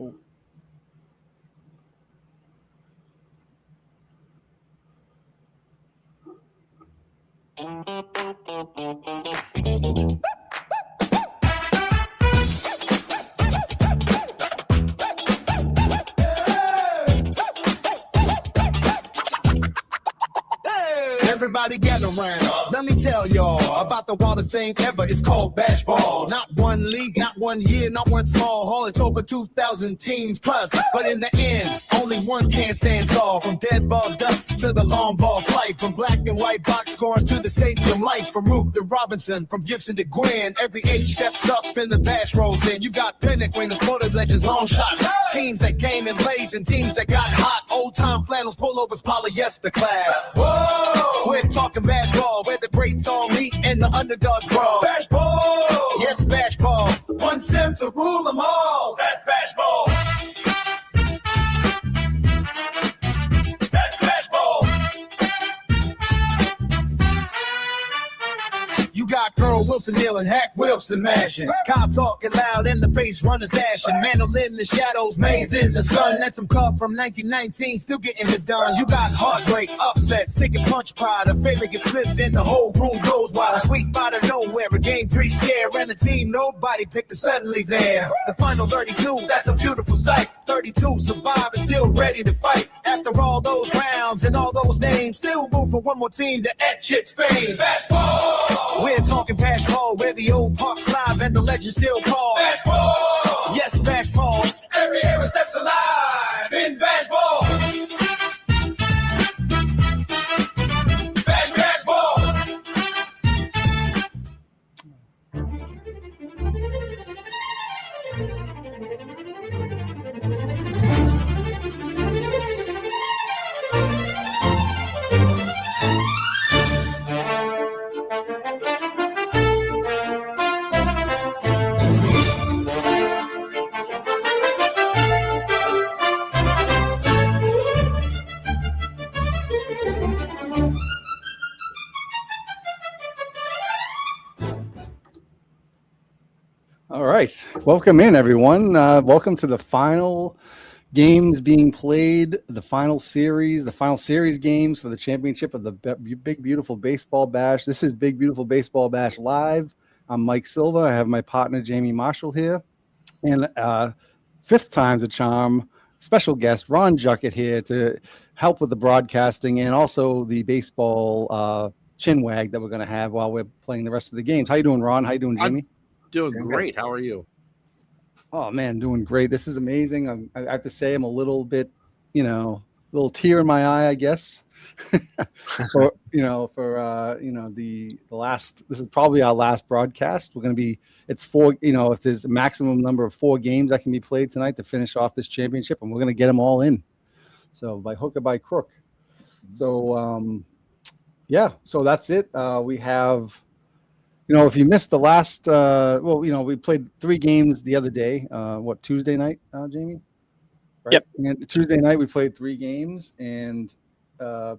Oh. Everybody gather around. Let me tell y'all about the wildest thing ever. It's called bash ball. Not one league, not 1 year, not one small hall. It's over 2,000 teams plus. But in the end, only one can stand tall. From dead ball dust to the long ball flight. From black and white box scores to the stadium lights. From Root to Robinson, from Gibson to Gwynn. Every age steps up in the bash rolls in. You got Pinnock, winners, quarters, legends, long shots. Teams that came in blaze and teams that got hot. Old time flannels, pullovers, polyester class. Whoa! We're talking bash ball, where the greats all meet and the underdogs brawl. Bash ball! Yes, bash ball. One sim to rule them all. That's bash ball. That's bash ball. You got Carl Wilson kneeling, Hack Wilson mashing. Cobb talking loud and the base runners dashing. Mandolin in the shadows, maze in the sun. That's some cup from 1919, still getting it done. You got heartbreak, upsets, taking punch pride. A favorite gets flipped and the whole room goes wild. A sweet out of nowhere, a game 3 scare. And a team nobody picked is suddenly there. The final 32, that's a beautiful sight. 32 survive and still ready to fight. After all those rounds and all those names, still move for one more team to etch its fame. Bash ball! We're talking bash ball, where the old park's live and the legends still call. Bash ball! Yes, bash ball. Every era steps alive in bash ball. Bash ball. All right. Welcome in, everyone. Welcome to the final games being played, the final series games for the championship of the Big Beautiful Baseball Bash. This is Big Beautiful Baseball Bash Live. I'm Mike Silva. I have my partner, Jamie Marshall, here. And fifth time's a charm, special guest, Ron Juckett, here to help with the broadcasting and also the baseball chin wag that we're going to have while we're playing the rest of the games. How you doing, Ron? How you doing, Jamie? Doing great. How are you? Oh, man, doing great. This is amazing. I have to say I'm a little bit, a little tear in my eye, I guess. the last, this is probably our last broadcast. We're going to be, it's 4, if there's a maximum number of 4 games that can be played tonight to finish off this championship, and we're going to get them all in. So by hook or by crook. So, so that's it. We have, if you missed the last, we played 3 games the other day. Tuesday night, Jamie? Right? Yep. And Tuesday night we played 3 games, and let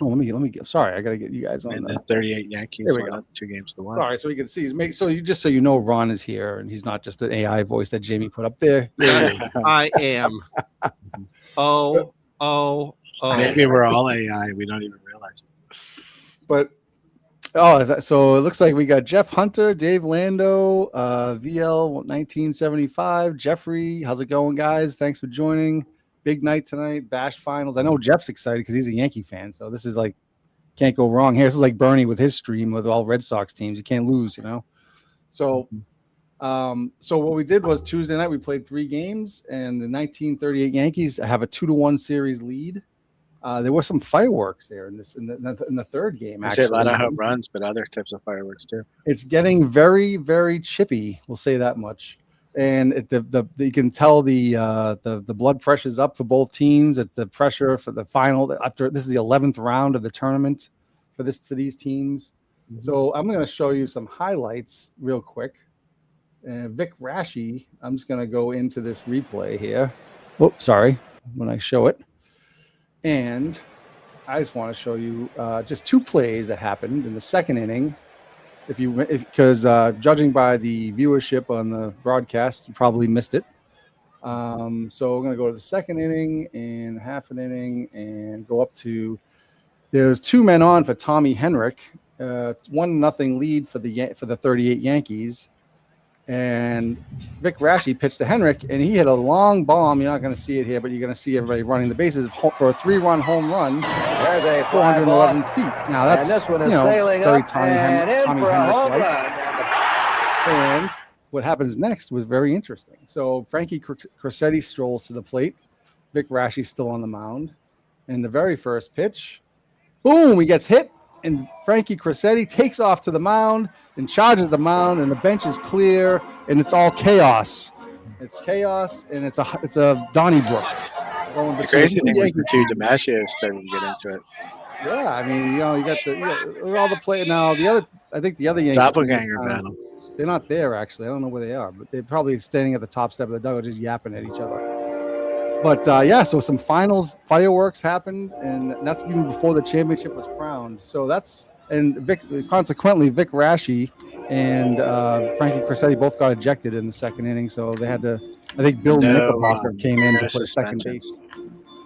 me get. Sorry, I got to get you guys on. And the 38 Yankees. There we go. 2 games to 1. Sorry, so we can see. So Ron is here, and he's not just an AI voice that Jamie put up there. I am. Maybe we're all AI. We don't even realize it. But. So it looks like we got Jeff Hunter, Dave Lando, VL 1975, Jeffrey. How's it going, guys? Thanks for joining. Big night tonight, Bash Finals. I know Jeff's excited because he's a Yankee fan, so this is like can't go wrong here. This is like Bernie with his stream with all Red Sox teams. You can't lose, So, so what we did was Tuesday night we played 3 games, and the 1938 Yankees have a 2-1 series lead. There were some fireworks there in the third game. Actually, a lot of home runs, but other types of fireworks too. It's getting very, very chippy. We'll say that much. And you can tell the blood pressure's up for both teams. At the pressure for the final after this is the 11th round of the tournament for these teams. Mm-hmm. So I'm going to show you some highlights real quick. Vic Raschi. I'm just going to go into this replay here. Oops, sorry. When I show it. And I just want to show you just 2 plays that happened in the second inning. Because judging by the viewership on the broadcast, you probably missed it. So we're going to go to the second inning and half an inning and go up to. There's 2 men on for Tommy Henrik, 1-0 lead for the 38 Yankees, and Vic Raschi pitched to Henrik, and he hit a long bomb. You're not going to see it here, but you're going to see everybody running the bases for a 3-run home run. There's a 411 feet. Now that's and this one is very up Tommy and in Tommy for a Henrik home like. run. And what happens next was very interesting. So Frankie Crosetti strolls to the plate. Vic Raschi's still on the mound, and the very first pitch, boom, he gets hit, and Frankie Crosetti takes off to the mound and charges the mound, and the bench is clear, and it's all chaos. It's chaos, and it's a Donnybrook. The crazy thing was the 2 DiMaggio starting to get into it. Yeah, I mean, you got all the play now. I think the other Yankees Doppelganger battle. They're not there actually. I don't know where they are, but they're probably standing at the top step of the dugout, just yapping at each other. But so some finals fireworks happened, and that's even before the championship was crowned. So consequently, Vic Raschi and Frankie Crosetti both got ejected in the second inning. So they had to. I think Bill Knickerbocker came in to play second base.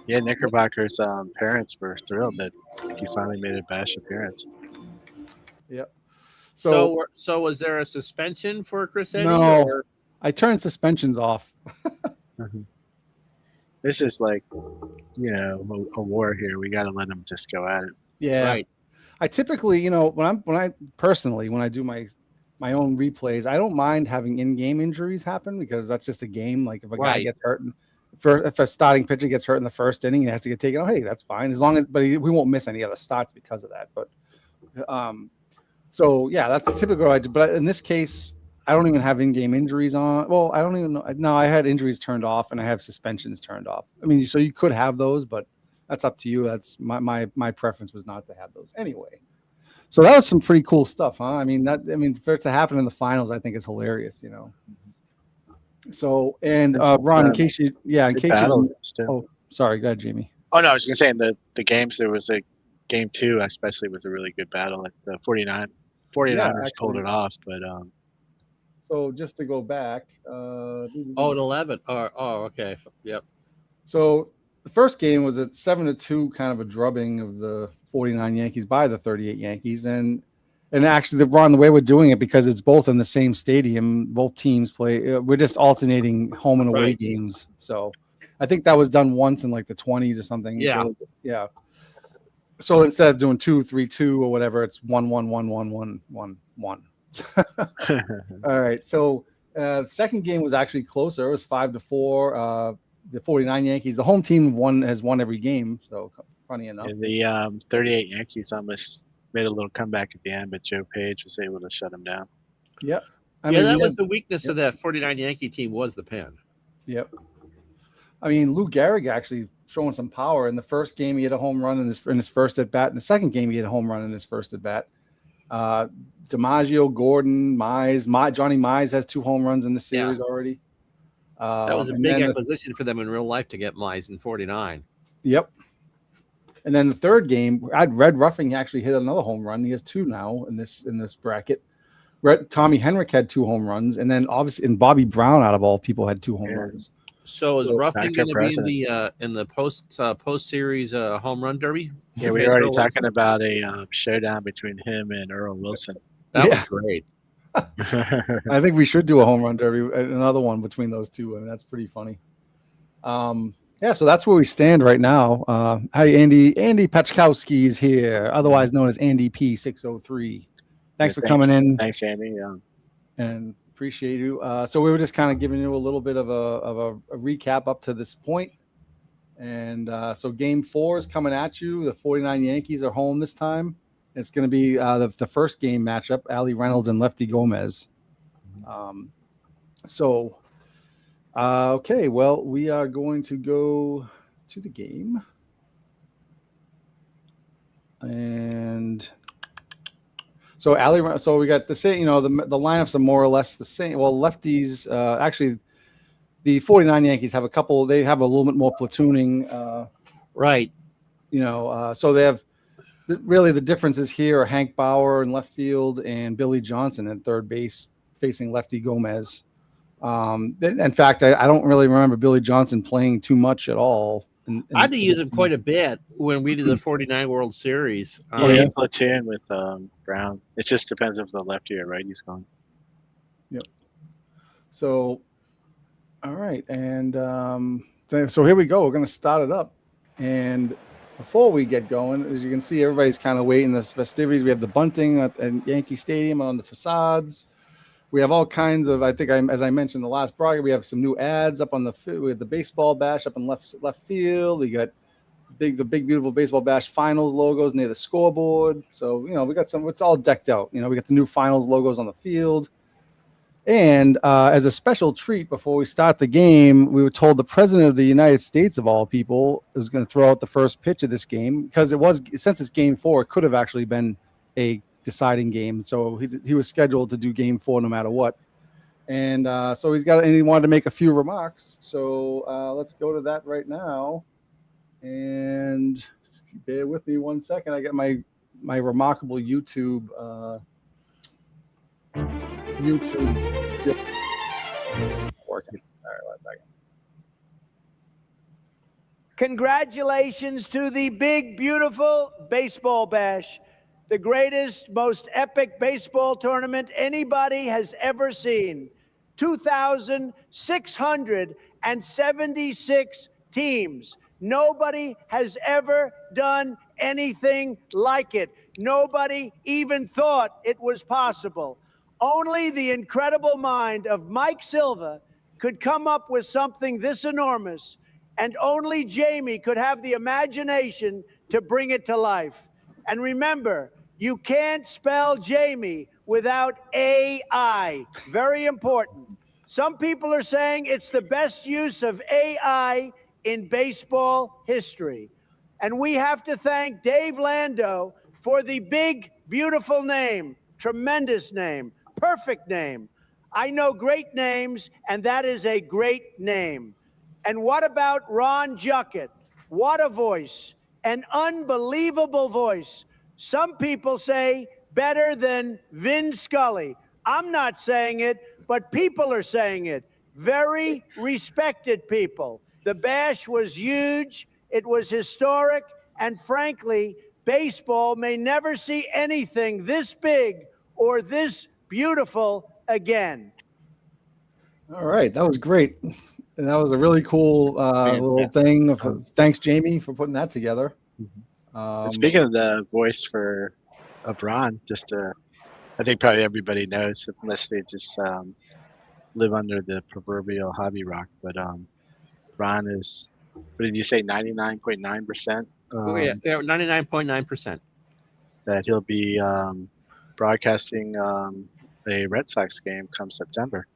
Yeah, Knickerbocker's parents were thrilled that he finally made a Bash appearance. Yep. So was there a suspension for Crosetti? No, or? I turned suspensions off. This is like, a war here. We got to let them just go at it. Yeah. Right. I typically, when I do my own replays, I don't mind having in-game injuries happen because that's just a game. Like if a guy gets hurt, if a starting pitcher gets hurt in the first inning, he has to get taken. Oh, hey, that's fine but we won't miss any other starts because of that. But, so yeah, that's typical. But in this case, I don't even have in-game injuries on. Well, I don't even know. No, I had injuries turned off and I have suspensions turned off. I mean, so you could have those, but that's up to you. That's my preference was not to have those anyway. So that was some pretty cool stuff, huh? I mean, for it to happen in the finals, I think is hilarious, So, and Ron, in case you, sorry, go ahead, Jamie. Oh no, I was gonna say in the games there was a game 2, especially was a really good battle. Like the 49ers pulled it off, but So just to go back, at 11. Okay. Yep. So the first game was at 7-2, kind of a drubbing of the 49 Yankees by the 38 Yankees, and actually the way we're doing it because it's both in the same stadium. Both teams play. We're just alternating home and away games. So I think that was done once in like the 20s or something. Yeah. Yeah. So instead of doing 2-3-2 or whatever, it's 1-1-1-1-1-1-1. All right. So second game was actually closer. It was 5-4. The 49 Yankees, the home team has won every game. So funny enough. And the 38 Yankees almost made a little comeback at the end, but Joe Page was able to shut them down. Yep. That was the weakness of that 49 Yankee team was the pen. Yep. I mean, Lou Gehrig actually showing some power. In the first game, he had a home run in his first at bat. In the second game, he had a home run in his first at bat. DiMaggio, Gordon, Mize. Johnny Mize has 2 home runs in the series already. That was a big acquisition for them in real life to get Mize in 49. Yep. And then the third game, Red Ruffing actually hit another home run. He has 2 now in this bracket. Tommy Henrik had 2 home runs, and then obviously, and Bobby Brown, out of all people, had 2 home runs. So is Ruffing going to be in the post series home run derby? Yeah, we were already talking about a showdown between him and Earl Wilson. That was great. I think we should do a home run derby, another one between those two. I mean, that's pretty funny. So that's where we stand right now. Hi, Andy. Andy Pachkowski is here, otherwise known as Andy P603. Thanks for coming in. Thanks, Andy. And appreciate you. So we were just kind of giving you a little bit of a recap up to this point. And so game 4 is coming at you. The 49 Yankees are home this time. It's going to be the first game matchup, Ali Reynolds and Lefty Gomez. Okay, well, we are going to go to the game. And so so we got the same, the lineups are more or less the same. Well, lefties, actually, the 49 Yankees have they have a little bit more platooning. Right. So they have, really the differences here are Hank Bauer in left field and Billy Johnson at third base facing Lefty Gomez. In fact, I don't really remember Billy Johnson playing too much at all. I had to use him quite a bit when we did the 49 World Series. He platoon with Brown. It just depends if the lefty or righty's going. Yep. So, all right, and so here we go. We're going to start it up, and before we get going, as you can see, everybody's kind of waiting the festivities. We have the bunting at Yankee Stadium on the facades. We have all kinds of, as I mentioned in the last broadcast, we have some new ads up on we have the baseball bash up in left field. We got the big, beautiful baseball bash finals logos near the scoreboard. So, we got it's all decked out. We got the new finals logos on the field. And as a special treat before we start the game, we were told the president of the United States, of all people, is going to throw out the first pitch of this game because since it's game 4, it could have actually been a deciding game. So he was scheduled to do game 4 no matter what. And so he wanted to make a few remarks. So let's go to that right now. And bear with me 1 second. I got my remarkable YouTube working. All right, 1 second. Congratulations to the big, beautiful baseball bash, the greatest, most epic baseball tournament anybody has ever seen. 2,676 teams. Nobody has ever done anything like it. Nobody even thought it was possible. Only the incredible mind of Mike Silva could come up with something this enormous, and only Jamie could have the imagination to bring it to life. And remember, you can't spell Jamie without AI. Very important. Some people are saying it's the best use of AI in baseball history. And we have to thank Dave Lando for the big, beautiful name, tremendous name, perfect name. I know great names, and that is a great name. And what about Ron Juckett? What a voice, an unbelievable voice. Some people say better than Vin Scully. I'm not saying it, but people are saying it. Very respected people. The bash was huge. It was historic. And frankly, baseball may never see anything this big or this beautiful again. All right. That was great. And that was a really cool little thing. Thanks, Jamie, for putting that together. Speaking of the voice of Ron, I think probably everybody knows, unless they just live under the proverbial hobby rock. But Ron is, what did you say, 99.9%? Yeah, 99.9%. That he'll be broadcasting a Red Sox game come September.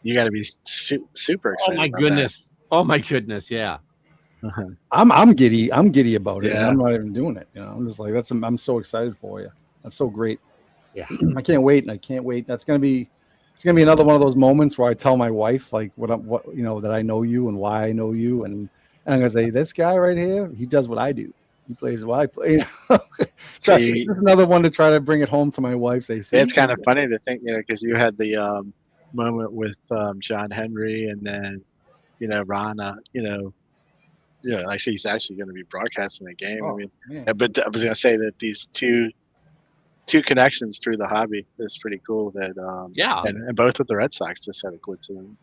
You got to be super excited. Oh my goodness! Oh my goodness! Yeah. I'm giddy. I'm giddy about it. Yeah. And I'm not even doing it. I'm just like, I'm so excited for you. That's so great. Yeah. I can't wait. It's gonna be another one of those moments where I tell my wife like what that I know you and why I know you, and I'm gonna say, this guy right here, he does what I do. He plays what I play. Just another one to try to bring it home to my wife. Say, it's kind of funny to think, because you had the moment with John Henry, and then Ron, actually he's actually going to be broadcasting the game. But I was going to say that these two connections through the hobby is pretty cool. That and both with the Red Sox, just had a coincidence.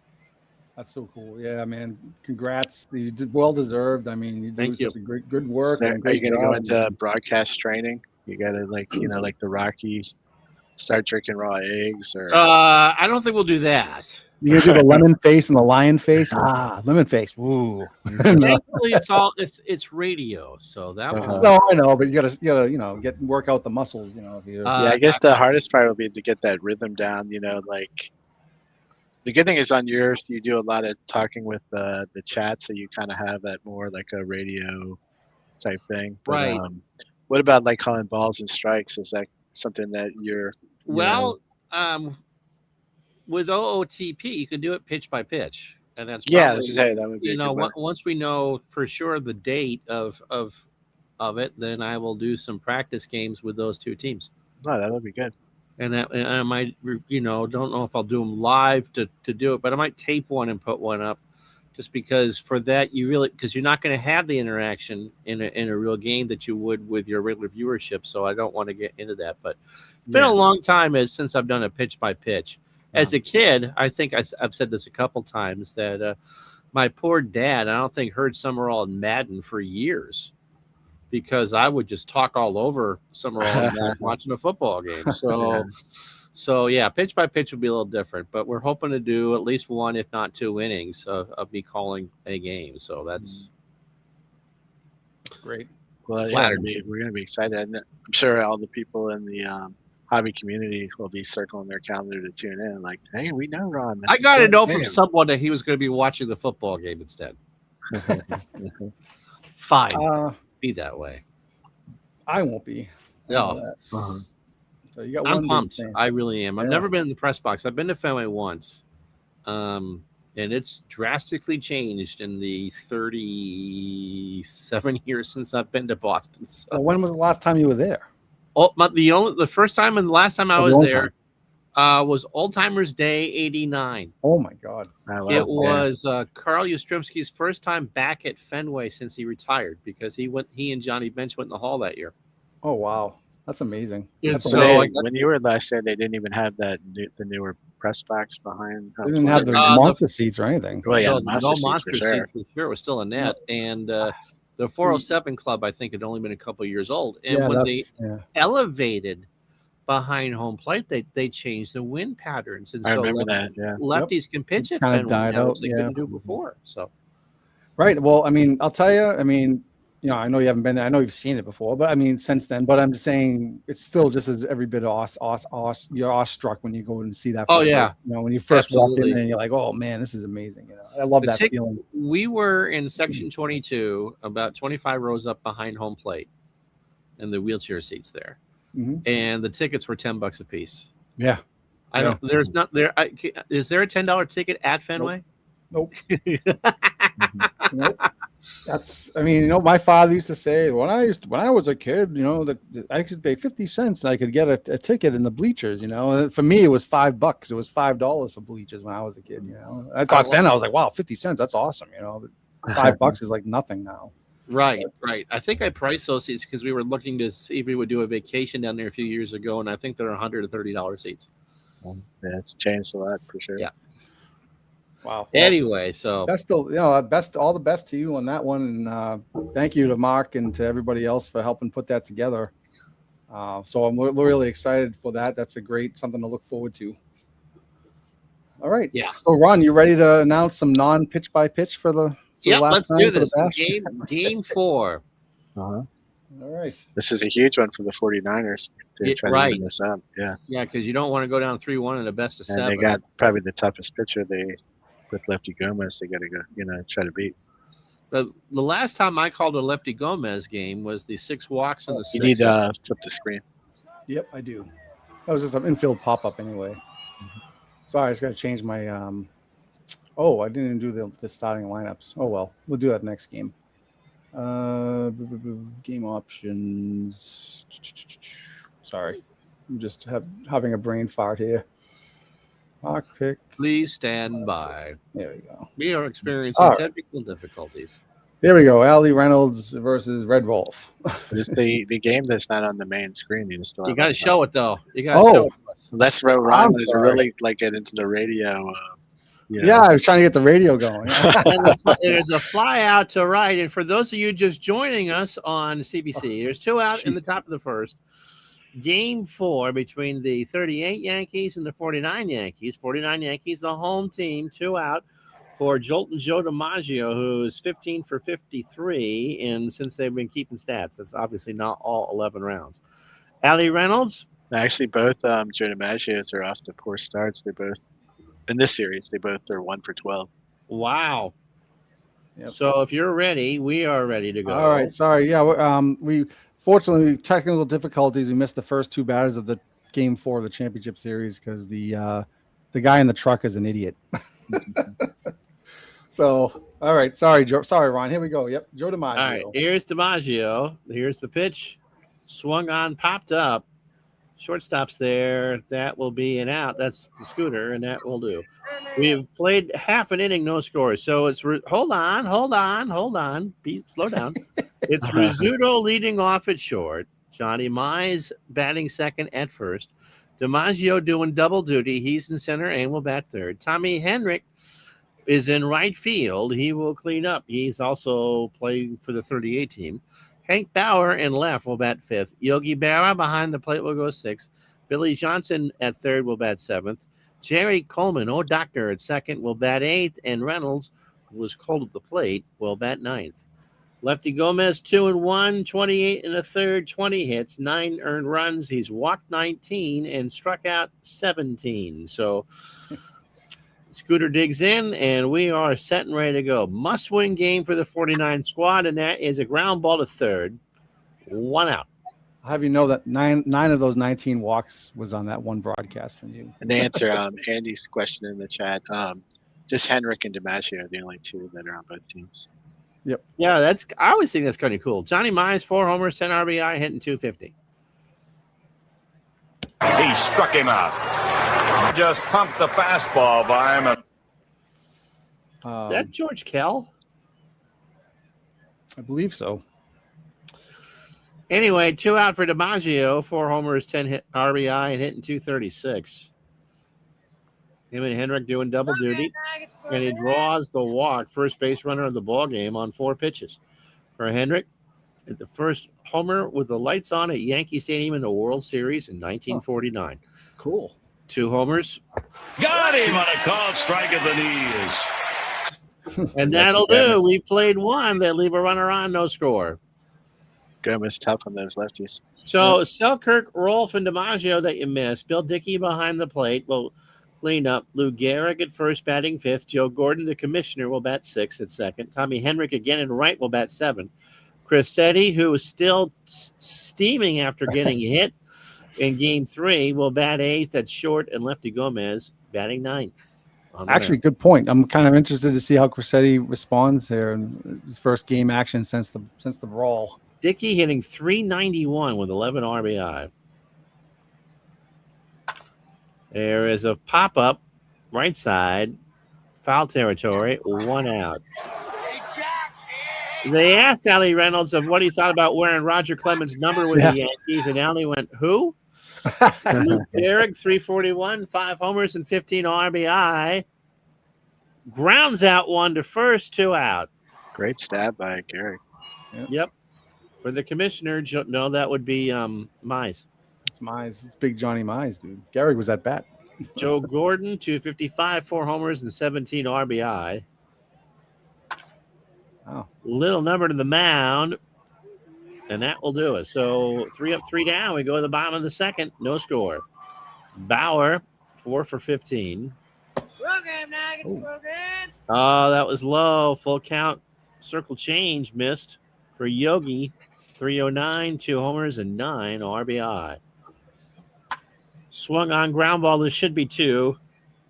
That's so cool. Yeah, man. Congrats. You did well deserved. I mean, you did such good work. So are you going to go into broadcast training? You got to like the Rocky, start drinking raw eggs, or I don't think we'll do that. You gonna do the lemon face and the lion face? Lemon face. Woo. Thankfully, it's radio, so that. No, I know, but you gotta work out the muscles. I guess the hardest part will be to get that rhythm down. Like the good thing is on yours, you do a lot of talking with the chat, so you kind of have that more like a radio type thing. But, right. What about like calling balls and strikes? Is that something that you're? With OOTP, you can do it pitch by pitch, and that's that would be once we know for sure the date of it, then I will do some practice games with those two teams. Oh, that would be good. and I might, don't know if I'll do them live to do it, but I might tape one and put one up, just because for that because you're not going to have the interaction in a real game that you would with your regular viewership. So I don't want to get into that, but it's been a long time since I've done a pitch by pitch. As a kid, I think I've said this a couple times that my poor dad, I don't think heard Summerall and Madden for years, because I would just talk all over Summerall and Madden watching a football game. So yeah, pitch by pitch would be a little different, but we're hoping to do at least one, if not two innings of me calling a game. So that's great. Well, yeah, we're going to be excited. And I'm sure all the people in the hobby community will be circling their calendar to tune in. Like, hey, we know Ron. I got to know from someone that he was going to be watching the football game instead. Fine, be that way. I won't be. No. So you got I'm pumped. I really am. I've never been in the press box. I've been to Fenway once, and it's drastically changed in the 37 years since I've been to Boston. So. Well, when was the last time you were there? Oh, the first time and the last time I was there was Old Timers Day '89. Oh my God! It was Carl Yastrzemski's first time back at Fenway since he retired, because he and Johnny Bench went in the hall that year. Oh wow, that's amazing. When you were last there, they didn't even have the newer press box behind. They didn't have the monster seats or anything. Well, yeah, no monster seats for sure. It was still a net, and the 407 Club, I think, had only been a couple of years old. And when they elevated behind home plate, they changed the wind patterns, and I remember that. Yeah, lefties can pitch it kind of died out. Which they couldn't do before. So, right. Well, I mean, I'll tell you. I mean, I know you haven't been there. I know you've seen it before, but I mean, since then. But I'm just saying, it's still just as every bit you're awestruck when you go and see that. Oh yeah. When you first walk in there, and you're like, oh man, this is amazing. I love that feeling. We were in section 22, about 25 rows up behind home plate, and the wheelchair seats there. Mm-hmm. And the tickets were $10 a piece. Yeah, I don't. There's not there. Is there a $10 ticket at Fenway? Nope. Nope. That's. I mean, my father used to say when I was a kid, I could pay 50 cents and I could get a ticket in the bleachers. For me, it was $5. It was $5 for bleachers when I was a kid. I thought I was like, wow, 50 cents, that's awesome. But $5 is like nothing now. Right. I think I priced those seats because we were looking to see if we would do a vacation down there a few years ago, and I think they're $130 seats. Yeah, it's changed a lot for sure. Yeah. Wow. Anyway, so all the best to you on that one, and thank you to Mark and to everybody else for helping put that together. So I'm really excited for that. That's something to look forward to. All right. Yeah. So Ron, you ready to announce some non-pitch by pitch for the? Yeah, let's do this. Game 4. All right. This is a huge one for the 49ers. They're trying to win this up. Yeah. Yeah, because you don't want to go down 3-1 in the best of 7. They got probably the toughest pitcher with Lefty Gomez. They got to go, try to beat. The last time I called a Lefty Gomez game was the 6 walks and the 6. You need to flip the screen. Yep, I do. That was just an infield pop-up anyway. Mm-hmm. Sorry, I just got to change my I didn't do the starting lineups. Oh well, we'll do that next game. Game options. Sorry, I'm just having a brain fart here. Lock pick. Please stand by. There we go. We are experiencing technical difficulties. There we go. Ali Reynolds versus Red Wolf. It's the game that's not on the main screen. You got to show it though. You got to show it. Let's row Ron to really get into the radio. Yeah, I was trying to get the radio going. There's a fly out to right. And for those of you just joining us on CBC, there's 2 out in the top of the first. Game 4 between the 38 Yankees and the 49 Yankees. 49 Yankees, the home team, 2 out for Jolton Joe DiMaggio, who's 15 for 53. And since they've been keeping stats, that's obviously not all 11 rounds. Ali Reynolds. Actually, both Joe DiMaggios are off to poor starts. They both. In this series, they both are 1 for 12. Wow. Yep. So if you're ready, we are ready to go. All right. Sorry. Yeah. We fortunately, technical difficulties. We missed the first 2 batters of the game 4 of the championship series because the guy in the truck is an idiot. So, all right. Sorry, Joe. Sorry, Ron. Here we go. Yep. Joe DiMaggio. All right. Here's DiMaggio. Here's the pitch. Swung on, popped up. Shortstop's there. That will be an out. That's the Scooter, and that will do. We have played half an inning, no scores. So it's hold on. Slow down. It's Rizzuto leading off at short. Johnny Mize batting second at first. DiMaggio doing double duty. He's in center and will bat third. Tommy Henrik is in right field. He will clean up. He's also playing for the 38 team. Hank Bauer in left will bat fifth. Yogi Berra behind the plate will go sixth. Billy Johnson at third will bat seventh. Jerry Coleman, doctor, at second will bat eighth. And Reynolds, who was cold at the plate, will bat ninth. Lefty Gomez, 2-1, 28 in the third, 20 hits, 9 earned runs. He's walked 19 and struck out 17. So Scooter digs in, and we are set and ready to go. Must-win game for the 49 squad, and that is a ground ball to third. 1 out. I'll have you know that nine of those 19 walks was on that one broadcast from you. And to answer Andy's question in the chat, just Henrik and DiMaggio are the only two that are on both teams. Yep. Yeah, I always think that's kind of cool. Johnny Mize, 4 homers, 10 RBI, hitting .250. He struck him out. Just pumped the fastball by him. Is that George Kell? I believe so. Anyway, 2 out for DiMaggio, 4 homers, 10 RBI, and hitting .236. Him and Henrik doing double duty, and he draws the walk, first base runner of the ball game on 4 pitches. For Henrik, at the first homer with the lights on at Yankee Stadium in the World Series in 1949. Cool. 2 homers. Got him on a called strike at the knees. And that'll do. We played 1. They leave a runner on, no score. Gomez tough on those lefties. So Selkirk, Rolf, and DiMaggio that you missed. Bill Dickey behind the plate will clean up. Lou Gehrig at first, batting 5th. Joe Gordon, the commissioner, will bat 6th at second. Tommy Henrik again in right will bat 7th. Chris Seddy, who is still steaming after getting hit in Game 3, will bat 8th at short, and Lefty Gomez batting 9th. Actually, good point. I'm kind of interested to see how Crissetti responds here in his first game action since the brawl. Dickey hitting .391 with 11 RBI. There is a pop-up right side, foul territory, 1 out. They asked Ali Reynolds of what he thought about wearing Roger Clemens' number with the Yankees, and Ali went, who? Lou Gehrig, 341, 5 homers and 15 RBI. Grounds out 1 to first, 2 out. Great stab by Gehrig. Yep. For the commissioner, no, that would be Mize. It's Mize. It's big Johnny Mize, dude. Gehrig was at bat. Joe Gordon, 255, 4 homers and 17 RBI. Wow. Little number to the mound, and that will do it. So 3 up, 3 down. We go to the bottom of the second. No score. Bauer, 4 for 15. Oh, that was low. Full count. Circle change missed for Yogi. 309, 2 homers, and 9 RBI. Swung on ground ball. There should be 2.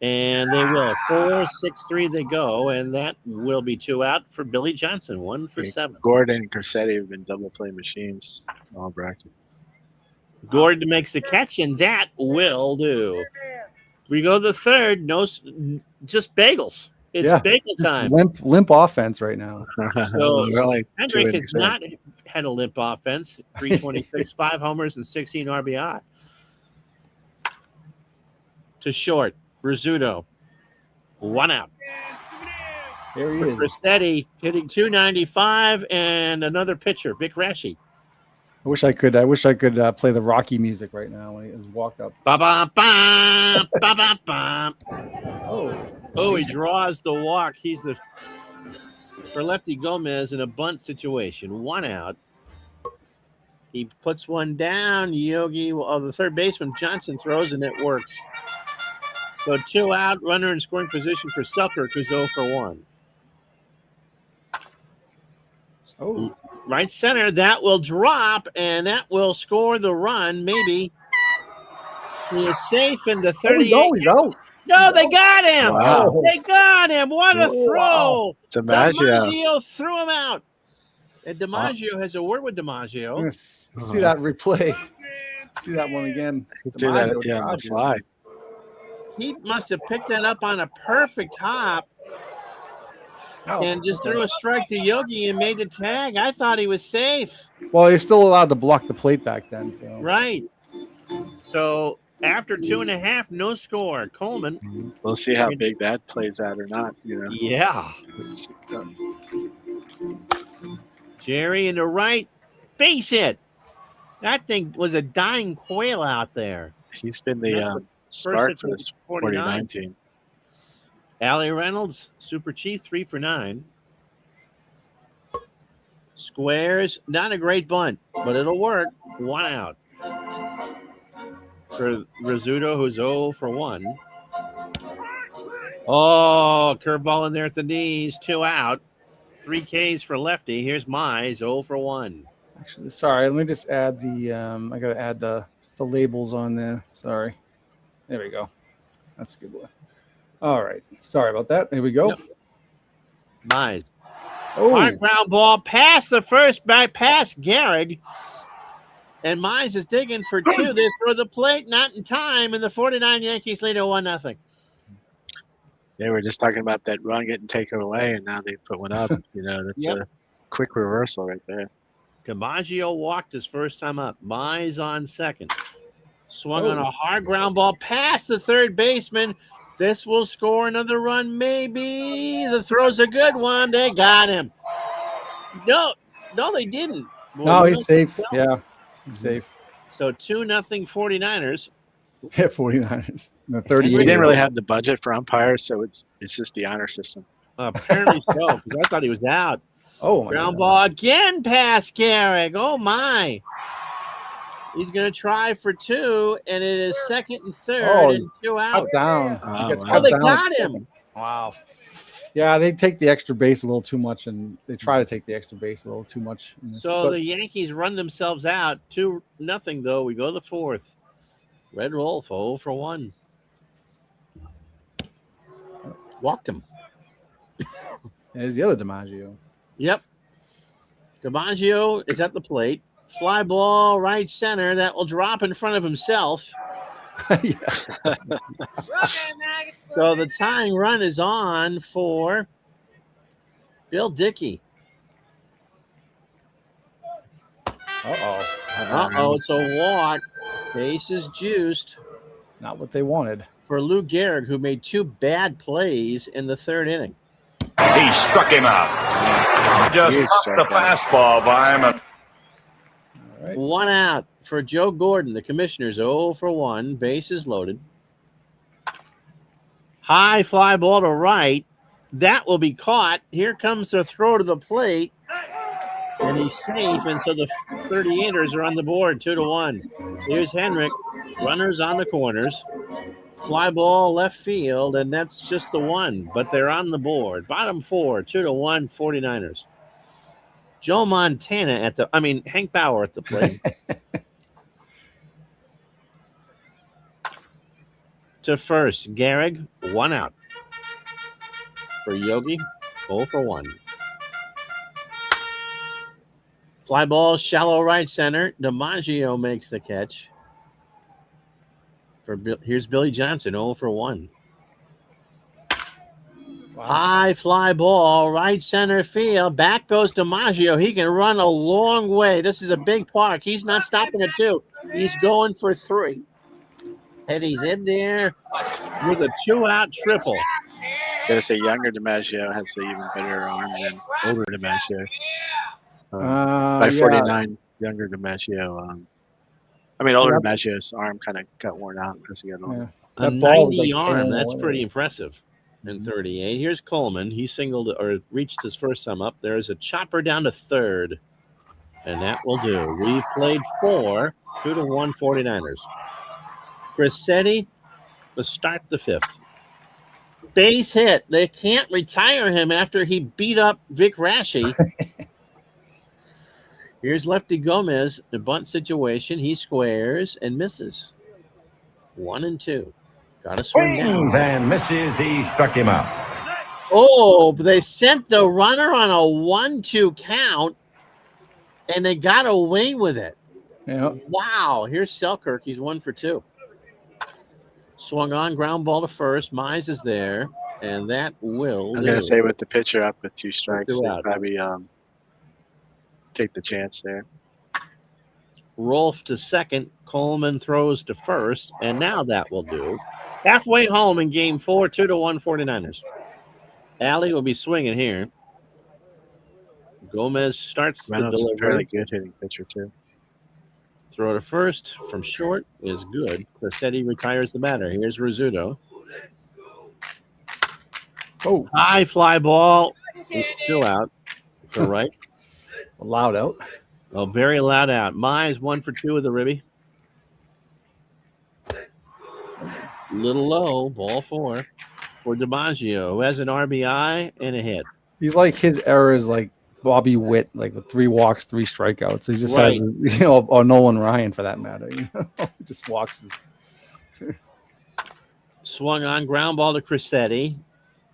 And they will. 4-6-3 they go, and that will be 2 out for Billy Johnson. 1 for 7. Gordon and Crissetti have been double play machines all bracket. Gordon makes the catch, and that will do. We go to the third. No, just bagels. It's bagel time. Limp offense right now. So Hendrick has not had a limp offense. 326, 5 homers, and 16 RBI. To short. Rizzuto, 1 out. There he is. Crissetti hitting .295, and another pitcher, Vic Raschi. I wish I could play the Rocky music right now when he has walked up. Ba ba ba ba ba ba. Oh, he draws the walk. He's for Lefty Gomez in a bunt situation. 1 out. He puts one down. Yogi, the third baseman Johnson throws, and it works. So 2 out, runner in scoring position for Selkirk, who's 0 for 1. Oh, right center, that will drop, and that will score the run. Maybe he is safe in the 38. No, they got him. Wow. They got him. What a throw. Wow. DiMaggio threw him out. And DiMaggio has a word with DiMaggio. see that replay. See that one again. Do that DiMaggio on the dodges. fly. He must have picked that up on a perfect hop Oh, and just okay. threw a strike to Yogi and made the tag. I thought he was safe. Well, he's still allowed to block the plate back then. So Right. So after 2.5, no score. Coleman. We'll see how big that plays out or not. Yeah. Jerry in the right. Base hit. That thing was a dying quail out there. He's been That's the the spark hit for this 49 49 team. Allie Reynolds, Super Chief, 3 for 9. Squares, not a great bunt, but it'll work. 1 out. For Rizzuto, who's 0 for 1. Oh, curveball in there at the knees, 2 out. 3 Ks for lefty. Here's Mize, 0 for 1. actually, sorry. Let me just add the. I gotta add the labels on there. Sorry. There we go. That's a good one. All right. Sorry about that. There we go. Yep. Mize. Oh, Hard ground ball past the first back past Gehrig. And Mize is digging for 2. They throw the plate, not in time, and the 49 Yankees lead at 1-0. They were just talking about that run getting taken away, and now they put one up. That's a quick reversal right there. DiMaggio walked his first time up. Mize on second. Swung on a hard ground ball past the third baseman. This will score another run, maybe. The throw's a good one. They got him. No, they didn't. no, he's safe. Yeah, he's safe. So 2-0 49ers. Yeah, 49ers. The We 38. didn't really have the budget for umpires, so it's just the honor system. Apparently so, because I thought he was out. Oh, my Ground God. ball again past Gehrig. Oh, my. He's going to try for 2, and it is second and third Oh, and 2 out. Cut down. Oh, He gets wow. cut Oh, they down got at him. second. Wow. Yeah, they take the extra base a little too much, and they try to take the extra base a little too much. in this, So but- the Yankees run themselves out. 2-0, though. We go to the 4th. Red Wolf, 0 for 1. Walked him. There's the other DiMaggio. Yep. DiMaggio is at the plate. Fly ball right center. That will drop in front of himself. Yeah. So the tying run is on for Bill Dickey. Uh-oh. It's a walk. Base is juiced Not what they wanted. for Lou Gehrig, who made 2 bad plays in the 3rd inning. He struck him out. Just Huge pumped the strikeout. fastball by him. All right. 1 out for Joe Gordon. The Commissioners 0 for 1. Base is loaded. High fly ball to right. That will be caught. Here comes the throw to the plate. And he's safe. And so the 38ers are on the board 2-1. Here's Henrik. Runners on the corners. Fly ball left field. And that's just the 1. But they're on the board. Bottom 4, 2-1, 49ers. Joe Montana Hank Bauer at the plate. To first, Gehrig, 1 out. For Yogi, 0 for 1. Fly ball, shallow right center. DiMaggio makes the catch. Here's Billy Johnson, 0 for 1. Wow. High fly ball, right center field. Back goes DiMaggio. He can run a long way. This is a big park. He's not stopping at 2. He's going for 3. And he's in there with a 2-out triple. Gotta say, younger DiMaggio has an even better arm than older DiMaggio. By Yeah. 49, younger DiMaggio. Older DiMaggio's arm kind of got worn out as he got older. Yeah. A That ball was 90 like arm. 10 That's away. pretty impressive. In 38. Here's Coleman. He singled or reached his first time up. There's a chopper down to 3rd. And that will do. We've played 4, 2-1 49ers. Crissetti will start the 5th. Base hit. They can't retire him after he beat up Vic Raschi. Here's Lefty Gomez. The bunt situation. He squares and misses. 1-2. Got to swing down. Swings and misses. He struck him out. Oh, they sent the runner on a 1-2 count, and they got away with it. Yeah. Wow. Here's Selkirk. He's 1 for 2. Swung on, ground ball to first. Mize is there, and that will. I was going to say with the pitcher up with 2 strikes, Two they out. probably take the chance there. Rolf to second. Coleman throws to first, and now that will do. Halfway home in game 4, 2-1 49ers. Alley will be swinging here. Gomez starts Reynolds the is a fairly delivery. good hitting pitcher, too. Throw to first from short is good. Cressetti retires the batter. Here's Rizzuto. Oh, High fly ball. 2 out. To right. loud out. Oh, very loud out. Mize 1 for 2 with the ribby. Little low. Ball 4 for DiMaggio, who has an RBI and a hit. He's like his error is like Bobby Witt, like with 3 walks, 3 strikeouts. He just Right. has, or Nolan Ryan for that matter. He just walks. Swung on, ground ball to Cressetti.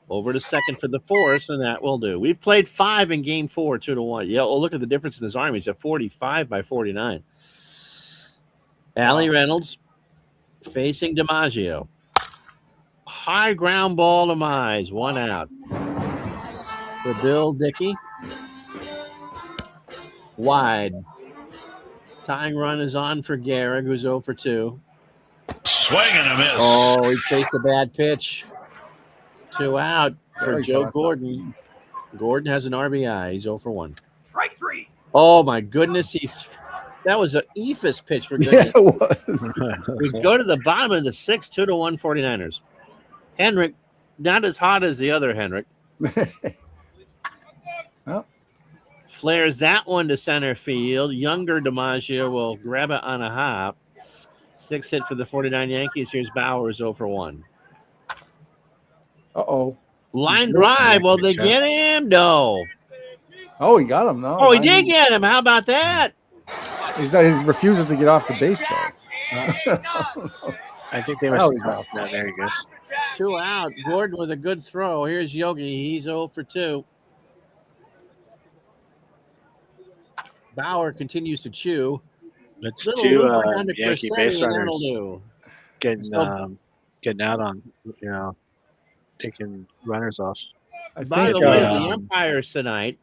Over to second for the force, and that will do. We've played 5 in game 4, 2-1. Yeah, well, look at the difference in his arm. He's at 45 by 49. Allie Reynolds facing DiMaggio. High ground ball to Mize. 1 out. For Bill Dickey. Wide. Tying run is on for Gehrig, who's 0 for 2. Swing and a miss. Oh, he chased a bad pitch. 2 out for Very Joe short. Gordon. Gordon has an RBI. He's 0 for 1. Strike 3. Oh, my goodness. That was an eephus pitch for Yeah, goodness. it was. We go to the bottom of the 6th, 2-1 49ers. Henrik, not as hot as the other Henrik. Well, Flares that one to center field. Younger DiMaggio will grab it on a hop. 6th hit for the 49 Yankees. Here's Bowers 0 for 1. uh-oh. Line drive. Will they get him? No. Oh, he got him, no. Oh, he did get him. How about that? He refuses to get off the base, though. I think they Oh, must he's have. off. No, there he goes. 2 out. Gordon with a good throw. Here's Yogi. He's 0 for 2. Bauer continues to chew. That's Little 2 loop around to Yankee Cressetti, base and that'll runners do. getting out on, taking runners off. I By think the way, uh, the umpires tonight,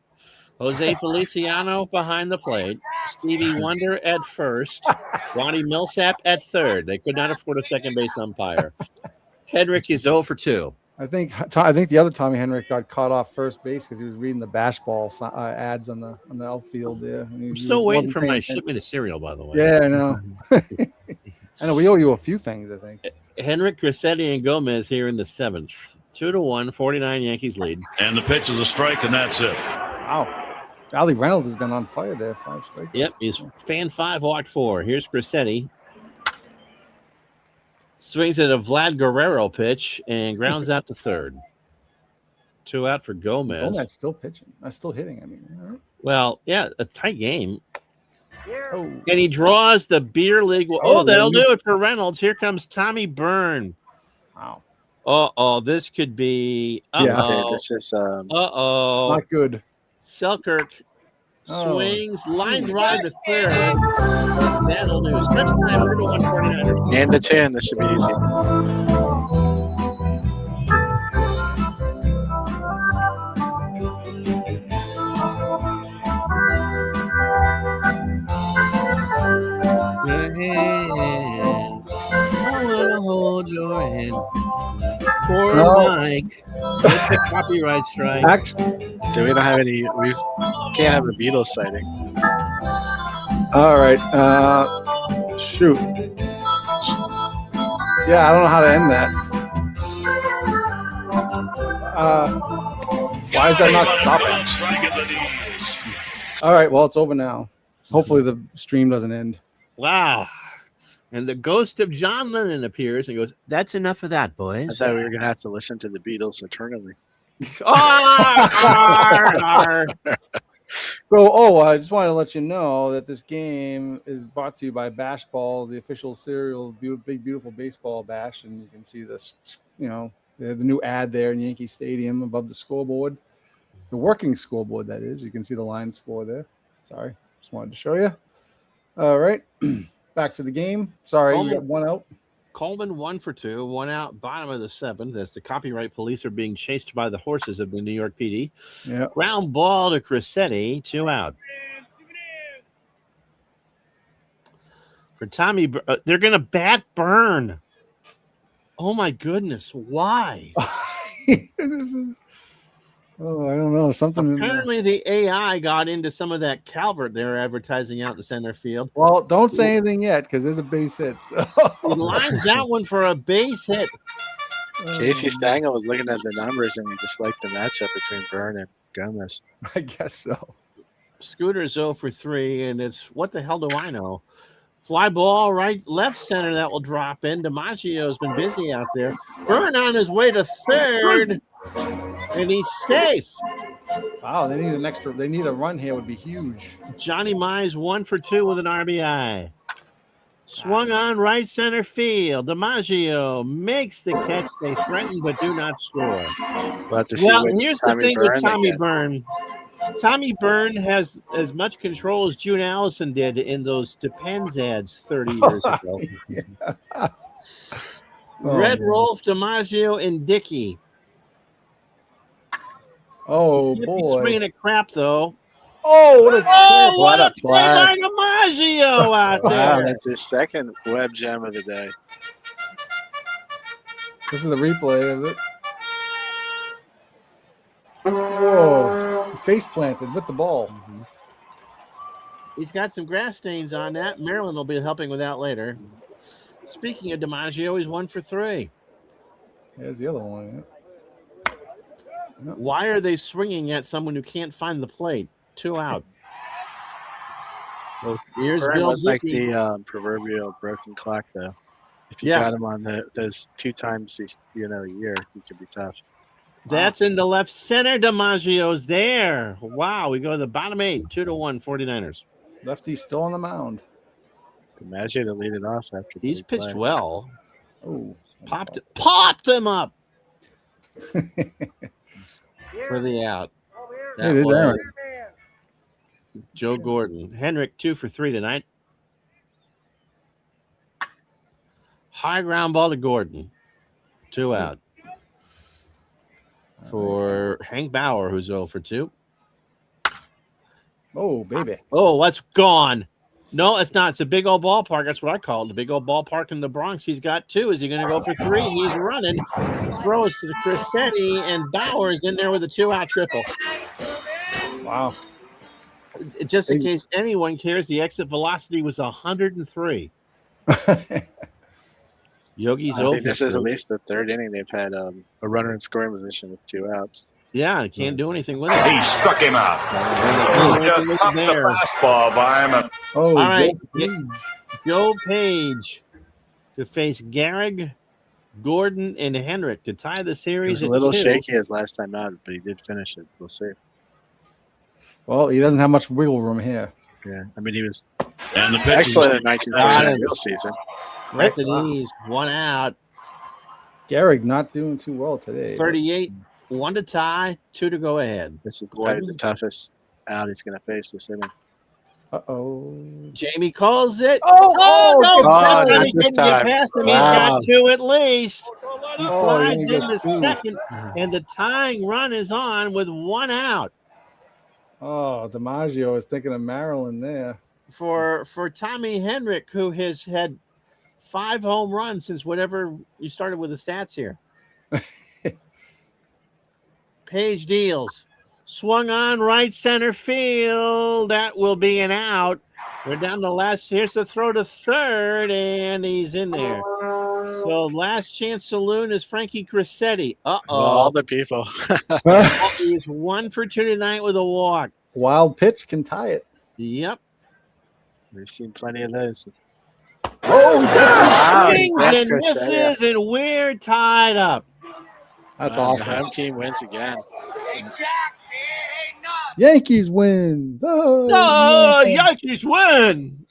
Jose Feliciano behind the plate, Stevie Wonder at first, Ronnie Millsap at third. They could not afford a second base umpire. Hedrick is 0 for 2. I think the other Tommy Henrik got caught off first base because he was reading the bash ball ads on the outfield there. I'm still waiting for my shipment of cereal, by the way. Yeah, I know. I know. We owe you a few things, I think. Henrik, Cressetti, and Gomez here in the 7th. 2-1, 49 Yankees lead. And the pitch is a strike, and that's it. Wow. Ali Reynolds has been on fire there. 5 straight. Yep, he's fan 5, walked 4. Here's Cressetti. Swings at a Vlad Guerrero pitch and grounds out to third. 2 out for Gomez. Gomez still pitching. Still hitting. I mean, all right. Well, yeah, a tight game. Oh, And he draws the beer league. Oh, Oh, that'll really? do it for Reynolds. Here comes Tommy Byrne. wow. Uh-oh, this could be... Yeah. Okay, Uh-oh. this is Uh-oh. Not good. Selkirk Oh. swings, line drive to third. That'll do. Touchdown, 101 49ers. and the 10. This should be easy. Your hand. I wanna hold your hand. Poor No. Mike. It's a copyright strike. Actually, Do we don't have any? We can't have a Beatles sighting. all right. Shoot. Yeah, I don't know how to end that. Why is that not stopping? Strike at the knees. All right. Well, it's over now. Hopefully the stream doesn't end. Wow. And the ghost of John Lennon appears and goes, "That's enough of that, I boys." thought we were gonna have to listen to the Beatles eternally. Arr! So, I just wanted to let you know that this game is brought to you by Bash Balls, the official cereal, big, beautiful baseball bash. And you can see this, the new ad there in Yankee Stadium above the scoreboard, the working scoreboard, that is. You can see the line score there. Sorry, just wanted to show you. All right. Back to the game. Sorry, you got one out. Coleman 1 for 2, 1 out, bottom of the 7th, as the copyright police are being chased by the horses of the New York PD. Yeah. Ground ball to Crissetti, 2 out. For Tommy, they're going to bat Byrne. Oh my goodness, why? This is, I don't know. Something. Apparently, the AI got into some of that Calvert they're advertising out in the center field. Well, don't say anything yet because there's a base hit. He lines that one for a base hit. Casey Stengel was looking at the numbers and he just liked the matchup between Byrne and Gomez. I guess so. Scooter's 0 for 3, and it's what the hell do I know? Fly ball right left center that will drop in. DiMaggio's been busy out there. Byrne on his way to third, and he's safe. Wow, they need an extra. They need a run here. Would be huge. Johnny Mize 1 for 2 with an RBI. Swung on right center field. DiMaggio makes the catch. They threaten but do not score. Well, Here's the thing with Tommy Byrne. Tommy Byrne has as much control as June Allison did in those Depends ads 30 years ago. Yeah. Red Rolf, DiMaggio, and Dickey. Oh, Can't be boy. swinging at crap, though. Oh, what a What a play by flag. DiMaggio out Wow, there. that's his second web gem of the day. This is the replay of it. Whoa. Face planted with the ball. He's got some grass stains on that. Maryland will be helping with that later. Speaking of DiMaggio, he's 1 for 3. There's the other one. Yeah. Why are they swinging at someone who can't find the plate? 2 out. Well, Here's Byrne Bill was like Dickey. the proverbial broken clock, though. If you Yeah. got him on those 2 times a year, he could be tough. That's in the left center. DiMaggio's there. Wow, we go to the bottom 8, 2-1, 49ers. Lefty's still on the mound. Imagine to lead it off after He's the pitched play. well. Oh, Popped him up for the out. That Hey, there's Aaron. was Joe Gordon. Henrik 2 for 3 tonight. High ground ball to Gordon. 2 out. For Hank Bauer, who's 0 for 2. Oh, baby. Oh, what's gone? No, it's not. It's a big old ballpark. That's what I call it. The big old ballpark in the Bronx. He's got 2. Is he going to go for 3? He's running. Throws to Crissetti, and Bauer's in there with a 2-out triple. Wow. Just in case anyone cares, the exit velocity was 103. Yogi's I 0 think for this is 3. at least the third inning they've had a runner in scoring position with 2 outs. Yeah, can't do anything with it. He struck him out. Just pumped the fastball by him. Oh, All right. Joe Page. Joe Page to face Gehrig, Gordon, and Henrik to tie the He series was a at little 2. shaky his last time out, but he did finish it. We'll see. Well, he doesn't have much wiggle room here. Yeah, I mean, he was And the excellent in Got 1949 him. real season. Right to knees, 1 out. Garrick not doing too well today. 38, 1 to tie, 2 to go ahead. This is probably Gordon. the toughest out he's going to face this inning. Uh-oh. Jamie calls it. Oh, no! oh, That time not he this couldn't get time. past him. Wow. He's got 2 at least. He Oh, slides he into got 2. second, and the tying run is on with 1 out. Oh, DiMaggio is thinking of Maryland there. For Tommy Henrik, who has had 5 home runs since whatever you started with the stats here. Page deals. Swung on right center field. That will be an out. We're down to last. Here's the throw to third, and he's in there. So last chance saloon is Frankie Crissetti. All the people. He's 1 for 2 tonight with a walk. Wild pitch can tie it. Yep. We've seen plenty of those. Oh, that's Wow, Swings that's and Crissetti. misses, and we're tied up. That's The awesome. home team wins again. Yankees win. Oh, Yankees win.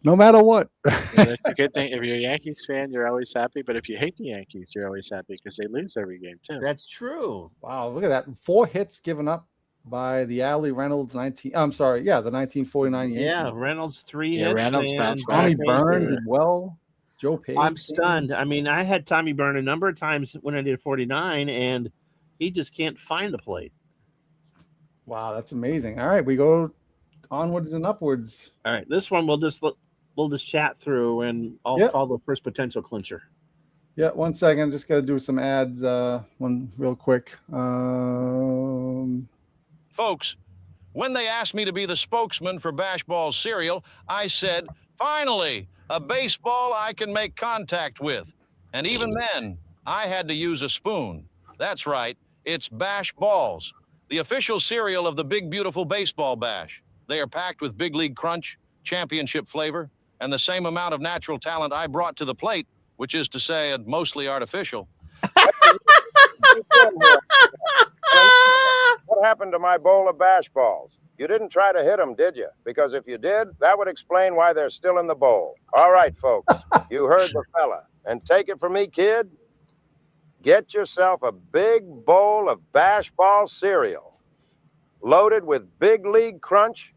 No matter what. That's a good thing. If you're a Yankees fan, you're always happy. But if you hate the Yankees, you're always happy because they lose every game too. That's true. Wow, look at that. 4 hits given up by the Allie Reynolds the 1949 Yankees. Yeah, Reynolds 3 hits. Reynolds and bounced Tommy Back Byrne Major. did well. Joe Page. I'm stunned. I mean, I had Tommy Byrne a number of times when I did 49, and he just can't find the plate. Wow, that's amazing. All right, we go onwards and upwards. All right, this one we'll just chat through, and I'll call the first potential clincher. Yeah, 1 second. Just got to do some ads. One real quick. Folks, when they asked me to be the spokesman for Bashball cereal, I said, finally, a baseball I can make contact with. And even then, I had to use a spoon. That's right, it's Bash Balls, the official cereal of the Big Beautiful Baseball Bash. They are packed with Big League Crunch, championship flavor, and the same amount of natural talent I brought to the plate, which is to say, mostly artificial. What happened to my bowl of Bash Balls? You didn't try to hit them, did you? Because if you did, that would explain why they're still in the bowl. All right, folks, you heard the fella. And take it from me, kid, get yourself a big bowl of Bash Ball cereal, loaded with Big League Crunch,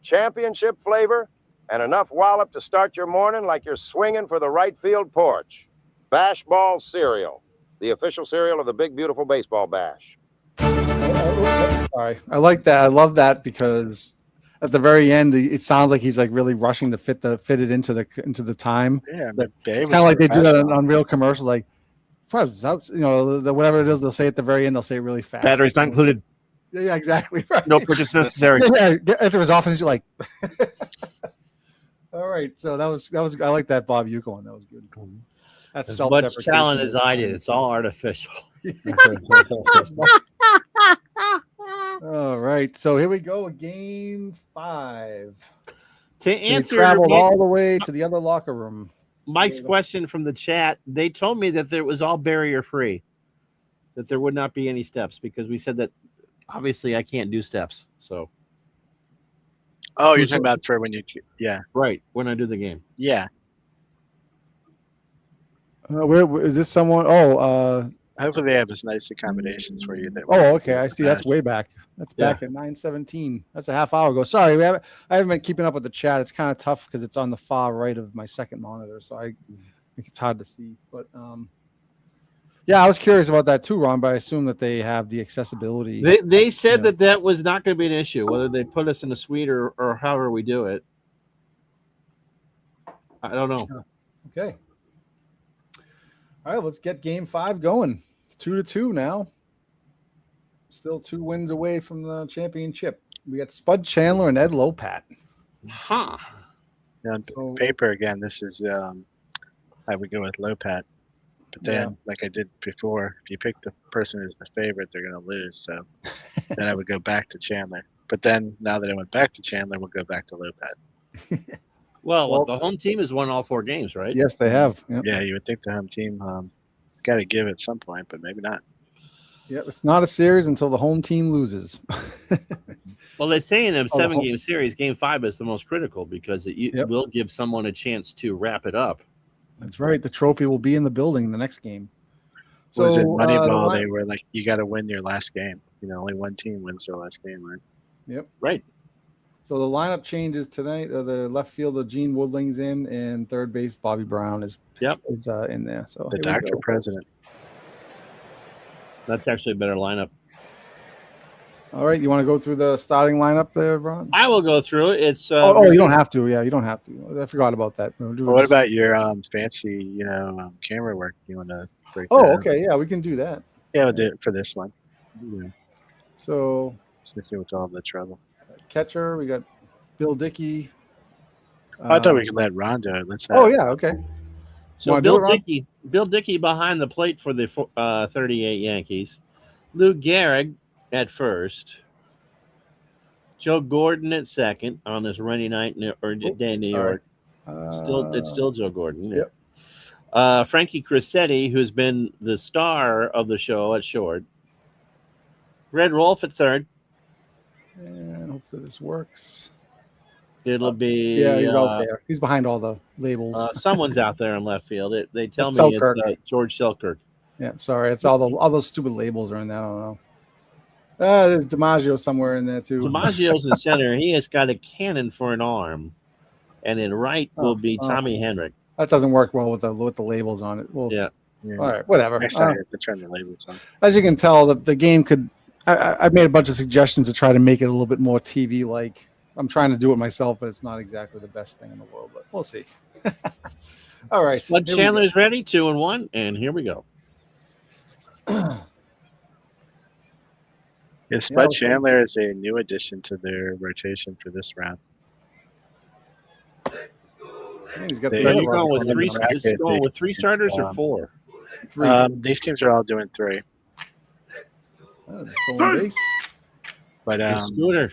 championship flavor, and enough wallop to start your morning like you're swinging for the right field porch. Bash Ball cereal, the official cereal of the Big Beautiful Baseball Bash. Sorry, I like that. I love that because at the very end, it sounds like he's like really rushing to fit it into the time. Yeah, it's kind of like they do that on real commercials, like whatever it is they'll say at the very end. They'll say it really fast. Batteries not included. Yeah, exactly. Right. No purchase necessary. Yeah, enter as often as you like. All right, so that was. I like that Bob Uecker one. That was good. That's As much talent as I did, it's all artificial. All right, so here we go. Game 5. To answer, traveled all the way to the other locker room. Mike's question from the chat, they told me that it was all barrier free, that there would not be any steps because we said that obviously I can't do steps. So, oh, you're talking about for when you, right, when I do the game. Yeah. Where is this? Someone? Hopefully they have as nice accommodations for you. Okay. I see. That's way back. That's back at 9:17. That's a half hour ago. Sorry, I haven't been keeping up with the chat. It's kind of tough because it's on the far right of my second monitor, so I think it's hard to see. But yeah, I was curious about that too, Ron. But I assume that they have the accessibility. They said that was not going to be an issue, whether they put us in a suite or however we do it. I don't know. Okay. All right, let's get Game 5 going. 2-2 now. Still 2 wins away from the championship. We got Spud Chandler and Ed Lopat. Huh. Now, on paper again, this is I would go with Lopat. But then, like I did before, if you pick the person who's the favorite, they're going to lose. So then I would go back to Chandler. But then, now that I went back to Chandler, we'll go back to Lopat. Well, the home team has won all 4 games, right? Yes, they have. Yep. Yeah, you would think the home team got to give at some point, but maybe not. Yeah, it's not a series until the home team loses. Well, they say in a 7-game series, Game 5 is the most critical because it will give someone a chance to wrap it up. That's right. The trophy will be in the building in the next game. So was it Moneyball? They were like, you got to win your last game. Only one team wins their last game, right? Yep. Right. So the lineup changes tonight. The left fielder Gene Woodling's in, and third base Bobby Brown is in there. So the Dr. President. That's actually a better lineup. All right, you want to go through the starting lineup there, Ron? I will go through it. It's you don't have to. Yeah, you don't have to. I forgot about that. What about your fancy, camera work? You want to break? Okay, yeah, we can do that. Yeah, we'll do it for this one. Yeah. So, since it was all the trouble. Catcher, we got Bill Dickey. I thought we could let Ron do it. Let's. Okay. So Bill Dickey behind the plate for the 38 Yankees. Lou Gehrig at first. Joe Gordon at second on this rainy night day in New York. It's still Joe Gordon. Yep. Frankie Crissetti, who's been the star of the show at short. Red Rolfe at third. And hopefully this works. It'll be he's out there. He's behind all the labels. Someone's out there in left field. They tell me Selkirk. it's George Selkirk. Yeah, sorry, it's all those stupid labels are in there. I don't know. There's DiMaggio somewhere in there too. DiMaggio's in center. He has got a cannon for an arm, and in right will be Tommy Henrik. That doesn't work well with the labels on it. Well, Yeah. All right, whatever. Next time you have to turn the labels on. As you can tell, the game could. I made a bunch of suggestions to try to make it a little bit more TV-like. I'm trying to do it myself, but it's not exactly the best thing in the world. But we'll see. All right. Spud Chandler's ready, 2-1, and here we go. Yeah, Spud Chandler is a new addition to their rotation for this round. He's got Are you going with three? Is it going with 3 starters or 4? 3. These teams are all doing 3. Base. But Scooter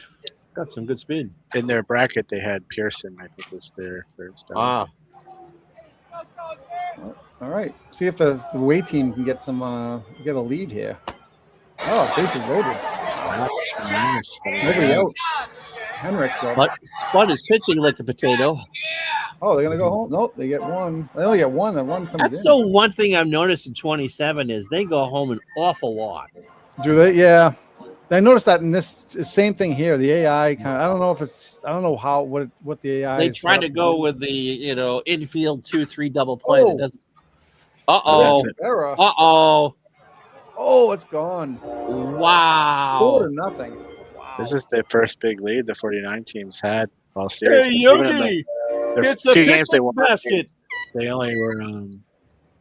got some good speed. In their bracket, they had Pearson. I think was their third starter. All right. See if the away team can get some get a lead here. Oh, bases loaded. Nobody out. Henrik's up. Spud is pitching like a potato. Oh, they're gonna go home. Nope, they get one. They only get one. The one comes in. That's the one thing I've noticed in 27 is they go home an awful lot. Do they? Yeah. I noticed that in this same thing here. The AI kind of. I don't know if it's. I don't know how what the AI. They is try set to up go to. with the infield 2-3 double play. Oh. That doesn't. Error. Oh, it's gone. Wow. 4-0. This is the first big lead the 49 teams had all series. Hey, Yogi! It's the 2 games they won. basket. They only were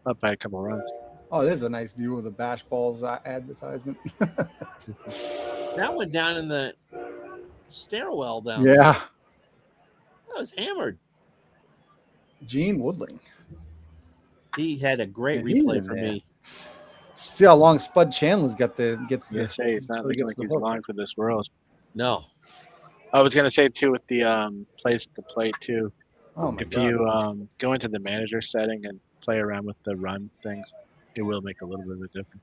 up by a couple runs. Oh, this is a nice view of the Bash Balls advertisement. That went down in the stairwell down. Yeah. That was hammered. Gene Woodling. He had a great Yeah, he's replay in for there. me. See how long Spud Chandler's gets I the. was gonna say it's not he looking gets like the he's hook. long for this world. No. I was gonna say too with the plays at the plate too. Oh my If God. you go into the manager setting and play around with the run things, it will make a little bit of a difference.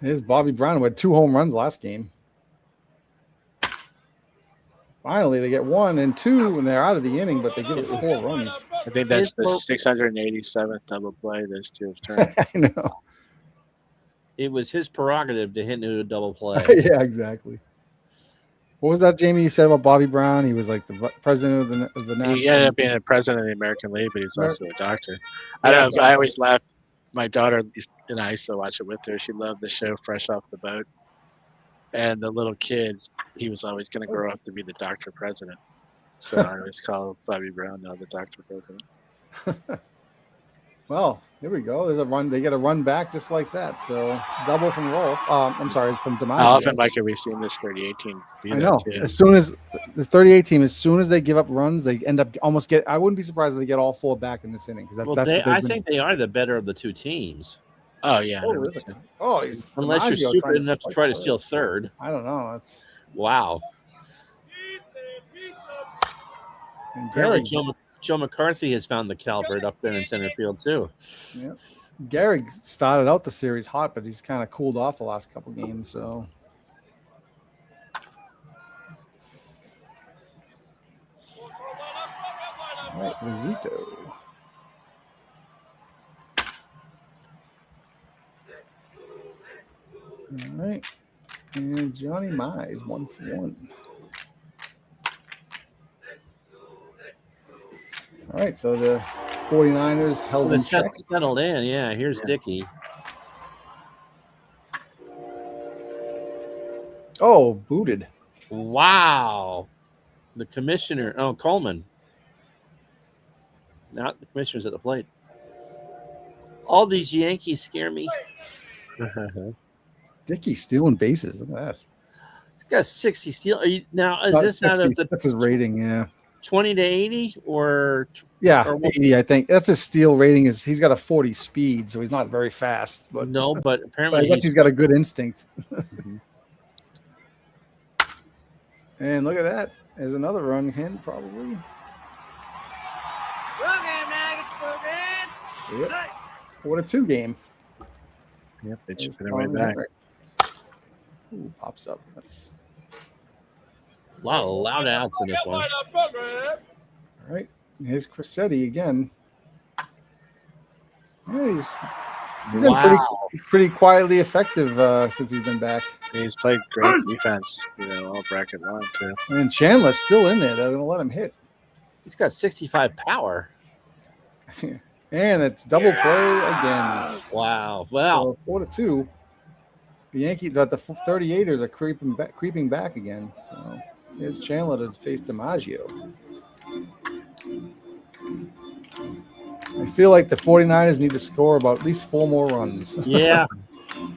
Here's Bobby Brown who had 2 home runs last game. Finally, they get 1 and 2 and they're out of the inning, but they give it 4 runs. I think that's His the pro- 687th double play those 2 have turned. I know. It was his prerogative to hit into a double play. Yeah, exactly. What was that, Jamie? You said about Bobby Brown? He was like the president of the national. He ended up being a president of the American League, but he's also a doctor. I don't know. I always laugh. My daughter and I used to watch it with her. She loved the show Fresh Off the Boat. And the little kids, he was always going to grow up to be the doctor president. So I always call Bobby Brown now the doctor president. Well, here we go. There's a run. They get a run back just like that. So double from Rolf. I'm sorry, from DiMaggio. How often, Mike, have we seen this 38 team? I know. As soon as the 38 team, as soon as they give up runs, they end up almost get. I wouldn't be surprised if they get all 4 back in this inning because that's Well, that's. what I they've been- think they are the better of the 2 teams. Oh, yeah. Oh, really? Oh, he's Unless you're DiMaggio stupid trying enough to try to steal third. I don't know. That's Wow. and Apparently, Gary. Joe McCarthy has found the Calvert up there in center field, too. Yeah. Gary started out the series hot, but he's kind of cooled off the last couple games. So. All right, Rizzuto. All right. And Johnny Mize, 1 for 1. All right, so the 49ers held The in set check. settled in. Yeah, here's Dickey. Oh, booted. Wow. The commissioner. Oh, Coleman. Not the commissioner's at the plate. All these Yankees scare me. Dickey stealing bases. Look at that. He's got 60 steal. Now, is Not this out of 60, the that's his rating, yeah. 20 to 80 or Yeah, Or what- 80, I think. That's his steal rating. Is he's got a 40 speed, so he's not very fast. But no? But but I apparently guess he's got a good instinct. Mhm. And look at that. There's another run in, probably. Yep. 4-2 game. Yep, they There's took it right Tommy back. Henrik. Ooh, pops up. That's a lot of loud outs in this one. all right. Here's Crissetti again. Yeah, He's been pretty quietly effective since he's been back. He's played great defense, all bracket one too. And Chandler's still in there. They're going to let him hit. He's got 65 power. And it's double play again. Wow. So 4-2. The Yankees, the 38ers are creeping back again. So here's Chandler to face DiMaggio. I feel like the 49ers need to score about at least 4 more runs. Yeah.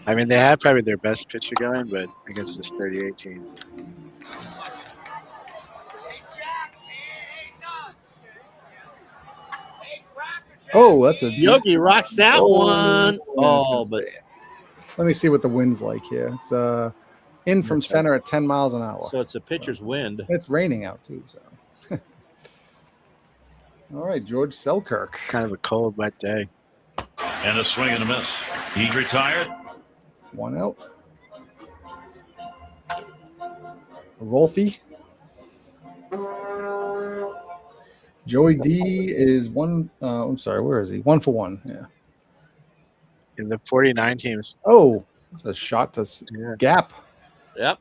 I mean, they have probably their best pitcher going, but against this 38 team. Oh, that's a Yogi rocks that one. Oh, but let me see what the wind's like here. It's in from center at 10 miles an hour. So it's a pitcher's wind. It's raining out too. So, all right, George Selkirk. Kind of a cold, wet day. And a swing and a miss. He retired. 1 out. Rolfie. Joey D is one. I'm sorry, where is he? 1 for 1. Yeah. In the 49 teams. Oh, it's a shot to Gap. Yep.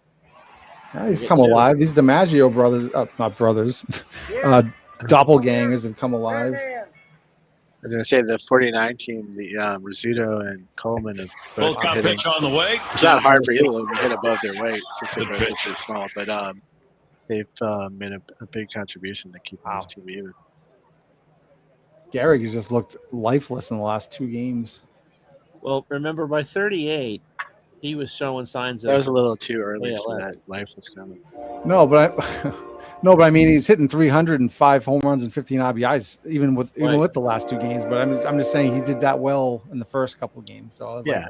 Yeah, he's come alive. These DiMaggio brothers, not brothers, doppelgangers have come alive. I was going to say the 49 team, the Rizzuto and Coleman have Full count pitch on the way. It's not hard for either of them to hit above their weight since they're both pretty small, but they've made a big contribution to keep this team even. Garrick has just looked lifeless in the last 2 games. Well, remember by 38, he was showing signs of. That was a little too early for that lifeless coming. No, but I mean he's hitting 305 home runs and 15 RBIs even with the last 2 games. But I'm just saying he did that well in the first couple of games. So I was like,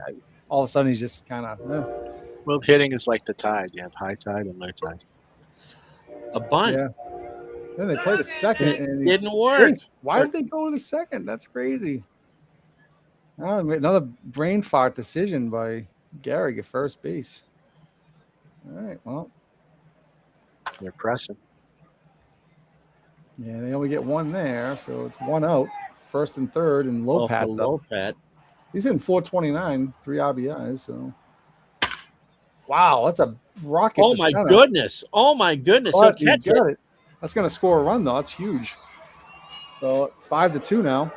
all of a sudden he's just kind of. Well, hitting is like the tide. You have high tide and low tide. A bunt. Yeah. Then they played a second and it didn't work. Why did they go to the second? That's crazy. Another brain fart decision by Garrick at first base. All right, well. They're pressing. Yeah, they only get 1 there, so it's 1 out. First and third, and Lopat's up. Lopat. He's hitting 429, 3 RBIs, so. Wow, that's a rocket. Oh, my goodness. Oh, my goodness. But He'll catch it. That's going to score a run, though. That's huge. So, it's 5-2 now.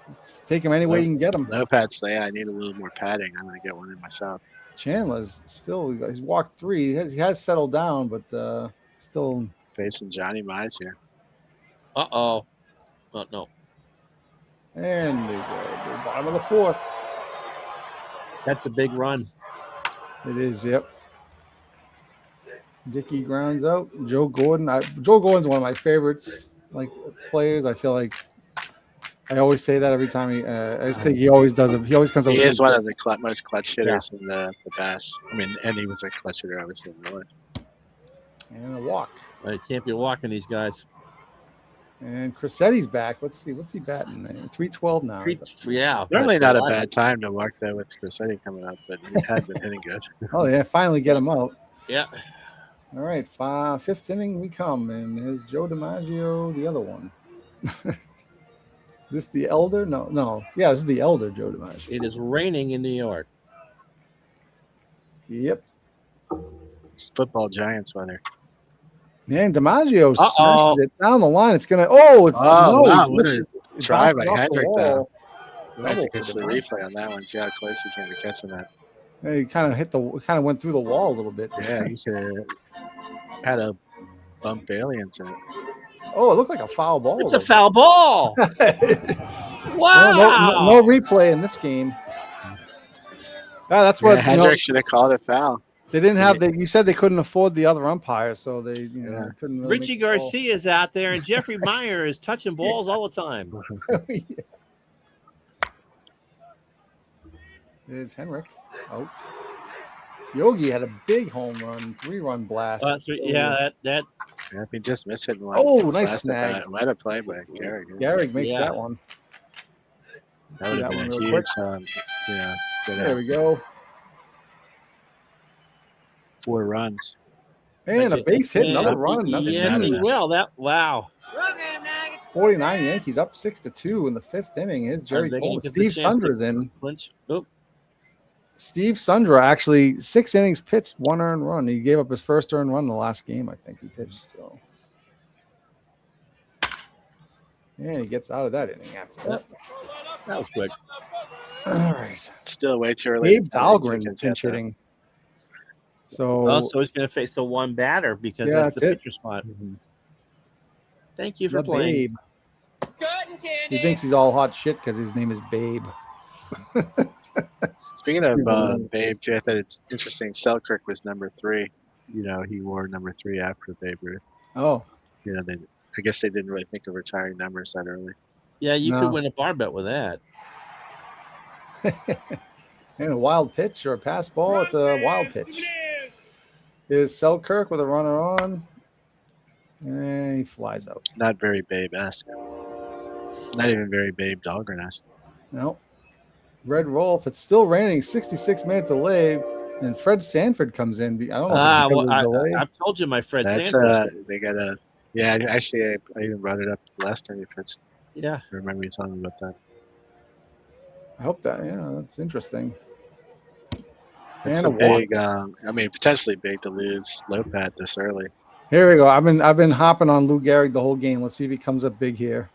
Let's take him any way you can get him. Lopat's say, I need a little more padding. I'm going to get one in myself. Chandler's still, he's walked 3. He has settled down, but still. Facing Johnny Mize here. Uh-oh. Oh, no. And they go bottom of the 4th. That's a big run. It is, yep. Dickey grounds out. Joe Gordon. Joe Gordon's one of my favorites, players. I feel like I always say that every time I just think he always does it. He always comes up. He is one of the most clutch hitters in the Bash. I mean, and he was a clutch hitter, obviously, in Illinois. And a walk. You can't be walking these guys. And Crissetti's back. Let's see. What's he batting there? 312 now. Yeah. Certainly not a bad time to walk there with Crissetti coming up, but he has been hitting good. Oh, yeah. Finally get him out. Yeah. All right. 5th inning we come. And here's Joe DiMaggio, the other one. Is this the elder? No. Yeah, this is the elder, Joe DiMaggio. It is raining in New York. Yep. It's football Giants weather. Man, DiMaggio smashed it down the line. It's going to – what a try by Hendrick, though. I have to catch the replay on that one, see how close he came to catching that. Yeah, he kind of went through the wall a little bit. Yeah, he could have had a bump Bailey into it. Oh, it looked like a foul ball. It's a foul ball. Wow. No replay in this game. Yeah, that's what Hendrick should have called it foul. They didn't have you said they couldn't afford the other umpire, so they couldn't. Really Richie Garcia is out there, and Jeffrey Meyer is touching balls all the time. There's Henrik out. Yogi had a big home run, 3-run blast. Yeah, that. Yeah, if he just missed it. Nice snag. Might have played by Garrick. Garrick makes that one. That would have been a huge. There we go. 4 runs. And a base hit, another run. Yes, he will. Wow. Program now, 49 Yankees up 6-2 in the 5th inning. Here's Jerry Are they gonna Coleman. get the Steve chance to Sundra's in. clinch? Oh, Steve Sundra actually 6 innings pitched, 1 earned run. He gave up his first earned run in the last game, I think he pitched. So, yeah, he gets out of that inning after that. that was quick. All right. Still way too early. Gabe Dahlgren pinch hitting. So, So he's going to face the one batter because Yeah, that's the that's it. pitcher spot. Mhm. Thank you for the playing. Babe. He thinks he's all hot shit because his name is Babe. Speaking of Babe, too, I thought it's interesting. Selkirk was number 3. You know, he wore number 3 after Babe Ruth. Oh, You know, I guess they didn't really think of retiring numbers that early. Yeah, you No. could win a bar bet with that. and a wild pitch or a pass ball. It's a wild pitch. Here's Selkirk with a runner on. And he flies out. Not very Babe-esque. Not even very Babe Dahlgren-esque. No. Red Wolf. It's still raining. 66-minute delay. And Fred Sanford comes in. I don't know if it's because of the delay. I've told you my Fred That's Sanford. they got a. Yeah, actually, I even brought it up last time. If it's, Yeah. I remember you telling me about that. I hope that. Yeah, that's interesting. It's And a a walk. big. I mean, potentially big to lose Lopat this early. Here we go. I've been hopping on Lou Gehrig the whole game. Let's see if he comes up big here.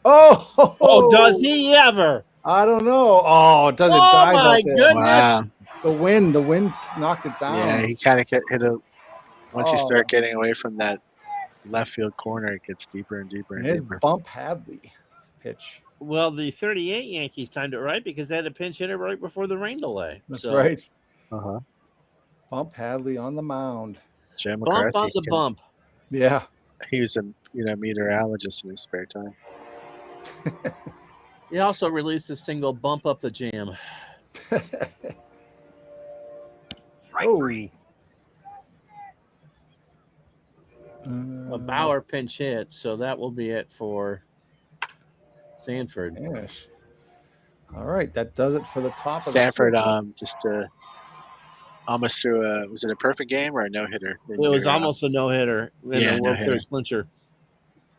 Oh, Oh, does he ever? I don't know. Oh, does it Oh, dive my out there? goodness. Wow. The wind knocked it down. Yeah, he kind of hit a. Once you Oh. start getting away from that left field corner, it gets deeper and deeper and And his deeper. Bump Hadley pitch. Well, the 38 Yankees timed it right because they had a pinch hitter right before the rain delay. That's So, right. Uh-huh. Bump Hadley on the mound. Jim Bump McCarthy. on the bump. Yeah. He was a meteorologist in his spare time. He also released the single "Bump Up the Jam." Strike Oh. 3. A Bauer pinch hit, so that will be it for Sanford. Yes. All right, that does it for the top of Stanford, the just almost threw a. Was it a perfect game or a no hitter? It was almost a no hitter in Yeah, the World no-hitter. Series clincher.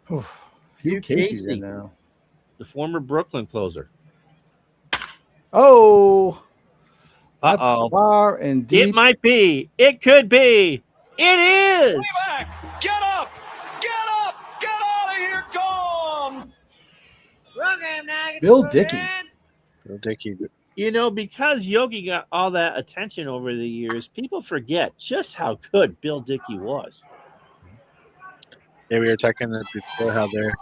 Hugh Casey's in Casey. now. The former Brooklyn closer. Oh, that's Uh-oh. far and deep. It might be. It could be. It is. Get up! Get up! Get out of here! Gone! Bill Dickey. Bill Dickey. You know, because Yogi got all that attention over the years, people forget just how good Bill Dickey was. Yeah, we were talking before how their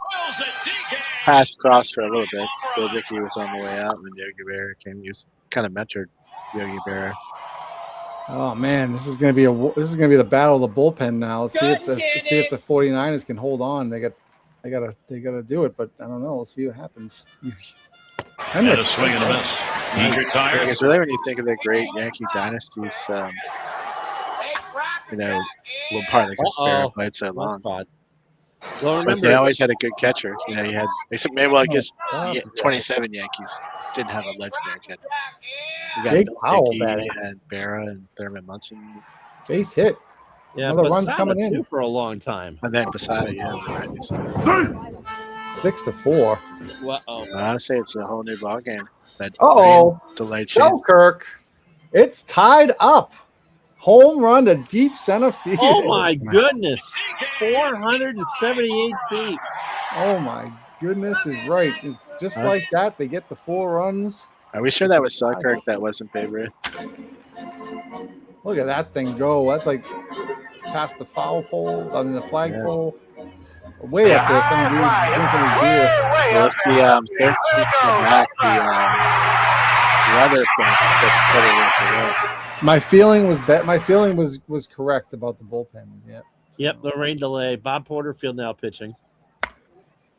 paths crossed for a little bit. Bill Dickey was on the way out when Yogi Berra came. He was kind of mentored Yogi Berra. Oh man, this is gonna be the battle of the bullpen now. Let's see if the 49ers can hold on. They gotta do it, but I don't know. Let's see what happens. And a swing and a miss. He I retired. guess really when you think of the great Yankee dynasties, one part of the conspiracy played so One long. spot. Well, But they remember, always had a good catcher. You know, you had except maybe I guess Oh, 27 Yankees didn't have a legendary catcher. You got Jake Bill Powell Dickey, batting. you had Berra and Thurman Munson, Base hit. yeah, another run's Posada coming in. too for a long time. and then Posada. Yeah, right. So, 6-4. Uh-oh. I say it's a whole new ballgame. That Uh-oh. delayed change. Selkirk. It's tied up. Home run to deep center field. Oh my goodness. 478 feet. Oh my goodness is right. It's just like that. They get the 4 runs. Are we sure that was Selkirk that wasn't favorite? Look at that thing go. That's like past the foul pole, I mean the flagpole. Way up there, some dude drinking his beer. Well, if the third team came back, the other thing that put it into the road. My feeling was correct about the bullpen. Yeah. Yep, the rain delay. Bob Porterfield now pitching.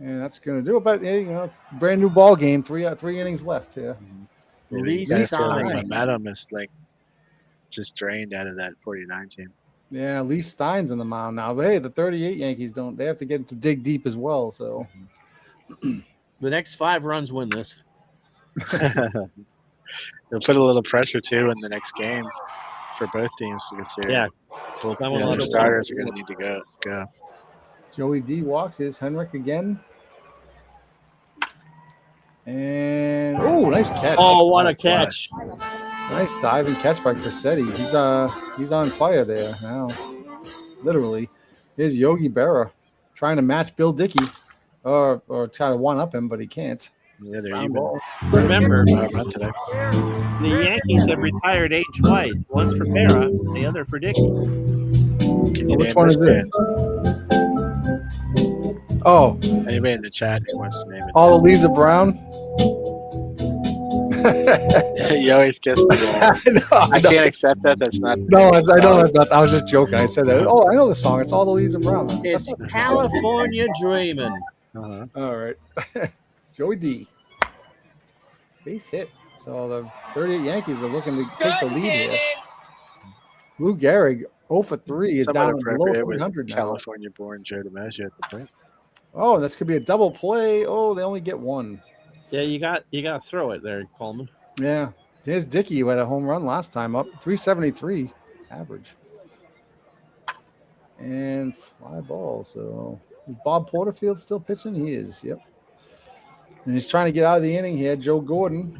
And that's gonna do it. But yeah, it's a brand new ball game. Three innings left here. Lee You guys feel like Stein. momentum is like just drained out of that 49 team. Yeah, Lee Stein's in the mound now. But hey, the 38 Yankees they have to get to dig deep as well. So The next 5 runs win this. They'll put a little pressure too in the next game for both teams because Yeah. both Someone let the it starters are going to need to go. Joey D walks. Is Henrik again. And nice catch. Oh, what a catch. Nice diving catch by Crissetti. He's on fire there now. Literally. Here's Yogi Berra trying to match Bill Dickey or try to one up him, but he can't. Yeah, they're even. Remember, Today. the Yankees have retired 8 twice. One's for Berra, the other for Dickey. Which one is this? Oh, Anybody in the chat who wants to name it? all the leaves are brown. You always guess the I can't accept that. That's not. No, I know that's not. I was just joking. I said that. Oh, I know the song. It's all the leaves are brown. It's California Dreamin'. Uh-huh. All right. Joey D. Base hit. So the 38 Yankees are looking to take the lead here. Lou Gehrig, 0 for 3, is down in the low 300 now. California-born Joe DiMaggio at the plate. Oh, this could be a double play. Oh, they only get one. Yeah, you got to throw it there, Coleman. Yeah. There's Dickey, who had a home run last time, up 373 average. And fly ball. So is Bob Porterfield still pitching? He is. Yep. And he's trying to get out of the inning here. Joe Gordon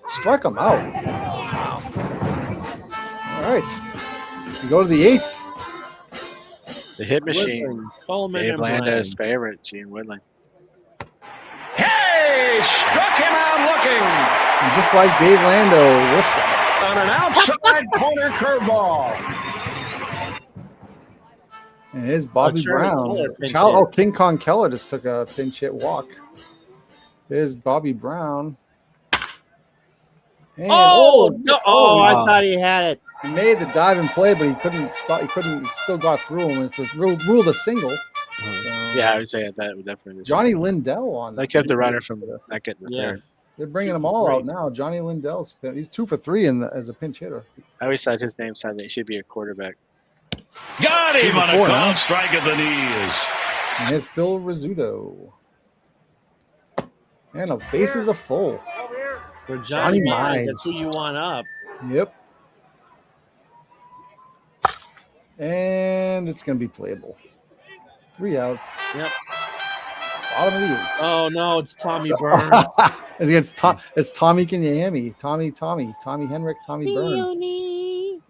struck him out. Wow. All right. We go to the 8th. The hit machine. Coleman Dave and Landa's Bryan. favorite, Gene Woodling. Hey, struck him out looking And just like Dave Lando whiffs it. on an outside corner curveball. And here's Bobby Charlie Brown. Keller pinch hit. King Kong Keller just took a pinch hit walk. There's Bobby Brown. And, Oh, no. I wow. thought he had it. He made the dive and play, but he couldn't stop. He still got through him. It's ruled a single. So, Yeah, I would say that would definitely. Johnny Lindell on. They kept the runner from not getting the third. They're bringing them all out now. Johnny Lindell's he's 2 for 3 as a pinch hitter. I always thought his name sounded he should be a quarterback. Got him on a 2 for 4 called now. strike at the knees. And here's Phil Rizzuto. And the bases are full. For Johnny Johnny Mines, Mines. that's who you want up. Yep. And it's going to be playable. 3 outs. Yep. Bottom of the 8th. Oh, no, it's Tommy Byrne. And it's Tommy Kanyami. Tommy Henrik, Tommy Byrne.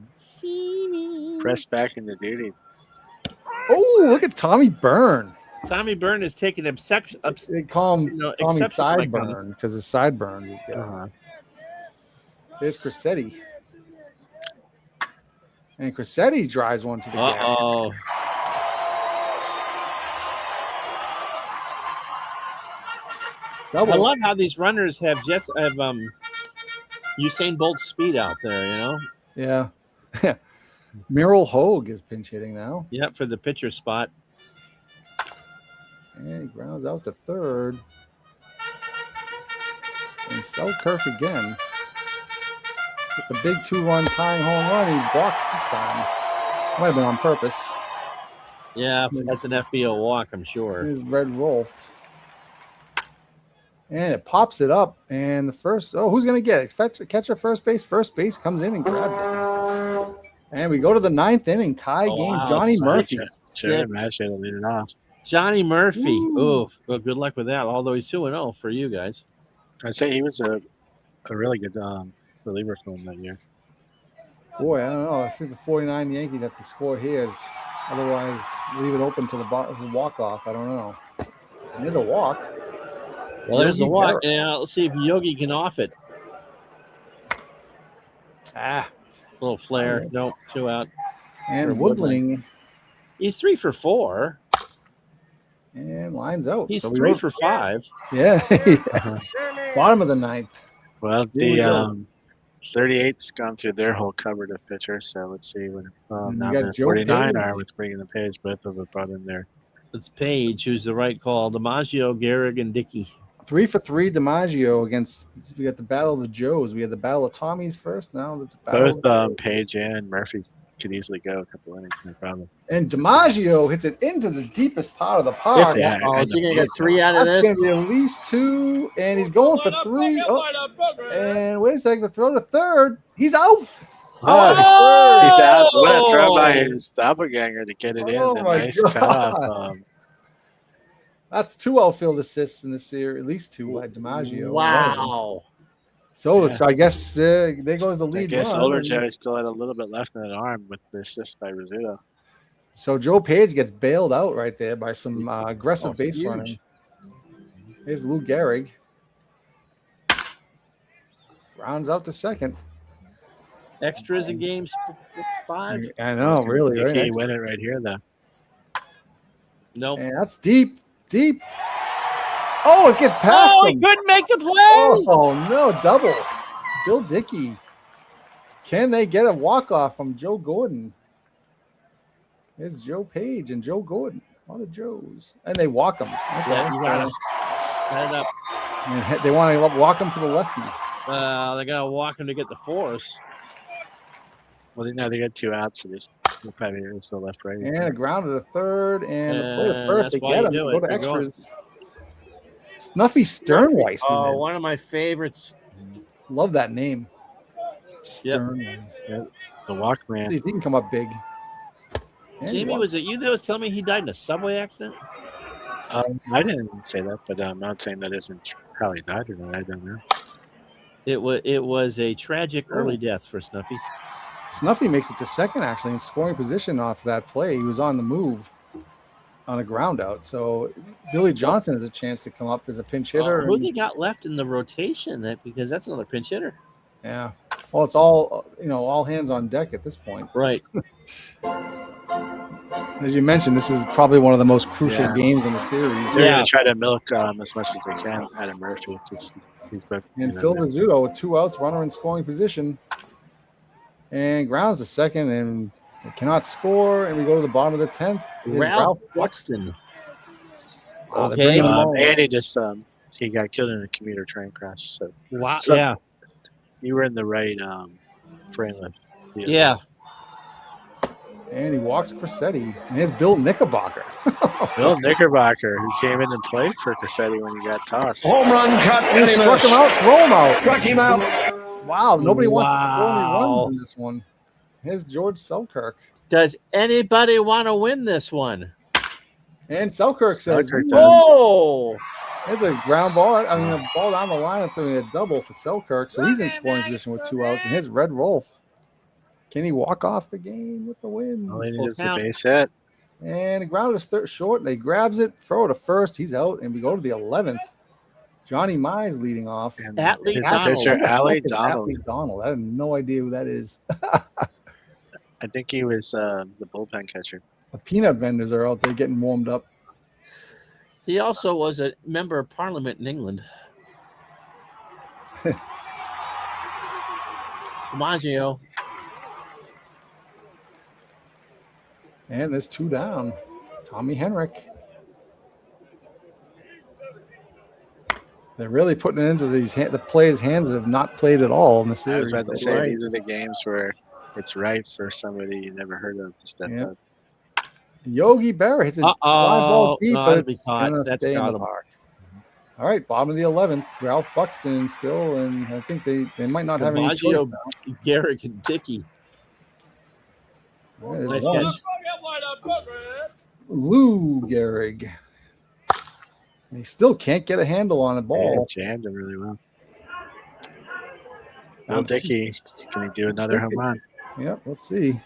Pressed back into duty. Oh, look at Tommy Byrne. Tommy Byrne is taking exception. They call him Tommy exception to my Sideburn comments. because his sideburns is good. There's Crissetti. And Crissetti drives one to the gap. Uh-oh. Double. I love how these runners have Usain Bolt speed out there, you know? Yeah. Merrill Hogue is pinch hitting now. Yep, for the pitcher spot. And he grounds out to third. And Selkirk again. With the big 2-run tying home run, he blocks this time. Might have been on purpose. Yeah, that's an FBO walk, I'm sure. Here's Red Wolf. And it pops it up. And the first, who's going to get it? Catcher first base. First base comes in and grabs it. And we go to the 9th inning. Tie game. Wow. Johnny Murphy. Sure, imagine to lead it off. Johnny Murphy. Ooh, well, good luck with that. Although he's 2-0 for you guys. I'd say he was a really good reliever for him that year. Boy, I don't know. I think the 49 Yankees have to score here. Otherwise, leave it open to the walk-off. I don't know. And there's a walk. Well, there's the Yogi walk. Berra. Yeah, let's see if Yogi can off it. A little flare. Nope, 2 out. And For Woodling. He's 3 for 4. And lines out. He's So we 3 wrote- for 5. Yeah. Bottom of the 9th. Well, Here we go. the 38's gone through their whole cupboard of pitchers, so let's see what And now you got the Joe 49 Page. are with bringing the page. Both of them brought in there. It's Page who's the right call. DiMaggio, Gehrig, and Dickey. 3 for 3 DiMaggio against. We got the battle of the Joes. We had the battle of Tommy's first. Now the battle. Both Page and Murphy could easily go a couple innings, no problem. And DiMaggio hits it into the deepest part of the park. Yeah, Oh, is he going to get 3 out of That's this? going to be at least 2. And he's going for 3. Oh, and wait a second. The throw to third. He's out. Oh, he's out. What a throw by his doppelganger to get it in. Oh A my nice cutoff. That's 2 outfield assists in this series, at least 2 by DiMaggio. Wow. So Yeah. it's, I guess, there goes the I lead. guess run. older Joe still had a little bit left in that arm with the assist by Rizzuto. So Joe Page gets bailed out right there by some aggressive base huge. running. Here's Lou Gehrig. Rounds out to second. Extras in games 5. I know, really. Okay, Right? win it right here, though. Nope. And that's deep. Oh, it gets past Oh, he him. couldn't make the play. Oh, no, double. Bill Dickey. Can they get a walk-off from Joe Gordon? Here's Joe Page and Joe Gordon. A lot of Joes. And they walk him. Okay. Yeah, you got it. Head up. And they want to walk him to the lefty. They're gonna walk him to get the force. Well, they got 2 outs, so they'll probably the left, right. And a ground to the third. And the play to first. that's They why get you him. do Go it. to You're going- extras. Snuffy Sternweiss. Oh, one of my favorites. Love that name. Yep. Sternweiss. The See Walkman. if he can come up big. And Jamie, was it you that was telling me he died in a subway accident? I didn't say that, but I'm not saying that isn't how he died or not. I don't know. It was a tragic early death for Snuffy. Snuffy makes it to second, actually, in scoring position off that play. He was on the move on a ground out. So Billy Johnson has a chance to come up as a pinch hitter. Who and- they got left in the rotation? Because that's another pinch hitter. yeah. Well, it's all, all hands on deck at this point. Right. As you mentioned, this is probably one of the most crucial Yeah. games in the series. They're Yeah. going to try to milk as much as they can out of Murphy. He's both, And Phil Rizzuto with 2 outs, runner in scoring position. And grounds to second and they cannot score. And we go to the bottom of the 10th. Here's Ralph Buxton. Oh, they're Okay. bringing him on. and he just he got killed in a commuter train crash. So Wow. So- Yeah. you were in the right frame of view. Yeah. And he walks Cressetti. And here's Bill Knickerbocker. Bill Knickerbocker, who came in and played for Cassetti when he got tossed. Home run cut. And he struck him out, throw him out. Struck him out. Wow, nobody wants to score any Wow. runs in this one. Here's George Selkirk. Does anybody want to win this one? And Selkirk says, Selkirk does. Oh, there's a ground ball. I mean, a ball down the line. It's only a double for Selkirk. So he's in scoring position with 2 outs. And here's Red Rolf. Can he walk off the game with the win? All he Full needs is a count. base hit. And the ground is short. They grabs it, throw it to first. He's out. And we go to the 11th. Johnny Mize leading off. And Atlee his Donald. pitcher, Allie Fucking Donald. Atlee Donald. I have no idea who that is. I think he was the bullpen catcher. The peanut vendors are out there getting warmed up. he also was a member of Parliament in England. DiMaggio. And there's 2 down. Tommy Henrik. They're really putting it into the players' hands that have not played at all in the I was series. about to say, Right. these are the games where it's right for somebody you never heard of to step Yeah. up. Yogi Berra hits a fly ball deep, No, but that'd be it's caught. gonna That's stay in got the him. park. All right, bottom of the 11th. Ralph Buxton still, and I think they might not have any choice DiMaggio, now. Garrick, and Dickey. All right, there's Nice one. catch. Lou Gehrig. He still can't get a handle on a Yeah, ball. jammed him really well. Bill Dickey, can he do another home run? Yep, let's see.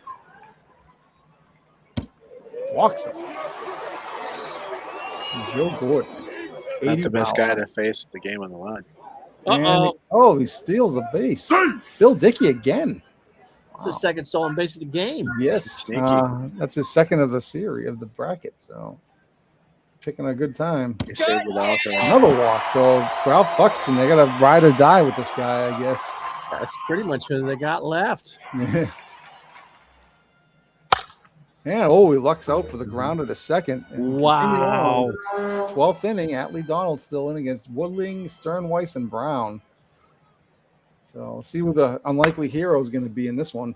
Walks him. Joe Gordon. Not 80 the best power. guy to face the game on the line. Uh-oh. He steals the base. Bill Dickey again. It's his second stolen base of the game. Yes, Sneaky. that's his second of the series of the bracket. So picking a good time. He saved it all for Another walk. So Ralph Buxton, they got to ride or die with this guy, I guess. That's pretty much who they got left. Yeah. He lucks out for the grounder to second. And Wow. continue on. 12th inning, Atlee Donald still in against Woodling, Sternweiss, and Brown. So see who the unlikely hero is going to be in this one.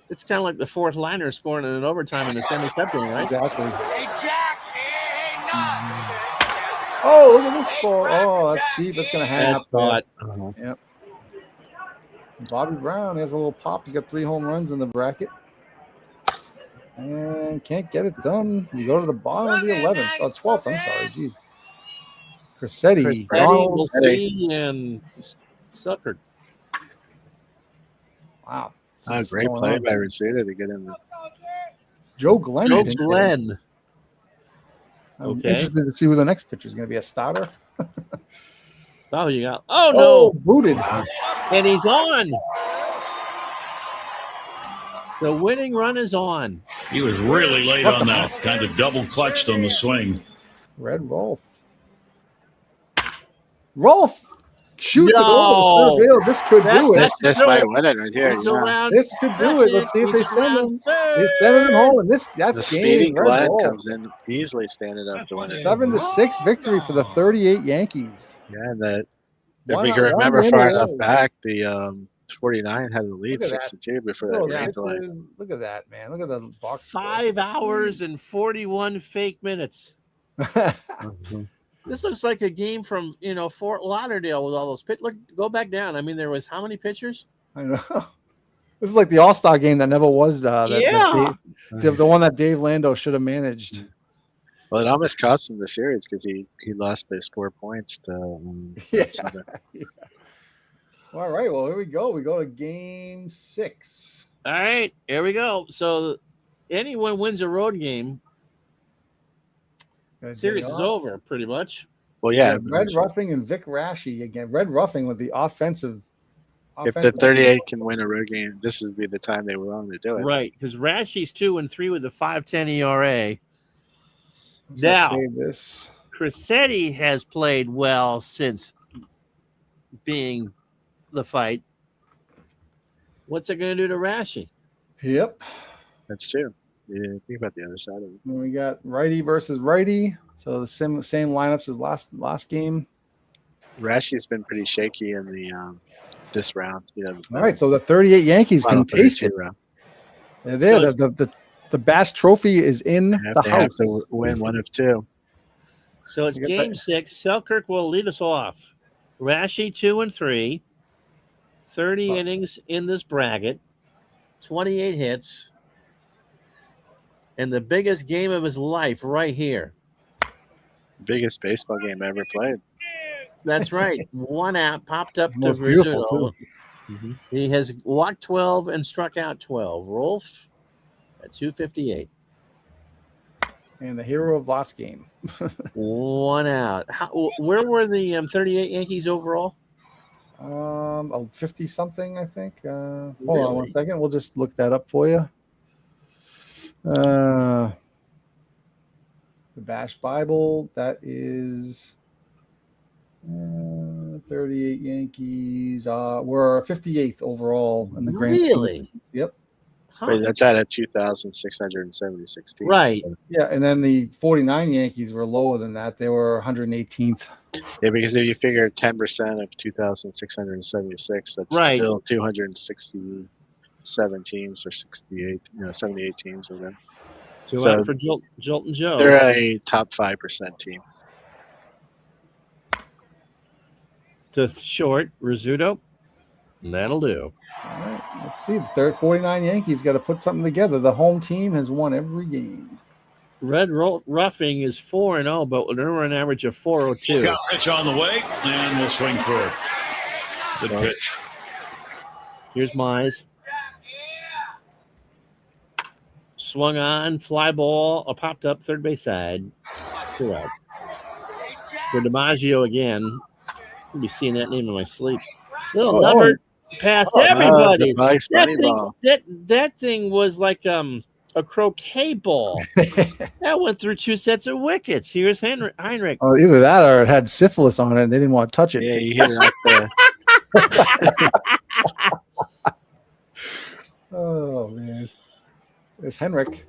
It's kind of like the fourth liner scoring in an overtime in the semi-cup game, right? Exactly. Oh, look at this ball. Oh, that's deep. That's going to hang That's up there. caught. Uh-huh. Bobby Brown has a little pop. He's got 3 home runs in the bracket. And can't get it done. You go to the bottom of the 11th. Oh, 12th. I'm sorry. Jeez. Crissetti. We'll see, and Sucker. Wow. Oh, great play by Rizzuto to get him. Joe Glenn. Joe Glenn. I'm Okay. interested to see who the next pitcher is going to be. A starter. Oh, you got. Oh no! Booted. And he's on. The winning run is on. He was really late on that, kind of double clutched on the swing. Red Rolf. Rolf shoots it No. over the third field. This could do it. This might win it right here. It's Yeah. around This could do it. Let's see if they He's send around him. third. They send him home. And The that's speedy game. Red Glenn Rolf. comes in easily standing up to win it. 7-6 victory for the 38 Yankees. Yeah, and that if One- we can one remember win far away. enough back, the 49 had the lead Look at that. 62 before Look that at game delay. that. Look at that, man. Look at the box score. 5 hours and 41 fake minutes. This looks like a game from Fort Lauderdale with all those pitch. Look, go back down. I mean, there was how many pitchers? I know. This is like the All-Star game that never was. Yeah. The one that Dave Lando should have managed. Well, it almost cost him the series because he lost those 4 points to. Yeah. All right. Well, here we go. We go to game 6. All right, here we go. So, anyone wins a road game, series is over pretty much. Well, yeah. Red Ruffing and Vic Raschi again. Red Ruffing with the offensive. If the 38 can win a road game, this is the time they were willing to do it. Right, because Rashi's 2-3 with a 5.10 ERA. Let's Now, save this. Crissetti has played well since being the fight. What's it going to do to Rashi? Yep. That's true. Yeah, think about the other side of it. And we got righty versus righty. So the same lineups as last game. Rashi's been pretty shaky in the this round. All right, so the 38 Yankees can taste it. Round. They're there. So the Bass Trophy is in the They have house. to win one of two. So it's You got game that? 6. Selkirk will lead us off. Rashi 2-3, 30 Fuck. innings in this bracket, 28 hits, and the biggest game of his life right here. Biggest baseball game I ever played. That's right. 1 out, popped up to Most beautiful, Rizzuto. He has walked 12 and struck out 12. Rolf at 258. And the hero of last game. 1 out. Where were the 38 Yankees overall? 50 something, I think. Hold on one Really? second. We'll just look that up for you. The Bash Bible, that is 38 Yankees. We're 58th overall in the grand scheme. Really? Yep. Huh. Wait, that's out of 2,676 teams. Right. So, Yeah, and then the 49 Yankees were lower than that. They were 118th. yeah, because if you figure 10% of 2,676, that's Right. still 267 teams or 78 teams of them. 2 So- out for Jolton Joe. They're a top 5% team. To short, Rizzuto. That'll do. All right, let's see. The 49 Yankees got to put something together. The home team has won every game. Red Ruffing is 4-0, but they're an average of 402. Got pitch on the way, and we'll swing through it. Good pitch. Here's Mize. Swung on, fly ball, popped up third base side. 2 out. For DiMaggio again. I'll be seeing that name in my sleep. Little number past everybody. The Bugs That money thing, ball. that thing was like a croquet ball. That went through 2 sets of wickets. Here's Heinrich. Oh, either that or it had syphilis on it and they didn't want to touch it. Yeah, you hit it like the Oh, man. It's Henrik.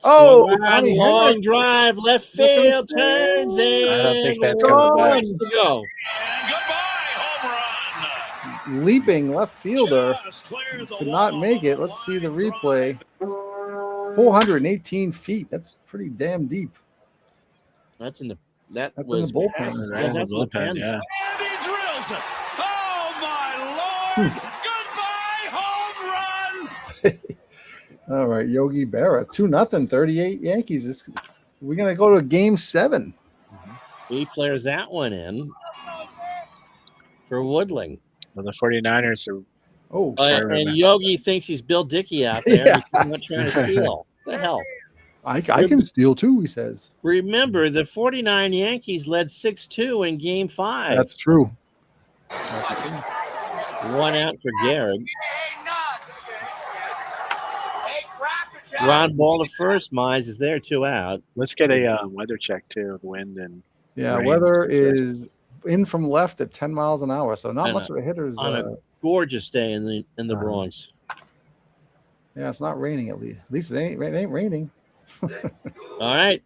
Oh, Tommy long Henrik. drive, left field, turns in. I don't think that's coming back. To go. And goodbye, home run. Leaping left fielder. Just cleared the Could not wall make it. of the Let's see the line replay. 418 feet. That's pretty damn deep. That's in the That's in was the bullpen. past- That's yeah, that's in the bullpen, pens. yeah. And he drills it. Oh, my Goodbye, home run. All right, Yogi Berra, 2-0, 38 Yankees. We're gonna go to Game 7. He flares that one in for Woodling. Well, the 49ers are. Oh, And Yogi thinks he's Bill Dickey out there. Yeah. He's not trying to steal. What the hell? I can steal too, he says. Remember, the 49 Yankees led 6-2 in Game 5. That's true. One out for Gehrig. Ron Ball to first. Mize is there, 2 out. Let's get a weather check too of wind and. Yeah, rain. weather is in from left at 10 miles an hour, so not And much of a hitter's. On a gorgeous day in the Bronx. Yeah, it's not raining at least. At least it ain't raining. All right.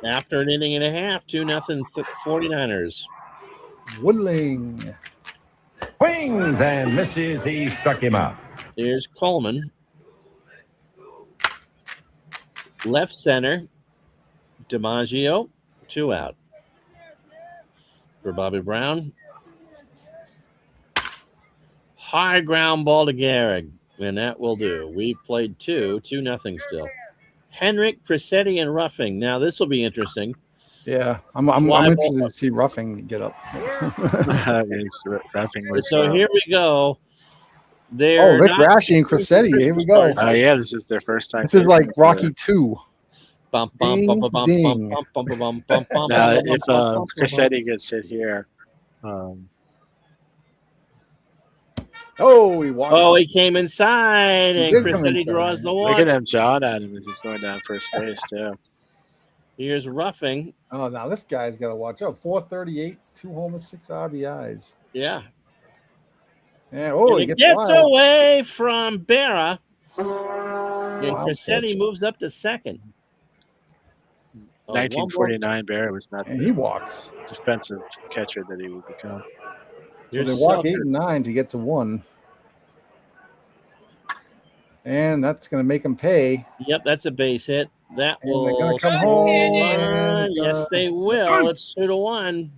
After an inning and a half, 2-0 49ers. Woodling. Swings and misses. He struck him out. Here's Coleman. Left center. DiMaggio, 2 out. For Bobby Brown. High ground ball to Gehrig, and that will do. We've played 2-0 still. Henrik, Crissetti, and Ruffing. Now this will be interesting. Yeah, I'm interested to see Ruffing get up. So here we go. Rick Raschi and Crissetti. Here we go. Oh yeah, this is their first time. This is like Rocky 2. Now, if Crissetti gets hit here, he walks. Oh, he came inside, He and did come Crissetti inside. draws the look walk. at him jawing at him as he's going down first base too. Here's Ruffing. Oh, now this guy's got to watch out. 438, 2 homers, 6 RBIs. Yeah. Yeah. And He it gets gets wild. away from Berra, and Wild Crissetti pitch. moves up to second. 1949 Bear was not And the he walks. defensive catcher that he would become. So they walk 8 and 9 to get to 1. And that's going to make him pay. Yep, that's a base hit. That And will they're gonna come home, and Yes, they will. It's 2-1.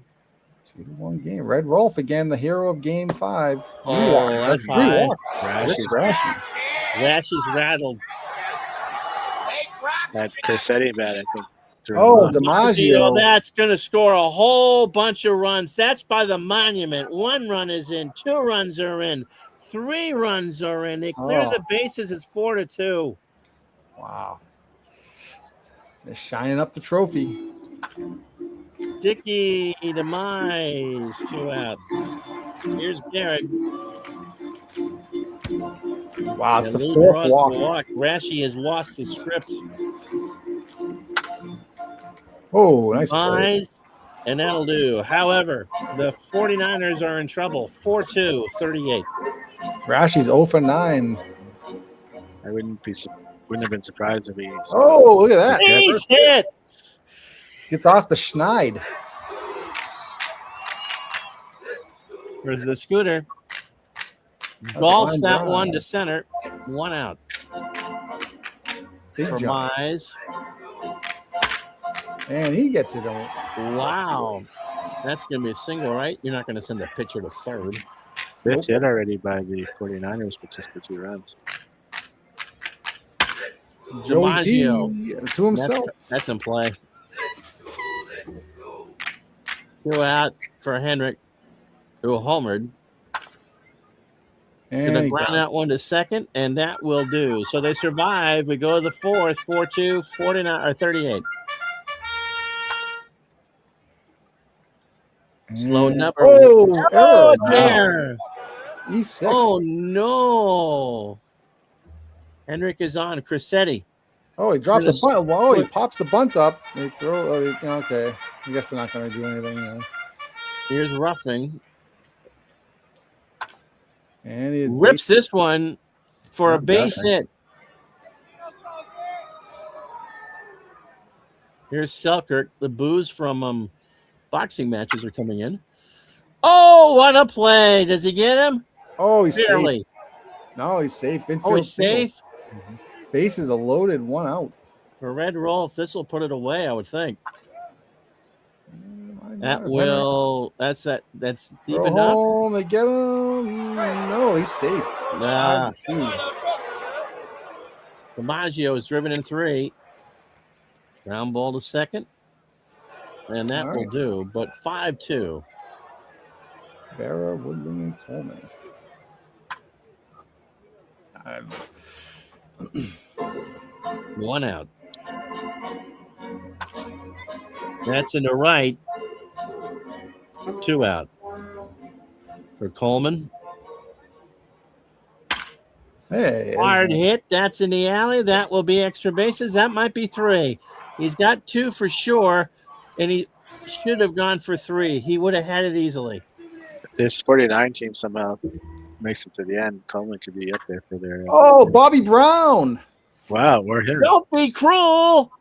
2-1 game. Red Rolf again, the hero of Game 5. Oh, that's 3 high. walks. Rashi's- Rashy. Rashi's rattled. That Crissetti bat, I think. threw him Oh, off. DiMaggio. That's going to score a whole bunch of runs. That's by the monument. 1 run is in. 2 runs are in. 3 runs are in. They clear Oh. the bases. It's 4-2. Wow. They're shining up the trophy. Dickey to Mize, 2 out. Here's Gehrig. Wow, it's And the Lou 4th draws walk. the walk. Rashi has lost the script. Oh, nice play. Mize, and that'll do. However, the 49ers are in trouble. 4-2, 38. Rashi's 0 for 9. I wouldn't have been surprised if he. Oh, look at that. Base hit. Gets off the schneid. For the scooter. a Golfs line that drive. one to center. 1 out Big for jump. Mize. And he gets it on. Wow. That's going to be a single, right? You're not going to send a pitcher to third. Fifth hit already by the 49ers with just the 2 runs. Joe D DiMaggio. to himself. That's in play. 2 out for Henrik, who homered. And Going he to ground got- that one to second, and that will do. So they survive. We go to the 4th, 4-2, 49 or 38. Slow and- number. Oh, Oh, error. there. E6. Oh, no. Henrik is on. Crissetti. Oh, he drops a There's a bunt. Oh, he split. pops the bunt up. They throw. Okay. I guess they're not going to do anything. Here's Ruffing. And he Rips this one for a Not base bad. hit. Here's Selkirk. The boos from boxing matches are coming in. Oh, what a play. Does he get him? Oh, he's Barely. safe. No, he's safe. Infield Oh, he's single. safe. Bases are loaded. 1 out. For Red Rolf, this will put it away, I would think. I That's deep Throw enough. home, they get him. No, he's safe. Nah. 5-2. DiMaggio is driven in 3. Ground ball to second. And that All will right. do. But 5-2. Vera, Woodling, and Coleman. 1 out. That's in the right. 2 out. For Coleman. Hey, Hard hit. That's in the alley. That will be extra bases. That might be 3. He's got 2 for sure, and he should have gone for 3. He would have had it easily. If this 49 team somehow makes it to the end, Coleman could be up there for their. Oh, Bobby Brown. Wow, we're here. Don't be cruel.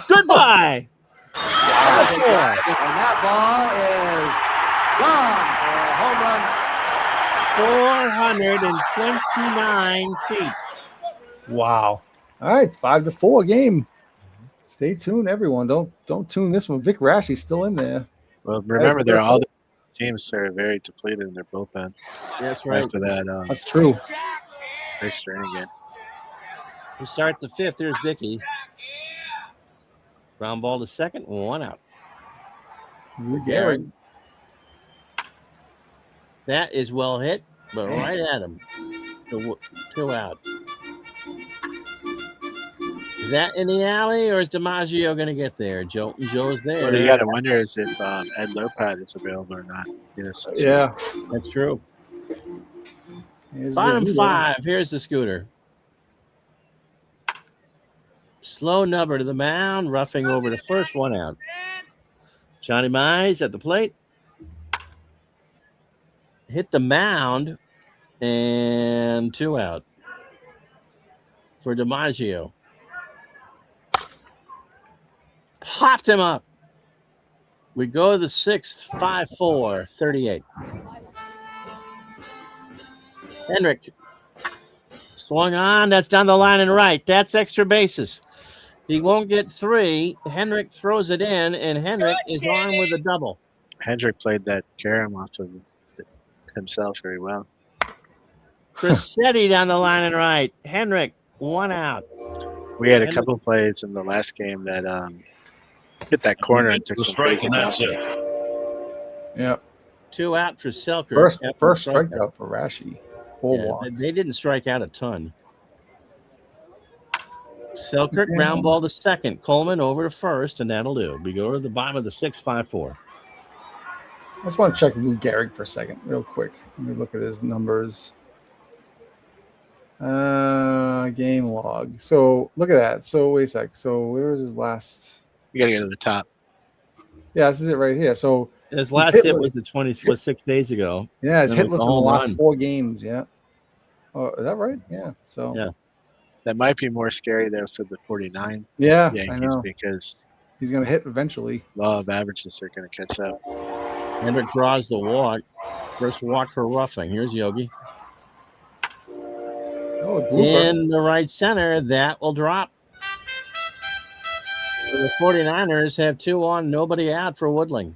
Goodbye. And that ball is gone for a home run. 429 feet. Wow. All right, it's 5-4 game. Stay tuned, everyone. Don't tune this one. Vic Rashi's still in there. Well, remember, they're all the teams are very depleted in their bullpen. That's right. After that, That's true. extra inning game. We start the 5th. There's Dickey. Ground ball to second. 1 out. Garrett. That is well hit, but right at him. 2 out. Is that in the alley, or is DiMaggio going to get there? Joe's there. What you got to wonder is if Ed Lopez is available or not. Yes, Yeah. That's true. Here's Bottom Rizzuto. 5. Here's the scooter. Slow number to the mound, roughing over the first. 1 out. Johnny Mize at the plate. Hit the mound, and 2 out for DiMaggio. Popped him up. We go to the 6th, 5-4, 38. Henrik swung on. That's down the line and right. That's extra bases. He won't get 3. Henrik throws it in, and Henrik is on with a double. Hendrick played that carom off of himself very well. Crissetti down the line and right. Henrik, 1 out. We had a couple of plays in the last game that hit that corner and took The some strike, crazy and that's bounces. it. Yep. 2 out for Selkirk. First strikeout for Rashi. 4 Yeah, walks. they didn't strike out a ton. Selkirk, ground ball to second. Coleman over to first, and that'll do. We go to the bottom of the 6th, 5-4. I just want to check Lou Gehrig for a second, real quick. Let me look at his numbers. Game log. So look at that. So wait a sec. So where was his last? You got to go to the top. Yeah, this is it right here. So His last hit was 6 days ago. yeah, his And it hitless was in the home last run. 4 games. Yeah. Oh, is that right? Yeah. So Yeah. That might be more scary though for the 49 yeah, I Yankees know. because He's gonna hit eventually. law of averages are going to catch up. Hendrick draws the walk. First walk for roughing. Here's Yogi. Oh, a blooper. In the right center, that will drop. So the 49ers have 2 on, nobody out for Woodling.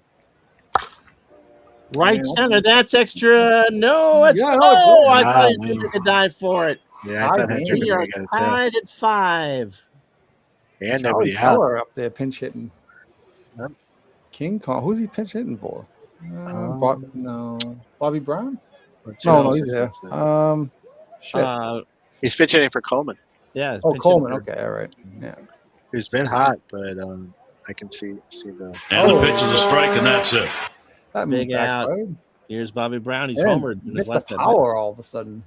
Right Yeah. center, that's extra. No, it's Yeah, no, oh, it's I right. thought he was Wow, going to man. take a dive for it. Yeah, I Tied thought game. Hendrick was We are going to get it too. tied at 5. And Charlie nobody out. Keller up there pinch hitting. Yep. King Kong. Who's he pinch hitting for? No, Bobby Brown. Let's No, see he's what there. else is. Shit. He's pitching in for Coleman, Yeah. Oh, pinch Coleman. hitter. Okay, all right. Yeah. who's been hot, but I can see the. And the pitch is a strike, and that's it. That Big moved back, out. right? Here's Bobby Brown. He's Yeah, homered. in his missed last the at bat. power all of a sudden.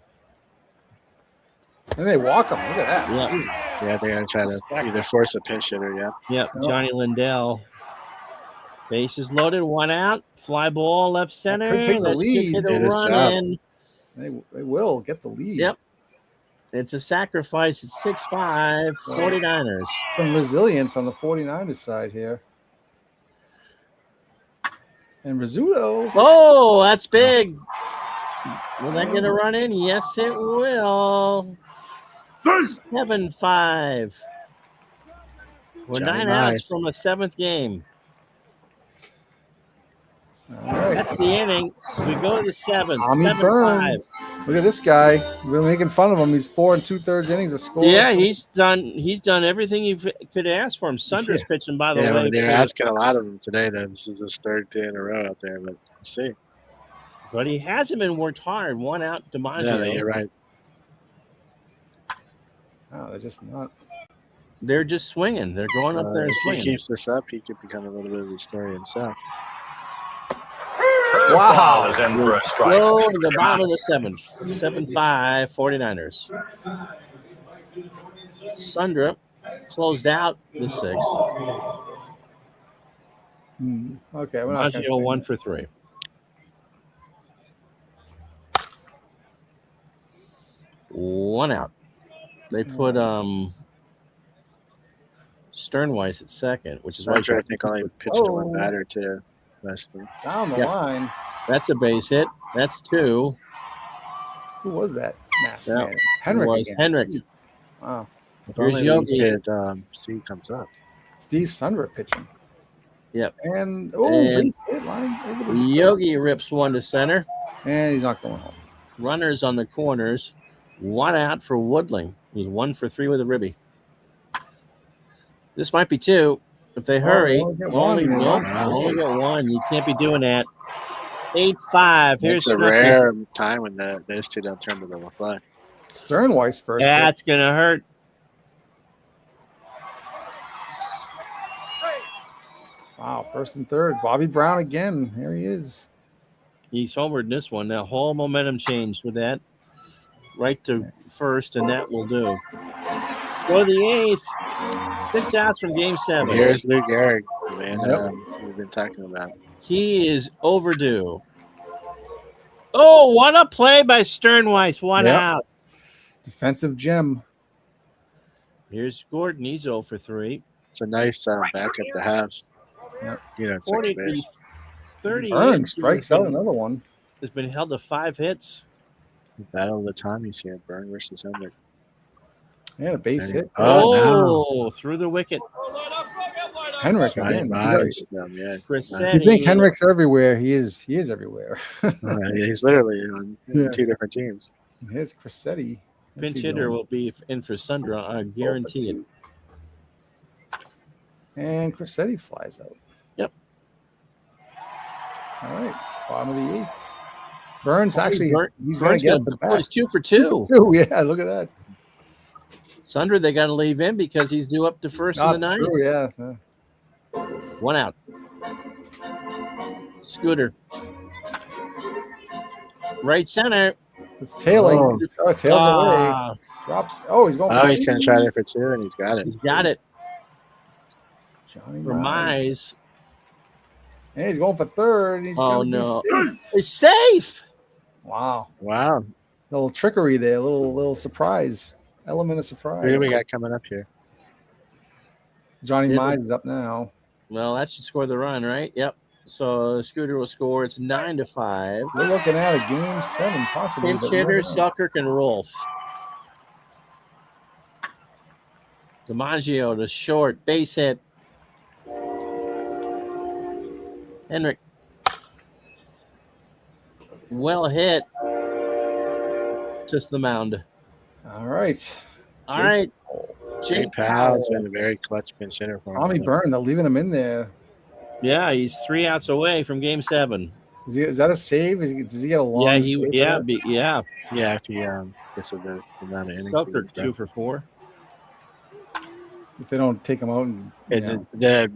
And they walk him. Look at that. Yeah. Jesus. Yeah, they're gonna try to either force a pinch hitter. Yeah, Yep, Yep. Johnny Lindell. Bases loaded, 1 out. Fly ball left center. could take the Let's lead. get Did a his run job. in. They will get the lead. Yep. It's a sacrifice. It's 6-5, 49ers. Some resilience on the 49ers side here. And Rizzuto. Oh, that's big. Will that get a run in? Yes, it will. 7-5. We're Johnny 9 outs Mize. from a 7th game. All right. That's the inning. We go to the seventh. Tommy 7-5. Byrne. Look at this guy. We're making fun of him. He's 4 2/3 innings of score. Yeah, he's done everything you could ask for him. Sunder's pitching, by the way. They're asking a lot of him today. Though this is his third day in a row out there, but let's see. But he hasn't been worked hard. 1 out, DiMaggio. Yeah, you're right. Oh, they're just not. They're just swinging. They're going up there and If he swinging. keeps this up, he could become a little bit of a story himself. Wow. Is in for a strike. Go to the bottom of the seventh. 7-5 49ers. Sundra closed out the sixth. Okay, we're not. DiMaggio 1 for 3. One out. They put Sternweiss at second, which is why I think only pitched to one batter too last week. Down the line. That's a base hit. That's 2. Who was that? Masked Yeah, man? Henrik. was again. Henrik. Wow. If Here's only Yogi. we could see who comes up. Steve Sundra pitching. Yep. And And base hit line over the Yogi rips 1 to center. and he's not going home. Runners on the corners. 1 out for Woodling. He's 1 for 3 with a ribby. This might be 2. If they hurry, only get only one. get 1. You can't be doing that. 8-5. Here's It's a Snooki. rare time when those two don't turn to the fly. Sternweiss first. That's gonna hurt. Wow, first and third. Bobby Brown again. Here he is. He's homered in this one. That whole momentum changed with that. Right to first, and that will do. Go to the 8th. 6 outs from game 7. Here's Lou Gehrig, the man we've been talking about. He is overdue. Oh, what a play by Sternweiss. 1 Yep. out. Defensive gem. Here's Gordon. He's 0 for 3. It's a nice backup to have. Yep. You know, it's 40, second base. 38. Burn strikes out another one. Has been held to 5 hits. Battle of the Tommies here, Byrne versus Hendrick. And a base hit. Oh, through the wicket. Henrik Johnny again. Mize, yeah. If you think Henrik's everywhere, he is everywhere. He's literally on Yeah. 2 different teams. Here's Crissetti. Pinch hitter will be in for Sundra. I guarantee it. And Crissetti flies out. Yep. All right. Bottom of the 8th. Burns Oh, actually, Burns he's going to get up the bat. He's 2 for 2. Yeah, look at that. Sundra, they got to leave in because he's due up to first in the That's 9th. true, yeah. 1 out. Scooter. Right center. It's tailing. Oh. Tails away. Drops. Oh, he's going for He's going to try there for 2, and he's got it. He's got it. Johnny For Mize. Mize. And he's going for third. He's Oh, gonna be no. safe. He's safe. Wow. Wow. A little trickery there. A little surprise. Element of surprise. Who do we got coming up here? Johnny Yeah. Mize is up now. Well, that should score the run, right? Yep. So Scooter will score. It's 9-5. We're looking at a game 7, possibly. Pinch but hitter, we're- Selkirk and Rolf. DiMaggio to short, base hit. Henrik. Well hit. Just the mound. All right. All right. Jay Powell's been a very clutch pinch hitter for him. Tommy Byrne, they're leaving him in there. Yeah, he's 3 outs away from game 7. Is that a save? Does he get a long Yeah, save for that? yeah. Yeah, if he gets the amount of innings. Selkirk he 2 gets. for 4. If they don't take him out and And the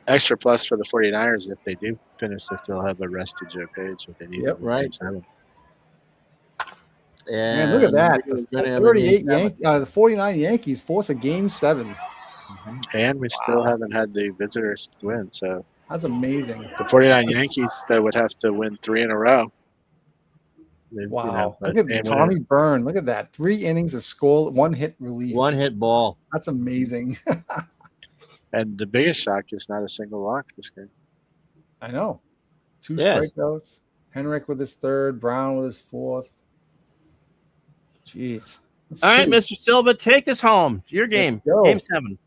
extra plus for the 49ers, if they do finish, they still have a rest to Joe Page if they need Yep, it. right. Man, look at that. We're The gonna have a 38 game 7. the 49 Yankees force a game 7. And we still haven't had the visitors win. So That's amazing. the 49 Yankees that would have to win 3 in a row. Wow. Look at Tommy Byrne. Look at that. 3 innings of score, 1 hit relief. 1 hit ball. That's amazing. And the biggest shock is not a single walk this game. I know. 2 Yes. strikeouts. Henrik with his 3rd, Brown with his 4th. Jeez. That's All right, pretty- Mr. Silva, take us home. Your game. go. Game 7.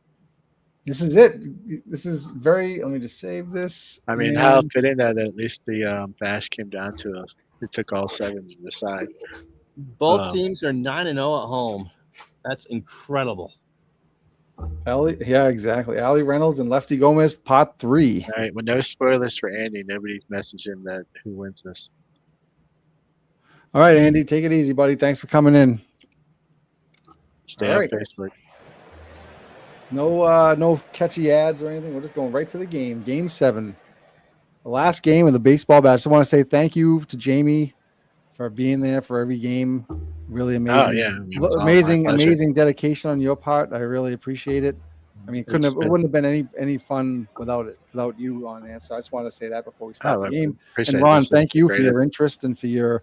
This is it. This is very. Let me just save this. I mean, how fitting that at least the bash came down to it took all 7 to decide. Both teams are 9-0 at home. That's incredible. Yeah, exactly. Ali Reynolds and Lefty Gomez, pot 3. All right, well, no spoilers for Andy. Nobody's messaging that who wins this. All right, Andy, take it easy, buddy. Thanks for coming in. Stay on Facebook. No catchy ads or anything. We're just going right to the game. Game 7. The last game of the baseball bat. I just want to say thank you to Jamie for being there for every game. Really amazing. Oh, yeah. Amazing dedication on your part. I really appreciate it. I mean, it wouldn't have been any fun without you on there. So I just want to say that before we start the game. And Ron, thank you for your interest and for your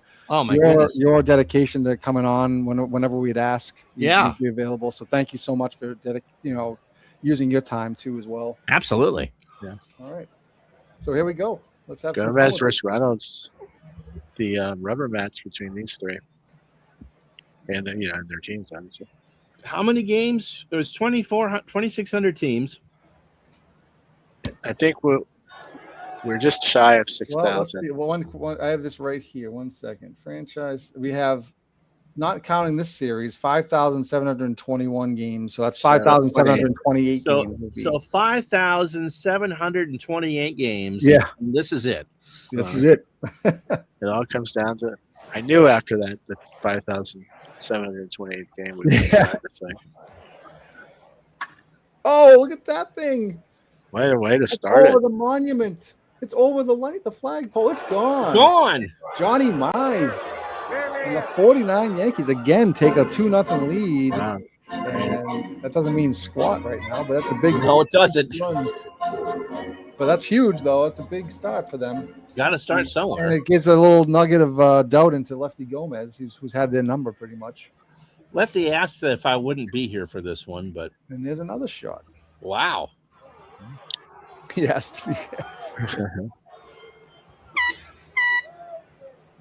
dedication to coming on whenever we'd ask. You'd be available. So thank you so much for using your time too as well. Absolutely. Yeah. All right. So here we go. Let's have some Gomez versus Reynolds. The rubber match between these 3. And their teams, obviously. How many games? There was 2,600 teams. I think we're just shy of 6,000. Well, I have this right here. 1 second. Franchise. We have, not counting this series, 5,721 games. So that's 5,728 games. So 5,728 games. Yeah. And this is it. This is it. It all comes down to. I knew after that 5,728 game would be the thing. Oh, look at that thing! Way to start it. Over the monument. It's over the flagpole. It's gone. Gone. Johnny Mize and the 49 Yankees again take a 2-0 lead. Wow. And that doesn't mean squat right now, but that's a big. No, it doesn't. Run. But that's huge, though. It's a big start for them. Got to start somewhere. And it gives a little nugget of doubt into Lefty Gomez, who's had their number pretty much. Lefty asked if I wouldn't be here for this one, but. And there's another shot. Wow. Yes.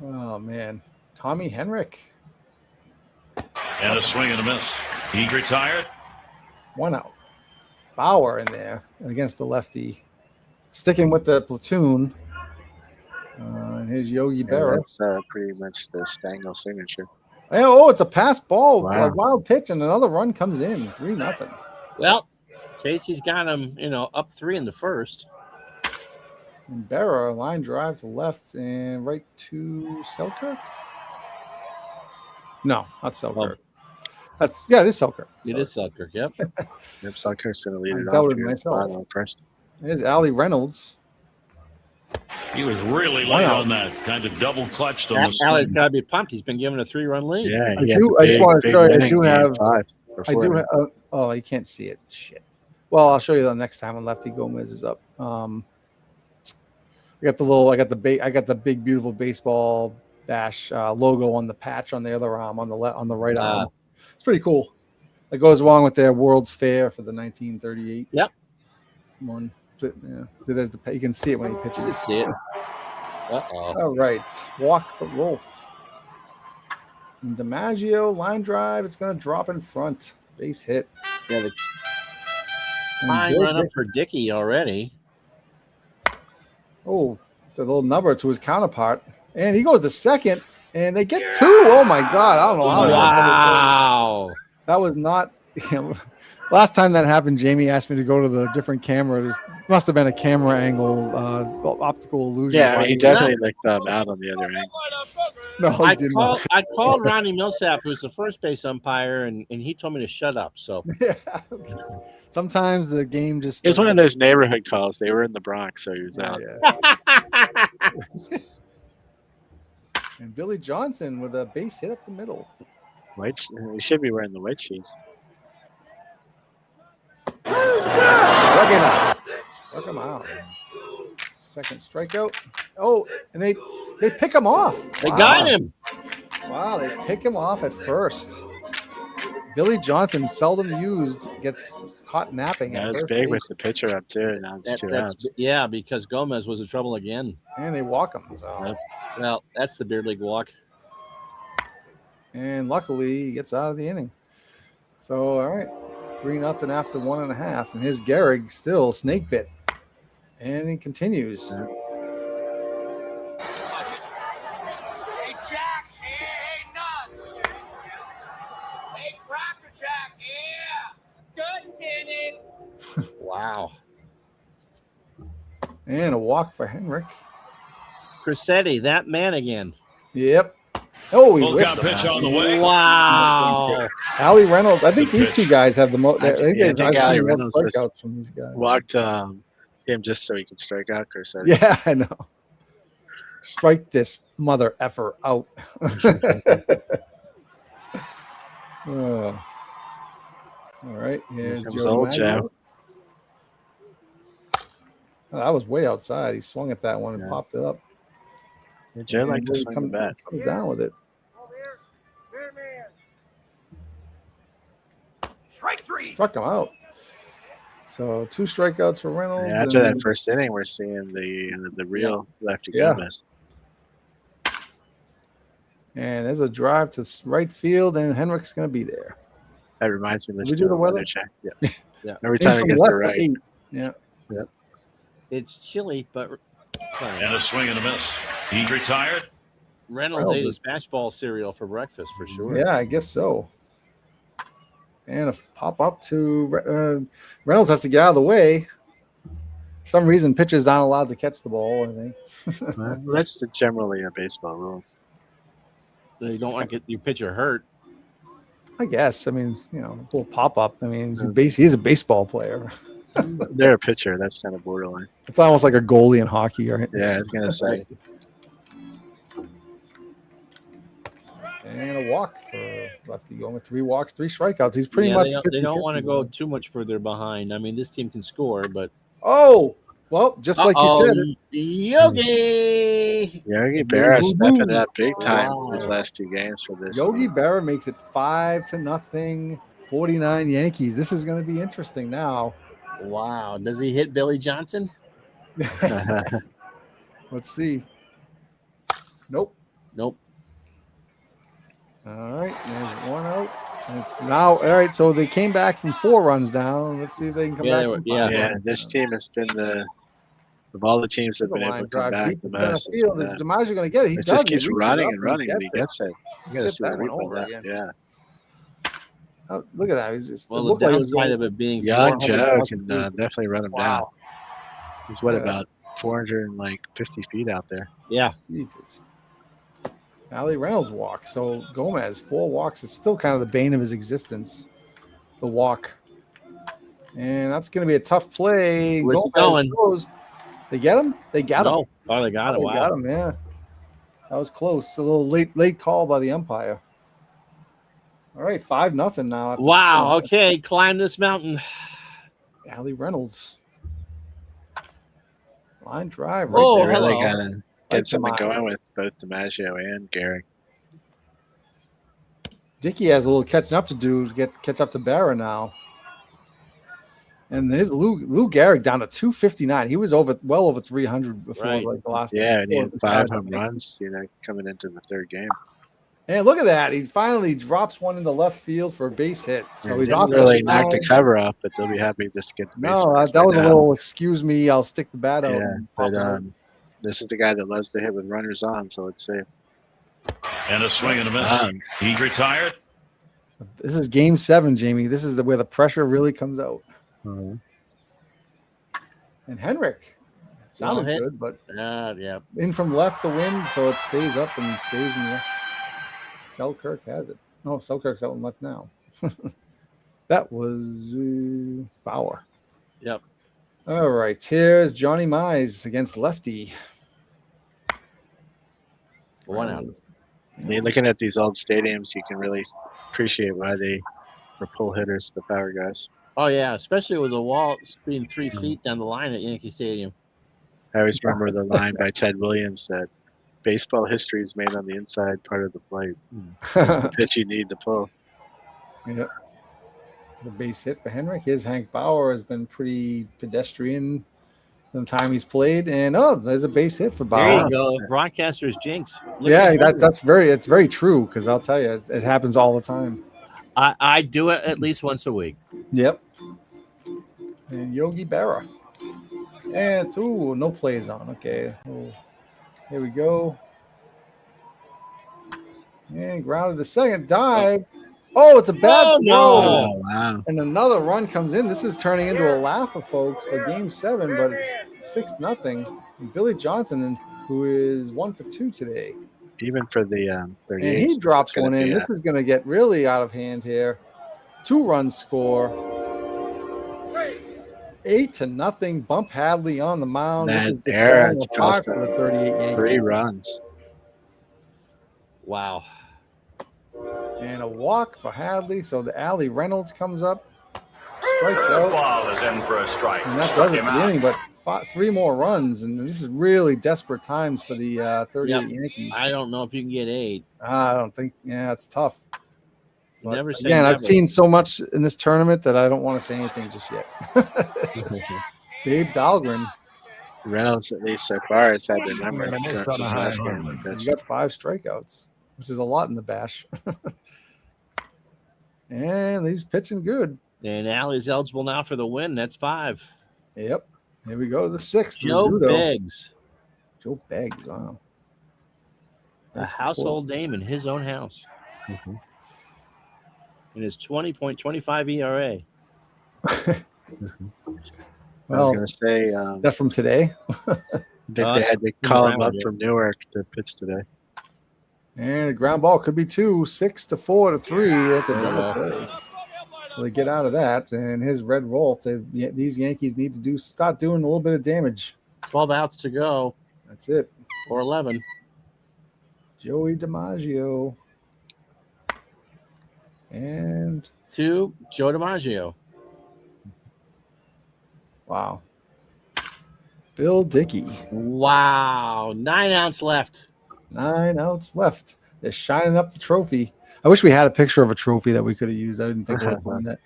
Oh, man. Tommy Henrik. And a swing and a miss. He retired. 1 out. Bauer in there against the lefty. Sticking with the platoon. And here's Yogi Berra. That's pretty much the Stengel signature. Oh, it's a pass ball. Wow. A wild pitch, and another run comes in. 3-0. Well, Casey's got him, up 3 in the first. And Berra, line drive to left and right to Selkirk. No, not Selkirk. It is Selkirk. It is Selkirk, yep. Yep, Selkirk's going to lead it I off. doubted myself. First. There's Ali Reynolds. He was really late on that. Kind of double clutched on the Ali's got to be pumped. He's been given a 3-run lead. Yeah, I just want to show you. I do have. have. Oh, you can't see it. Shit. Well, I'll show you the next time when Lefty Gomez is up. I got the big beautiful baseball bash logo on the patch on the other arm, on the right arm. It's pretty cool. It goes along with their World's Fair for the 1938. Yep. One. Yeah. There's you can see it when he pitches. You can see it. All right. Walk for Rolf. And DiMaggio, line drive. It's going to drop in front. Base hit. Yeah, the line run up for Dickey already. Oh, it's a little number to his counterpart. And he goes to second, and they get 2. Oh, my God. I don't know how. Wow. That was not. Last time that happened, Jamie asked me to go to the different camera. There must have been a camera angle, optical illusion. Yeah, he definitely looked out on the other end. No, he didn't. I called Ronnie Millsap, who's the first base umpire, and he told me to shut up. So sometimes the game just. It was one of those neighborhood calls. They were in the Bronx, so he was out. Yeah. And Billy Johnson with a base hit up the middle. He should be wearing the white sheets. Look him out. Second strikeout. Oh, and they pick him off. They got him. Wow, they pick him off at first. Billy Johnson, seldom used, gets caught napping. That was big with the pitcher up too. Now it's 2 outs. Yeah, because Gomez was in trouble again. And they walk him. So. Well, that's the beer league walk. And luckily, he gets out of the inning. So, all right. 3-0 after 1.5. And here's Gehrig still snake bit. And he continues. Hey, Jack's here. Hey, Nuts. Hey, Cracker Jack here. Good, Danny. Wow. And a walk for Henrik. Crissetti, that man again. Yep. Oh, he Full whiffs count it. pitch on the way. Wow. Ali Reynolds. I think Good these pitch. two guys have the most. I I think think I've Ali seen more Reynolds was- strikeouts from these guys. Walked him just so he could strike out Crissetti. Yeah, I know. Strike this mother effer out. All right, here's comes Joe old Maggio. Joe. Oh, that was way outside. He swung at that one and Yeah. popped it up. Yeah, Joe And liked to really swing the bat. comes down with it. Strike 3. Struck him out. So 2 strikeouts for Reynolds. Yeah, after that and- first inning, we're seeing the real lefty Yeah. Gomez. And there's a drive to right field, and Henrik's going to be there. That reminds me. Let's we do do the a weather weather? check. Yeah. Yeah. Every In time it from gets left to to right. 8. Yeah. It's chilly, but funny. And a swing and a miss. He's retired. Reynolds ate Reynolds his matchball cereal for breakfast for sure. Yeah, I guess so. And a pop up to Reynolds has to get out of the way. For some reason, pitchers not allowed to catch the ball. I think. Well, that's generally a baseball rule. You don't want to get your pitcher hurt. I guess. I mean, you know, a little pop up. I mean, he's a baseball player. They're a pitcher. That's kind of borderline. It's almost like a goalie in hockey, right? Yeah, I was gonna say. And a walk for lefty going with 3 walks, 3 strikeouts. He's pretty Yeah, much. they don't want to 50-50 go now. too much further behind. I mean, this team can score, but Oh, well, just like you said. Yogi. Yogi Berra Woo-hoo. stepping it up big time Wow. these last 2 games for this. Yogi Berra makes it 5-0. 49 Yankees. This is going to be interesting now. Wow. Does he hit Billy Johnson? Let's see. Nope. Nope. All right, there's 1 out. And it's now all right. So they came back from 4 runs down. Let's see if they can come Yeah, back. they were- from yeah. 5 Yeah, runs. this team has been of all the teams that have The been able line to come drive back deep the to center most. field. Is DiMaggio going to get it? He It does. just keeps He reaches running up and running, and he gets gets it. You Let's gotta get see that the one replay over of again. that. Yeah. Oh, look at that. He's just, Well, it the looked like he was downside going- of it being Young 400 Joe plus can feet. definitely run him down. Wow. He's what Yeah. about 450 feet out there? Yeah. Jesus. Ali Reynolds walk. So Gomez, 4 walks. It's still kind of the bane of his existence. The walk. And that's going to be a tough play. Where's he Gomez going? goes. They get him? They got him. No. Oh, they got it. They Wow. got him, yeah. That was close. A little late call by the umpire. All right, 5-0 now. after Wow. 4. Okay. Climb this mountain. Ali Reynolds. Line drive. Right Oh, They there. really hello. gotta Right get something to going Miles. with both DiMaggio and Gehrig. Dickey has a little catching up to do to catch up to Barra now. And there's Lou Gehrig down to 259. He was well over 300 before Right. like the last. Yeah, and he had 5 home runs. runs, coming into the 3rd game. And look at that. He finally drops one into left field for a base hit. So And he's he off didn't really the knock the mound. cover off, but they'll be happy just to get the base No, runners that was a right now. little excuse me. I'll stick the bat out. Yeah, and pop but out. this is the guy that loves to hit with runners on, so let's see. And a swing and a miss. He's retired. This is game 7, Jamie. This is where the pressure really comes out. Mhm. And Henrik sounded hit. good, but Yeah. in from left the wind, so it stays up and stays in left. Selkirk has it. No, Selkirk's out in left now. That was Bauer. Yep. All right, here's Johnny Mize against lefty. 1 out. I mean, looking at these old stadiums, you can really appreciate why they were pull hitters, the power guys. Oh yeah, especially with the wall being 3 feet down the line at Yankee Stadium. I always remember the line by Ted Williams that baseball history is made on the inside part of the plate. It's the pitch you need to pull. Yeah. The base hit for Henrik. Here's Hank Bauer has been pretty pedestrian some time he's played. And there's a base hit for There Bauer. you go. Broadcaster's jinx. Look Yeah, at that. it's very true because I'll tell you, it happens all the time. I do it at least once a week. Yep. And Yogi Berra. And no plays on. Okay. Oh, here we go. And grounded the second dive. Oh, it's a bad throw. Oh, wow. And another run comes in. This is turning into a laugher, folks, for Game 7, but it's 6-0. And Billy Johnson, who is 1 for 2 today. Even for the 38. And he drops one in. This is going to get really out of hand here. 2-run score. 8-0. Bump Hadley on the mound. This is the for the 38 Yankees. 3 runs. Wow. And a walk for Hadley. So the Allie Reynolds comes up. Strikes out. Ball is in for a strike. And that does it for the inning, but 3 more runs. And this is really desperate times for the 38 Yankees. I don't know if you can get 8. I don't think. Yeah, it's tough. But never say again, never. I've seen so much in this tournament that I don't want to say anything just yet. Babe Dahlgren. Reynolds, at least so far, has had their number since last game. He's got 5 strikeouts, which is a lot in the bash. And he's pitching good. And Allie's eligible now for the win. That's 5. Yep. Here we go. The 6th. Joe Beggs. Joe Beggs. Wow. A household name in his own house. And his 20.25 ERA. Well, I was going to say, is that from today? they had to call him up from Newark to pitch today. And the ground ball could be 2, 6-4 to 3. That's a double play. So they get out of that. And his Red Wolf, these Yankees need to start doing a little bit of damage. 12 outs to go. That's it. Or 11. Joey DiMaggio. And 2, Joe DiMaggio. Wow. Bill Dickey. Wow. 9 outs left. 9 outs left. They're shining up the trophy. I wish we had a picture of a trophy that we could have used. I didn't think we would find that.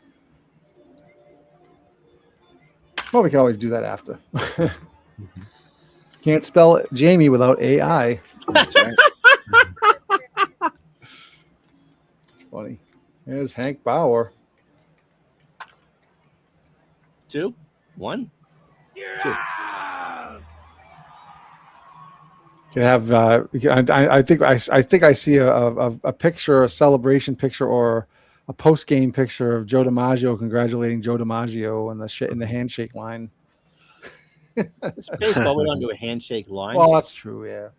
Well, we can always do that after. Can't spell Jamie without AI. That's right. It's funny. There's Hank Bauer. 2, 1. 2. Can have. I think I see a picture, a celebration picture, or a post game picture of Joe DiMaggio congratulating Joe DiMaggio in the handshake line. It's baseball. We don't do a handshake line. Well, that's true. Yeah.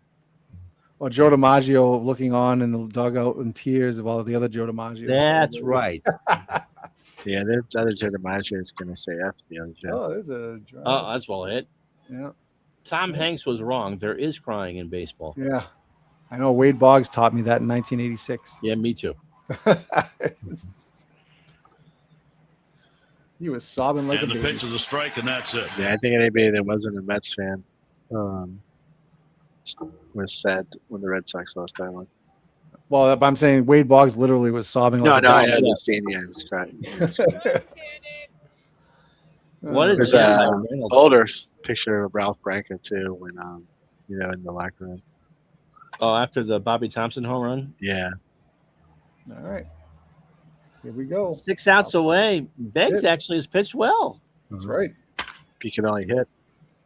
Or Joe DiMaggio looking on in the dugout in tears while the other Joe DiMaggio. That's right. Yeah, the other Joe DiMaggio is going to say F the other Joe. Oh, there's a drive. Oh, that's well hit. Yeah. Tom Hanks was wrong. There is crying in baseball. Yeah. I know Wade Boggs taught me that in 1986. Yeah, me too. He was sobbing like And a the baby. pitch is a strike, and that's it. Yeah, I think anybody that wasn't a Mets fan was sad when the Red Sox lost that one. Well, I'm saying Wade Boggs literally was sobbing. No, like I a know baby. the scene. Yeah, it was crying. What did There's an older picture of Ralph Branco too, when in the locker room. Oh, after the Bobby Thompson home run? Yeah. All right. Here we go. 6 outs away. Beggs actually has pitched well. That's right. He can only hit.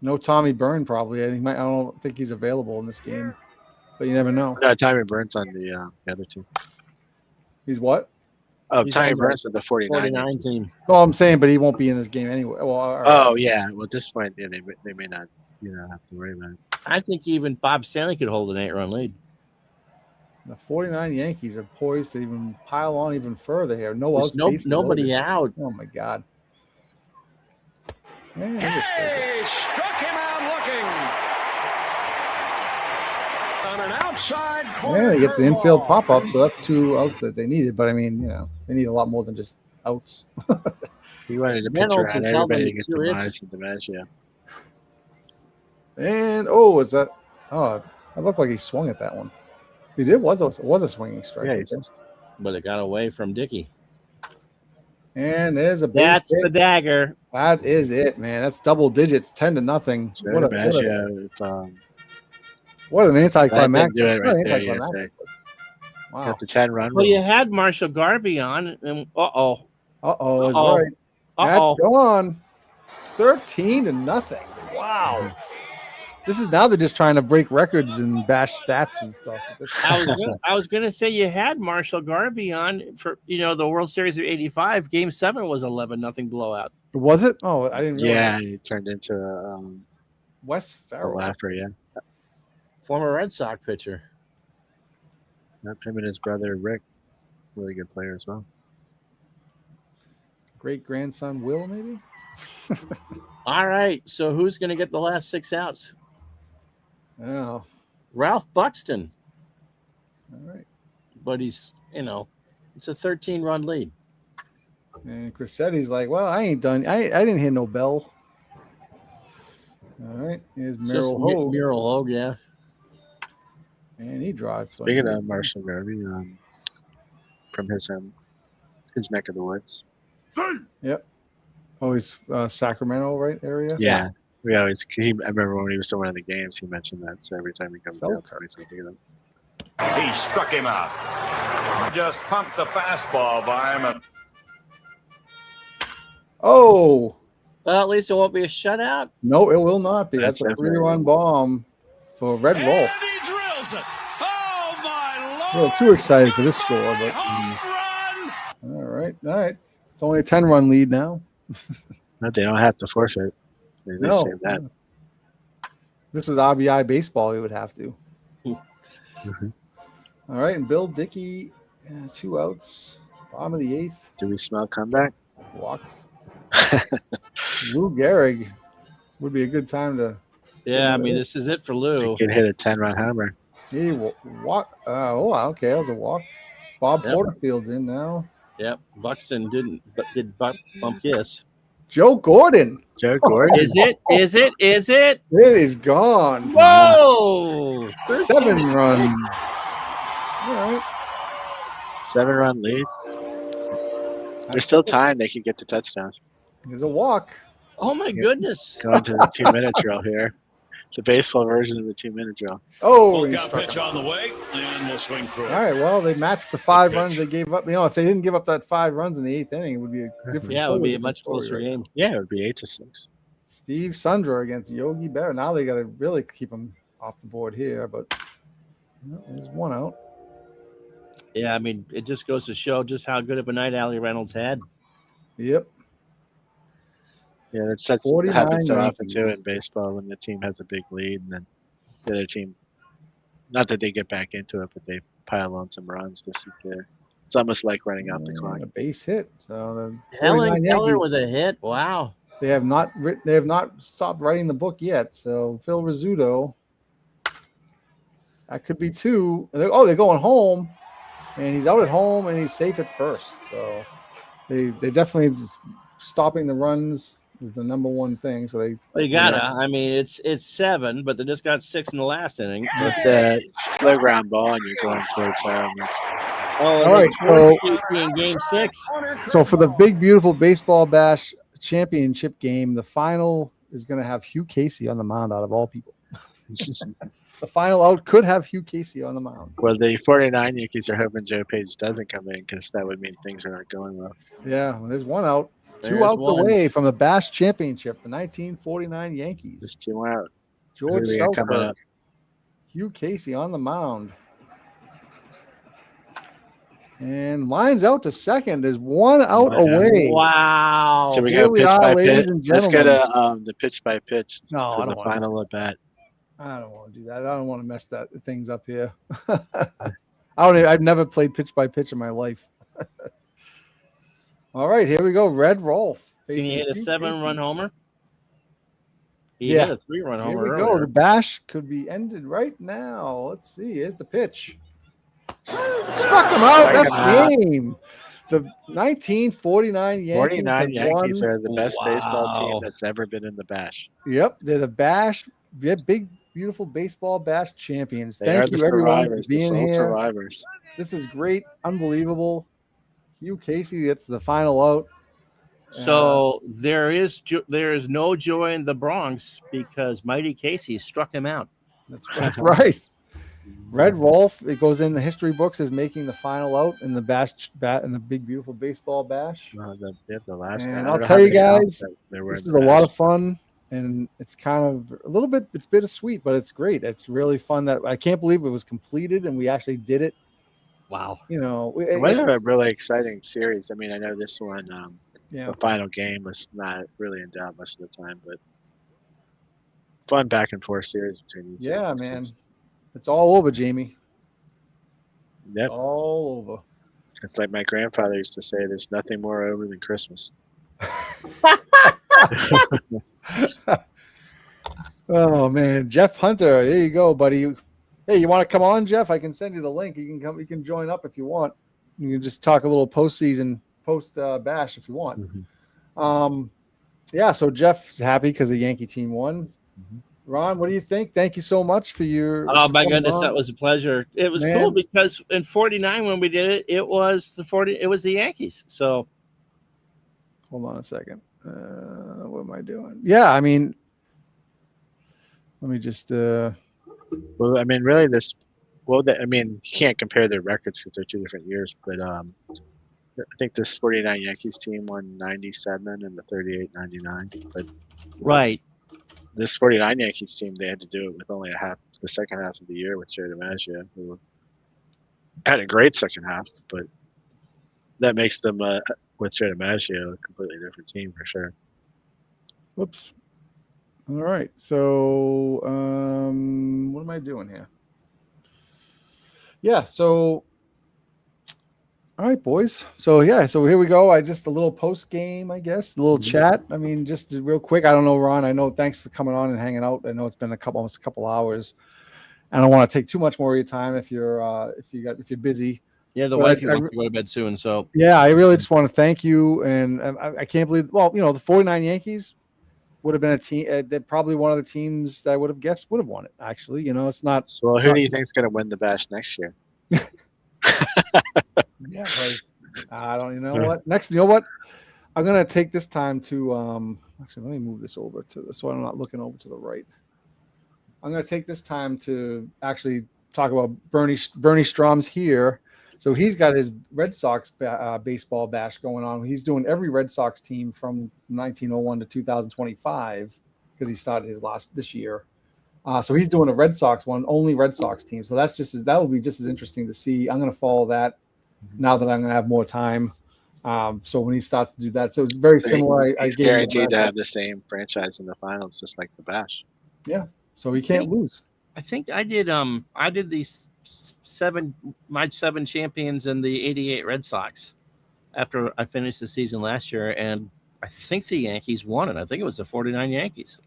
No Tommy Byrne probably. I don't think he's available in this game, but you never know. No, Tommy Burns on the other team. He's what? Oh, He's Tommy on the Burns on the 49 team. Oh, I'm saying, but he won't be in this game anyway. Well, all right. Oh yeah. Well, at this point, yeah, they may not, have to worry about it. I think even Bob Stanley could hold an 8-run lead. The 49 Yankees are poised to even pile on even further here. No outs. Nobody out. Oh my God. Man, Hey, struck him out looking on an outside corner. yeah, he gets the infield curveball. pop up, so that's 2 outs that they needed. But I mean, they need a lot more than just outs. He wanted to pitch Reynolds around has held everybody them to get to the 2 Mize hits. and DiMaggio. And is that? Oh, it looked like he swung at that one. He did. Was a swinging strike. Yeah, right he's there. But it got away from Dickey. And there's a base That's hit. the dagger. That is it, man. That's double digits, 10-0. Joe What DiMaggio, an anticlimactic. do it what right an there, anticlimactic. Wow. Got the 10-run. Well, you had Marshall Garvey on, and Uh-oh, is Uh-oh. right. That's gone. 13-0. Wow. This is now they're just trying to break records and bash stats and stuff. I was gonna say you had Marshall Garvey on for the World Series of '85. Game 7 was 11-0 blowout. Was it? Oh, I didn't. Yeah, he turned into a Wes Farrell. laugher. Yeah, Former Red Sox pitcher. him and his brother Rick, really good player as well. Great grandson Will, maybe. All right, so who's gonna get the last 6 outs? Oh, Ralph Buxton. all right. But he's it's a 13-run lead. And Crissetti's like, well, I ain't done. I didn't hear no bell. All right, here's Merrill Hogue. Merrill Hogue, yeah. And he drives. Speaking of Marshall Garvey, from his neck of the woods. Yep. Oh, he's Sacramento, right area? Yeah. I remember when he was still one of the games, he mentioned that. So every time he comes down, he's going to do them. He struck him out. Just pumped the fastball by him. Oh. Well, at least it won't be a shutout. No, it will not be. That's a definitely 3-run bomb for Red Wolf. He drills it. Oh, my Lord. A little too excited for this score, but all right. It's only a 10-run lead now. No, they don't have to forfeit. They save that. This is RBI baseball. We would have to. Mm-hmm. All right, and Bill Dickey, 2 outs, bottom of the 8th. Do we smell comeback? Walks. Lou Gehrig would be a good time to. Yeah, I mean, this is it for Lou. He could hit a 10-run homer. He walk. Okay, that was a walk. Bob Porterfield's in now. Yep, Buxton did bump kiss. Joe Gordon. Joe Gordon. Is it? It is gone. Whoa! 7 runs. All right. 7-run lead. There's still time. They can get the touchdown. There's a walk. Oh my goodness! Going to the 2-minute drill here. The baseball version of the 2-minute drill. Oh, Full count pitch on the way, and we'll swing through. All right. Well, they matched the 5 runs they gave up. If they didn't give up that 5 runs in the 8th inning, it would be a different. Yeah, it would be a much closer game. Yeah, it would be 8-6. Steve Sundra against Yogi Berra. Now they got to really keep him off the board here, but there's 1 out. Yeah, I mean, it just goes to show just how good of a night Allie Reynolds had. Yep. Yeah, that's happens so often too in baseball when the team has a big lead and then the other team, not that they get back into it, but they pile on some runs. It's almost like running out the clock. A base hit. So Helen Keller with a hit. Wow. They have not stopped writing the book yet. So Phil Rizzuto. That could be 2. They're going home, and he's out at home, and he's safe at first. So they definitely just stopping the runs is the number one thing. So they. Well, you gotta. I mean, it's 7, but they just got 6 in the last inning. With the slow ground ball, and you're going towards all right. So in Game 6. So for the big beautiful baseball bash championship game, the final is going to have Hugh Casey on the mound. Out of all people, the final out could have Hugh Casey on the mound. Well, the 49 Yankees are hoping Joe Page doesn't come in because that would mean things are not going well. Yeah, there's 1 out. There's 2 outs 1. away from the Bash Championship, the 1949 Yankees. Just 2 out. George coming Selkirk, up. Hugh Casey on the mound. And lines out to second. There's 1 out away. Wow. Should we Here go we pitch are, by ladies pitch? and Let's go gentlemen. to the pitch by pitch No, I for don't the want final at bat. I don't want to do that. I don't want to mess things up here. I've never played pitch by pitch in my life. All right, here we go. Red Rolf. Can he hit a 7-run homer? He Yeah. hit a 3-run Here homer we earlier. go. The bash could be ended right now. Let's see. Here's the pitch. Struck him out. That's the game. The 1949 Yankees. 49 Yankees won. are the best baseball Wow. team that's ever been in the bash. Yep, they're the bash. Big, beautiful baseball bash champions. They are Thank the you, everyone, for survivors, the being sole here. survivors. This is great. Unbelievable. Hugh Casey gets the final out. So there is no joy in the Bronx because Mighty Casey struck him out. That's right. Red Wolf, it goes in the history books as making the final out in the in the big beautiful baseball bash. The last guy. And I I'll don't know tell how you many outs guys, that there were this in is the a lot bash. of fun, and it's kind of a little bit, it's bittersweet, but it's great. It's really fun. That I can't believe it was completed and we actually did it. Wow. You know, It was a really exciting series. I mean, I know this one, yeah, the final game was not really in doubt most of the time, but fun back and forth series between these. yeah, man, it's all over, Jamie. Yep, all over. It's like my grandfather used to say, "There's nothing more over than Christmas." Oh man, Jeff Hunter, there you go, buddy. Hey, you want to come on, Jeff? I can send you the link. You can come. You can join up if you want. You can just talk a little post bash if you want. Yeah. So Jeff's happy because the Yankee team won. Ron, what do you think? Thank you so much for your. Oh my goodness, that was a pleasure. It was Man. cool because in '49 when we did it, it was the Yankees. So hold on a second. What am I doing? Yeah, I mean, let me just. Well, I mean, really, I mean, you can't compare their records because they're 2 different years. But I think this 49 Yankees team won 97 and the 38, 99. But right. This 49 Yankees team, they had to do it with only the second half of the year with Joe DiMaggio, who had a great second half, but that makes them, with Joe DiMaggio, a completely different team for sure. Whoops. All right. So what am I doing here? Yeah. So all right, boys. So yeah, so here we go. A little post game, I guess, a little chat. I mean, just real quick. I don't know, Ron. I know. Thanks for coming on and hanging out. I know it's been almost a couple hours. I don't want to take too much more of your time if you're busy. Yeah, the wife wants to go to bed soon. So yeah, I really just want to thank you, and I can't believe. Well, you know, the 49 Yankees would have been a team that probably one of the teams that I would have guessed would have won it. Actually, you know, it's not. So who do you think is going to win the Bash next year? Yeah, right. I don't. You know what? Next, you know what? I'm gonna take this time to actually let me move this over to the so I'm not looking over to the right. I'm gonna take this time to actually talk about Bernie Strom's here. So he's got his Red Sox baseball bash going on. He's doing every Red Sox team from 1901 to 2025 because he started his this year. So he's doing a Red Sox one, only Red Sox team. So that will be just as interesting to see. I'm going to follow that now that I'm going to have more time. So when he starts to do that, so it's very similar. He's guaranteed to have the same franchise in the finals, just like the Bash. Yeah, so he can't lose. I think I did these my 7 champions in the '88 Red Sox after I finished the season last year, and I think the Yankees won it. I think it was the 49 Yankees.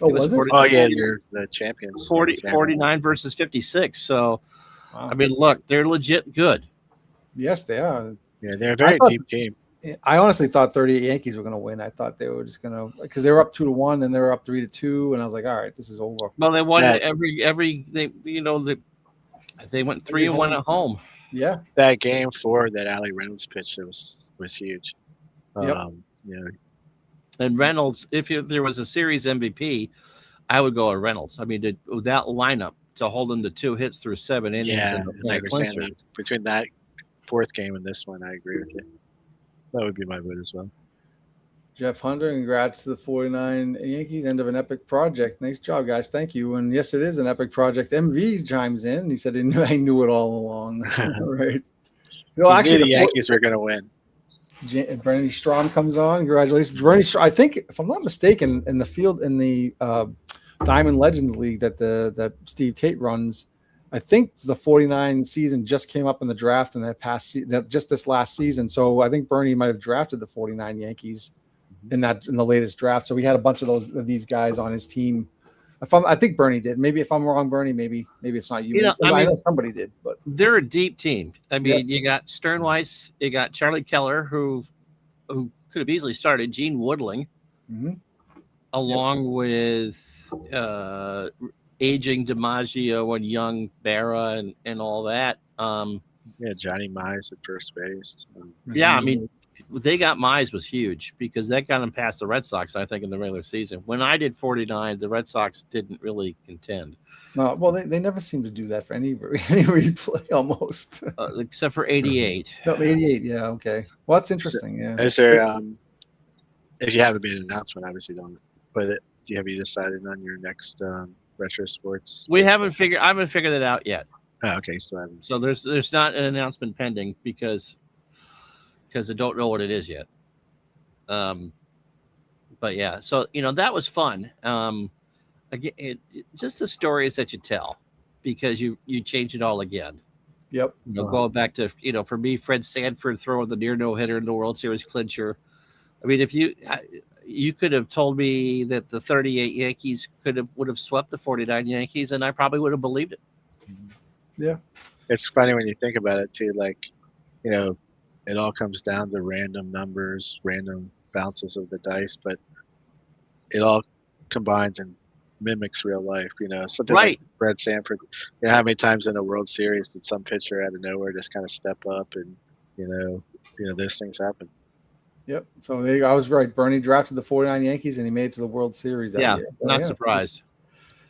Oh, was it? Oh, yeah, you're the champions. 49 versus 56. So, wow. I mean, look, they're legit good. Yes, they are. Yeah, they're a very deep team. I honestly thought 38 Yankees were going to win. I thought they were just going to, because they were up 2-1, and they were up 3-2, and I was like, all right, this is over. Well, they won they went 3-1 at home. Yeah, that game 4 that Ali Reynolds pitched was huge. Yep. And Reynolds, if there was a series MVP, I would go with Reynolds. I mean, with that lineup to hold him to 2 hits through 7 innings. Yeah, I understand that. Between that 4th game and this one, I agree with you. That would be my vote as well. Jeff Hunter, congrats to the 49 Yankees. End of an epic project. Nice job, guys. Thank you. And yes, it is an epic project. MV chimes in. He said, I knew it all along. Right. No, actually, the Yankees were going to win. Bernie Strom comes on. Congratulations. Bernie Strom, I think, if I'm not mistaken, in the Diamond Legends League that Steve Tate runs, I think the 49 season just came up in the draft in just this last season. So I think Bernie might have drafted the 49 Yankees in the latest draft. So we had a bunch of these guys on his team. I think Bernie did. Maybe if I'm wrong, Bernie, maybe it's not you. I know somebody did, but they're a deep team. I mean, You got Sternweiss, you got Charlie Keller, who could have easily started, Gene Woodling, along with aging DiMaggio and young Berra and all that. Johnny Mize at first base. Yeah, I mean, they got Mize was huge because that got them past the Red Sox, I think, in the regular season. When I did 49, the Red Sox didn't really contend. No, well, they never seem to do that for any replay almost. Except for 88. No, 88, yeah, okay. Well, that's interesting, yeah. Is there, if you haven't made an announcement, obviously don't, but have you decided on your next retro sports? I haven't figured that out yet. Oh, okay, so there's not an announcement pending because I don't know what it is yet. But yeah, so that was fun. Again, just the stories that you tell because you change it all again. Yep. Going back to for me, Fred Sanford throwing the near no hitter in the World Series clincher. I mean, if you could have told me that the 38 Yankees would have swept the 49 Yankees, and I probably would have believed it. Yeah. It's funny when you think about it too, like, it all comes down to random numbers, random bounces of the dice, but it all combines and mimics real life, something right. Like Fred Sanford. How many times in a World Series did some pitcher out of nowhere just kind of step up and, those things happen. Yep. So I was right. Bernie drafted the 49 Yankees and he made it to the World Series that year. So, not surprised.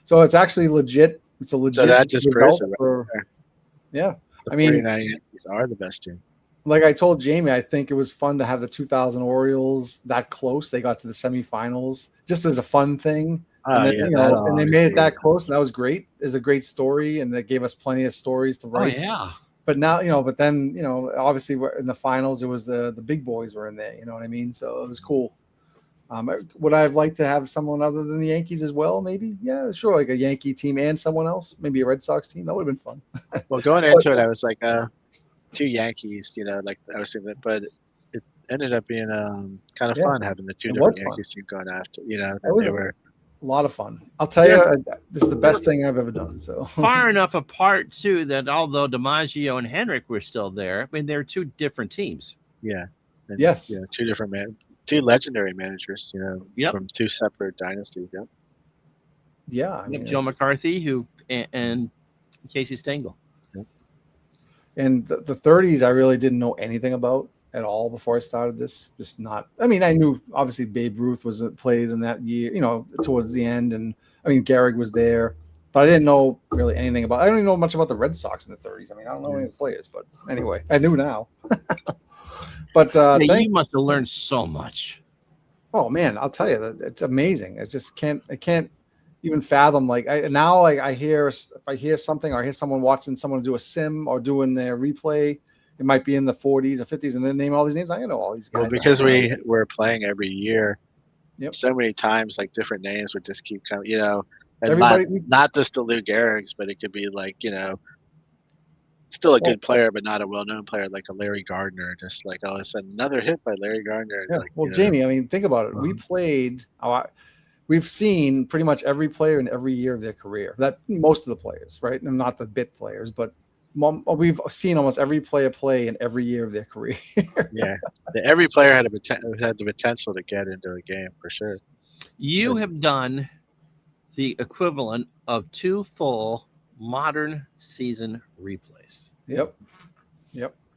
So it's actually legit. It's a legit. So that just proves it right there. Yeah. The 49 Yankees are the best team. Like I told Jamie, I think it was fun to have the 2000 Orioles that close. They got to the semifinals just as a fun thing. And then, and they made it that close, and that was great. It's a great story, and they gave us plenty of stories to write. Oh yeah. But now, but then, obviously we're in the finals, it was the big boys were in there. You know what I mean? So it was cool. Would I have liked to have someone other than the Yankees as well? Maybe, yeah, sure, like a Yankee team and someone else, maybe a Red Sox team. That would have been fun. Well, going into it, I was like, 2 Yankees, like I was thinking, but it ended up being kind of fun having the 2 different Yankees team going after. They were a lot of fun. I'll tell you, this is the best thing I've ever done. So far enough apart too that although DiMaggio and Henrik were still there, I mean they're 2 different teams. Yeah. And, yes. 2 different 2 legendary managers. From 2 separate dynasties. Yep. Yeah. I mean, Joe McCarthy, and Casey Stengel. Yep. And the 30s, I really didn't know anything about at all before I started this. Just not. I mean, I knew obviously Babe Ruth was played in that year, towards the end, and I mean Gehrig was there, but I didn't know really anything about. I don't even know much about the Red Sox in the 30s. I mean, I don't know any of the players, but anyway, I knew now. But you must have learned so much. Oh man, I'll tell you that it's amazing. I just can't even fathom. Like I hear, if I hear something or I hear someone watching someone do a sim or doing their replay. It might be in the 40s or 50s, and then name all these names. I know all these guys. Well, because we're playing every year, yep. So many times, like different names would just keep coming. And everybody, not just the Lou Gehrigs, but it could be like still a good player, but not a well-known player like a Larry Gardner. Just like all of a sudden, another hit by Larry Gardner. Yeah. Like, Jamie, I mean, think about it. We played. We've seen pretty much every player in every year of their career. That most of the players, right? And not the bit players, but. We've seen almost every player play in every year of their career. Yeah, every player had the potential to get into a game for sure. You have done the equivalent of 2 full modern season replays. Yep.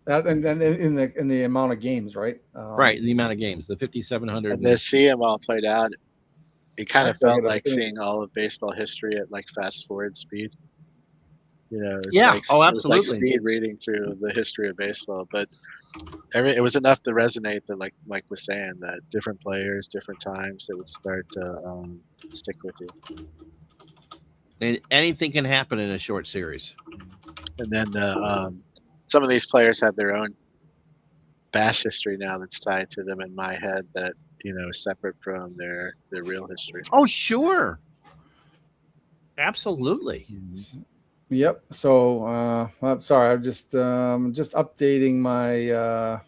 And then in the amount of games, right? Right, the amount of games, the 5,700. And to see them all played out, it kind of felt like seeing all of baseball history at like fast forward speed. Absolutely. Like speed reading through the history of baseball, but it was enough to resonate that, like Mike was saying, that different players, different times, it would start to stick with you. And anything can happen in a short series. And then some of these players have their own bash history now that's tied to them in my head that is separate from their real history. Oh, sure, absolutely. Mm-hmm. Yep. So I'm sorry. I'm just updating my.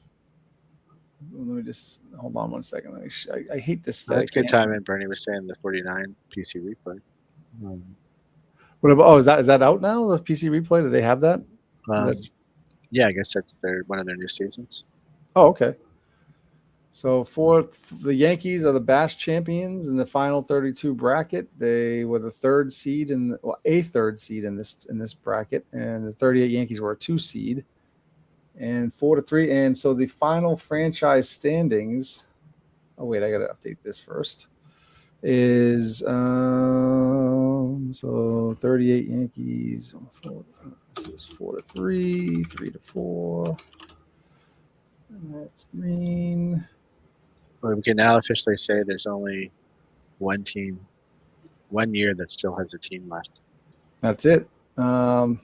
Let me just hold on one second. I hate this. That's good time. And Bernie was saying the 49 PC replay. What about? Oh, is that out now? The PC replay? Do they have that? Yeah, I guess that's one of their new seasons. Oh, okay. So for the Yankees are the Bash champions in the final 32 bracket. They were the 3rd seed a 3rd seed in this bracket, and the 38 Yankees were a 2 seed. and 4-3. And so the final franchise standings. Oh wait, I got to update this first. Is so 38 Yankees. This is 4-3, 3-4. And that's green. Well, we can now officially say there's only one team, 1 year that still has a team left. That's it. So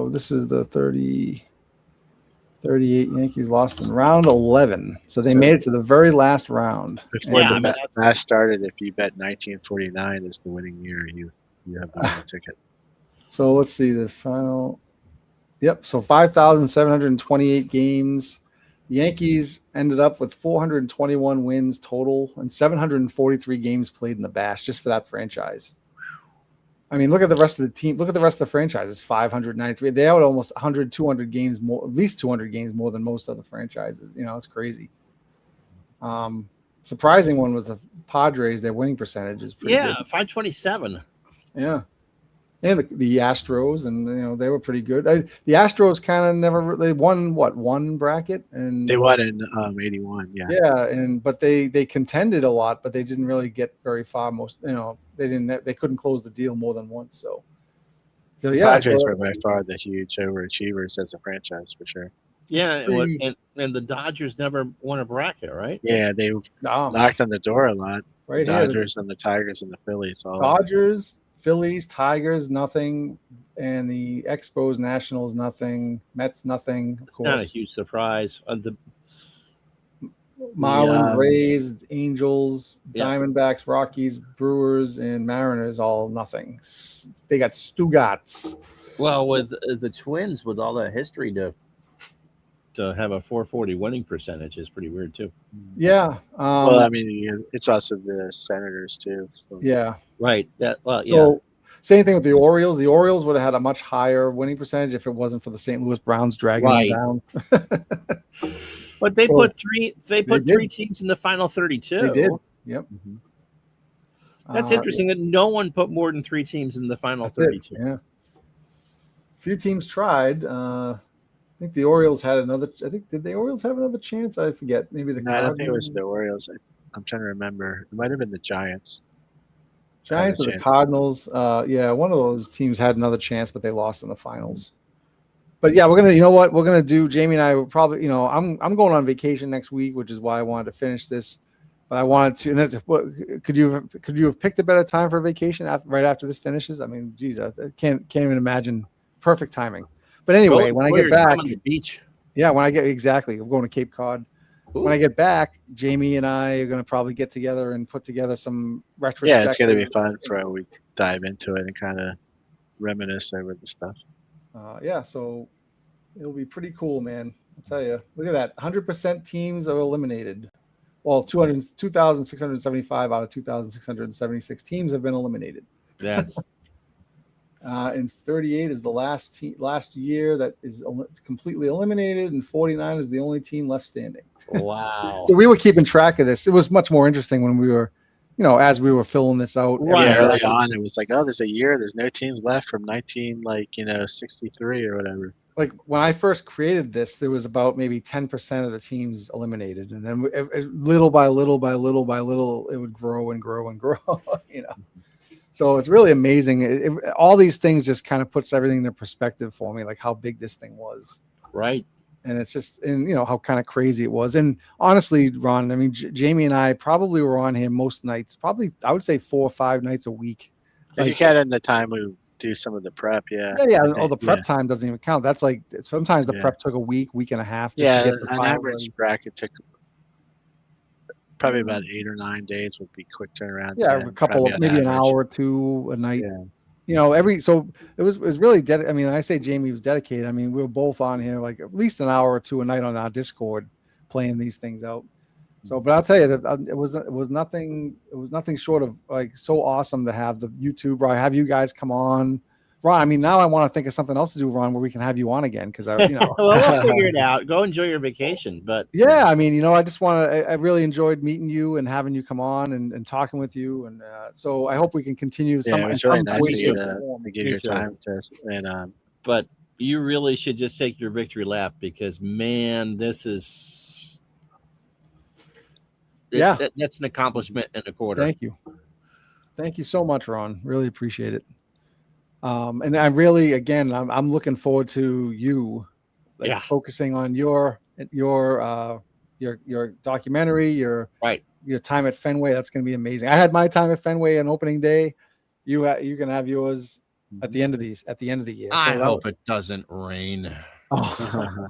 this is the 38 Yankees lost in round 11. So they made it to the very last round. Before the match started, if you bet 1949 is the winning year, you have the winning ticket. So let's see the final. Yep. So 5,728 games. The Yankees ended up with 421 wins total and 743 games played in the Bash just for that franchise. I mean, look at the rest of the team. Look at the rest of the franchises. 593. They had almost 100, 200 games more, at least 200 games more than most other franchises. You know, it's crazy. Surprising one was the Padres. Their winning percentage is pretty good. 527. Yeah. And the Astros, and you know, they were pretty good. The Astros kind of never they won one bracket, and they won in 81. Yeah, but they contended a lot, but they didn't really get very far. They couldn't close the deal more than once. So yeah, Padres were by far the huge overachievers as a franchise for sure. Yeah, and the Dodgers never won a bracket, right? Yeah, they knocked on the door a lot. Right, Dodgers and the Tigers and the Phillies. Dodgers, Phillies, Tigers, nothing, and the Expos, Nationals, nothing. Mets, nothing. Of course, not a huge surprise. The Marlins, Rays, Angels, Diamondbacks, Rockies, Brewers, and Mariners, all nothing. They got Stugatz. Well, with the Twins, with all that history to have a 440 winning percentage is pretty weird too. Yeah. Well, I mean, it's also the Senators too. So. Yeah. Right. Same thing with the Orioles. The Orioles would have had a much higher winning percentage if it wasn't for the St. Louis Browns dragging them down. But they put three teams in the final 32. They did. Yep. Mm-hmm. That's interesting that no one put more than 3 teams in the final 32. Yeah. A few teams tried. I think the Orioles had another. Did the Orioles have another chance? I forget. Maybe the. No, I don't think it was the Orioles. I'm trying to remember. It might have been the Giants. Giants or the Cardinals. Yeah, one of those teams had another chance, but they lost in the finals. But yeah, we're gonna do. Jamie and I will probably. I'm going on vacation next week, which is why I wanted to finish this. But I wanted to. And that's could you have picked a better time for vacation right after this finishes? I mean, geez, I can't even imagine. Perfect timing. But anyway, when I get back, on the beach. Yeah, I'm going to Cape Cod. Ooh. When I get back, Jamie and I are going to probably get together and put together some retrospective. Yeah, it's going to be fun for when we dive into it and kind of reminisce over the stuff. Yeah, so it'll be pretty cool, man. I'll tell you. Look at that. 100% teams are eliminated. Well, 2,675 out of 2,676 teams have been eliminated. That's and 38 is the last year that is completely eliminated, and 49 is the only team left standing. Wow. So we were keeping track of this. It was much more interesting when we were, as we were filling this out. Right. Early on, it was like, oh, there's a year, there's no teams left from 63 or whatever. Like when I first created this, there was about maybe 10% of the teams eliminated, and then little by little by little by little, it would grow and grow and grow. So it's really amazing. All these things just kind of puts everything into perspective for me, like how big this thing was. Right. And it's just, and how kind of crazy it was. And honestly, Ron, I mean, Jamie and I probably were on here most nights, probably, I would say 4 or 5 nights a week. Like, you can in the time we do some of the prep. Yeah. Yeah. Oh, the prep time doesn't even count. That's like, sometimes the prep took a week and a half. Just to get the an average bracket took probably about 8 or 9 days would be quick turnaround. Yeah, a couple, maybe an hour or two a night. Yeah. So it was really I mean, I say Jamie was dedicated. I mean, we were both on here like at least an hour or two a night on our Discord playing these things out. So, but I'll tell you that it was nothing short of like so awesome to have the YouTube, or have you guys come on. Ron, I mean, now I want to think of something else to do, Ron, where we can have you on again. Cause well, we'll figure it out. Go enjoy your vacation. But yeah, I mean, I just I really enjoyed meeting you and having you come on and talking with you. And so I hope we can continue. It's really nice to give your time to us. And, but you really should just take your victory lap because, man, this is that's an accomplishment in a quarter. Thank you so much, Ron. Really appreciate it. And I really, again, I'm looking forward to you focusing on your documentary, your time at Fenway. That's going to be amazing. I had my time at Fenway on opening day. You can have yours at the end of the year. I hope it doesn't rain. Oh.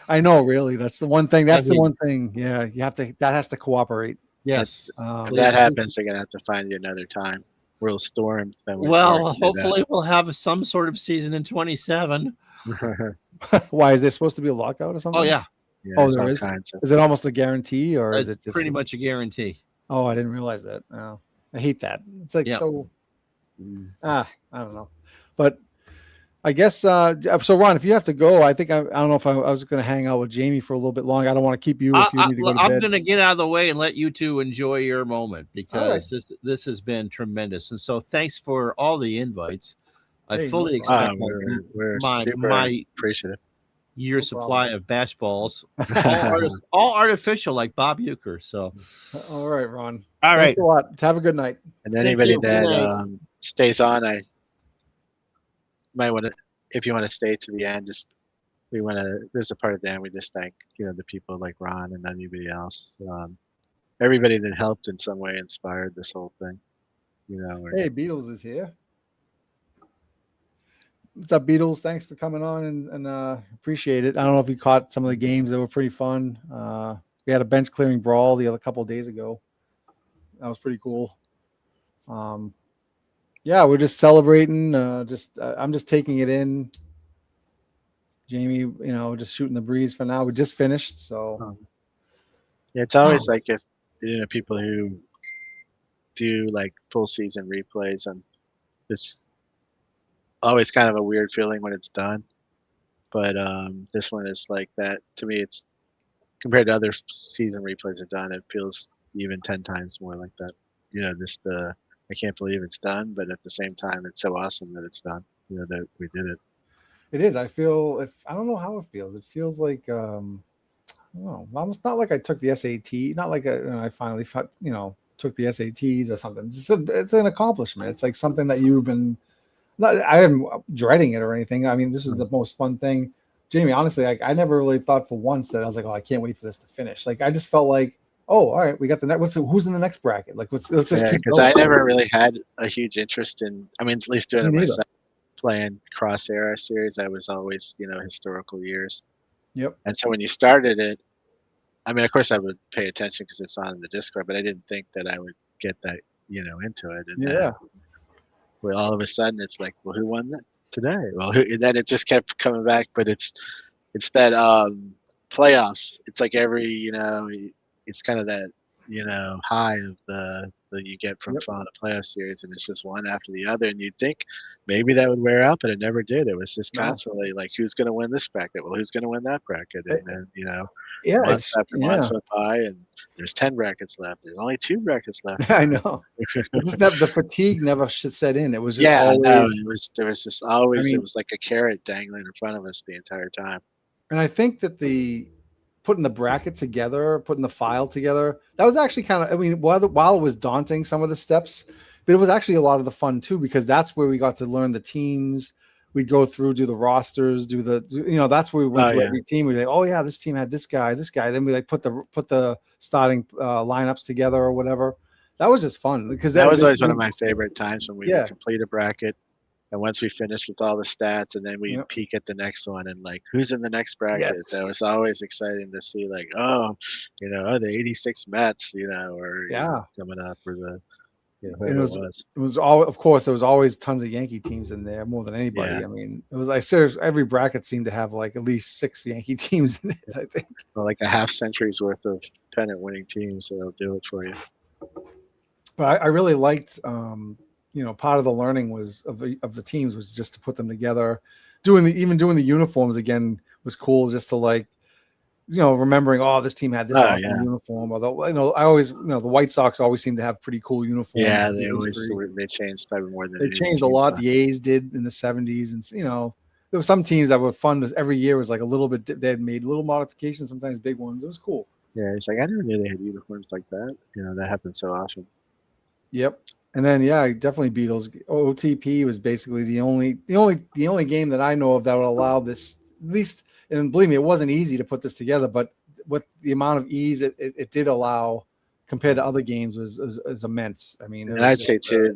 I know, really. That's the one thing. That's the one thing. Yeah, you have to. That has to cooperate. Yes. If that happens, they're gonna have to find you another time. Real storm. Well, hopefully we'll have some sort of season in 27. Why is there supposed to be a lockout or something? Oh yeah. There is. Is it almost a guarantee, or is it just pretty much a guarantee? Oh, I didn't realize that. Oh, I hate that. It's like so. I don't know, but I guess so. Ron, if you have to go, I think I don't know if I was going to hang out with Jamie for a little bit longer. I don't want to keep you if you need to go to bed. I'm going to get out of the way and let you two enjoy your moment because this has been tremendous. And so thanks for all the invites. I fully expect we're my appreciative. Year supply of bash balls, all artificial like Bob Uecker. So, all right, Ron. All right. Thanks a lot. Have a good night. And anybody that stays on, I might want to, if you want to stay to the end, there's a part of the end we just thank, the people like Ron and anybody else. Everybody that helped in some way inspired this whole thing. Hey, Beatles is here. What's up, Beatles? Thanks for coming on and appreciate it. I don't know if you caught some of the games that were pretty fun. We had a bench clearing brawl the other couple of days ago. That was pretty cool. We're just celebrating. I'm just taking it in. Jamie, just shooting the breeze for now. We just finished, so. Yeah, it's always like if people who do like full season replays, and it's always kind of a weird feeling when it's done. But this one is like that. To me, it's compared to other season replays I've done, it feels even 10 times more like that. I can't believe it's done, but at the same time, it's so awesome that it's done. That we did it. It is. I don't know how it feels. It feels like I don't know. Almost not like I took the SAT. Not like I finally took the SATs or something. It's an accomplishment. It's like something that you've been. I am dreading it or anything. I mean, this is the most fun thing. Jamie, honestly, I never really thought for once that I was like, oh, I can't wait for this to finish. Like, I just felt like, oh, all right, we got the next. Who's in the next bracket? Like, let's just keep going. Because I never really had a huge interest in. I mean, at least doing it myself, playing Cross Era series. I was always, historical years. Yep. And so when you started it, I mean, of course, I would pay attention because it's on the Discord, but I didn't think that I would get that, into it. And well, all of a sudden, it's like, well, who won that today? Well, and then it just kept coming back. But it's that playoffs. It's like every, it's kind of that, high of the you get from following a playoff series, and it's just one after the other. And you'd think maybe that would wear out, but it never did. It was just constantly like, who's going to win this bracket? Well, who's going to win that bracket? And then, months after months went by, and there's 10 brackets left. There's only 2 brackets left. I know. The fatigue never set in. It was just there was just always, it was like a carrot dangling in front of us the entire time. And I think that putting the bracket together, putting the file together, that was actually kind of, I mean, while it was daunting, some of the steps, but it was actually a lot of the fun too, because that's where we got to learn the teams. We'd go through, do the rosters, that's where we went to every team. We'd like, oh yeah, this team had this guy. Then we like put the starting lineups together or whatever. That was just fun because that was always one of my favorite times when we would complete a bracket. And once we finished with all the stats, and then we peek at the next one and like, who's in the next bracket? Yes. That was always exciting to see, like, the 86 Mets, coming up for the. It was all, of course, there was always tons of Yankee teams in there more than anybody. I mean, it was like seriously, every bracket seemed to have like at least 6 Yankee teams in it, I think. Well, like a half century's worth of pennant winning teams, so they'll do it for you. But I really liked, part of the learning was of the teams was just to put them together. Doing the uniforms again was cool, just to like, remembering, this team had this uniform. Although, I always, the White Sox always seem to have pretty cool uniforms. Yeah, they changed probably more than they changed a lot. The A's did in the 70s, and there were some teams that were fun. Every year was like a little bit. They had made little modifications, sometimes big ones. It was cool. Yeah, it's like I never knew they had uniforms like that. That happens so often. Yep. And then definitely Beatles. OTP was basically the only game that I know of that would allow this, at least. And believe me, it wasn't easy to put this together, but with the amount of ease it did allow compared to other games was immense. I mean, and I'd say too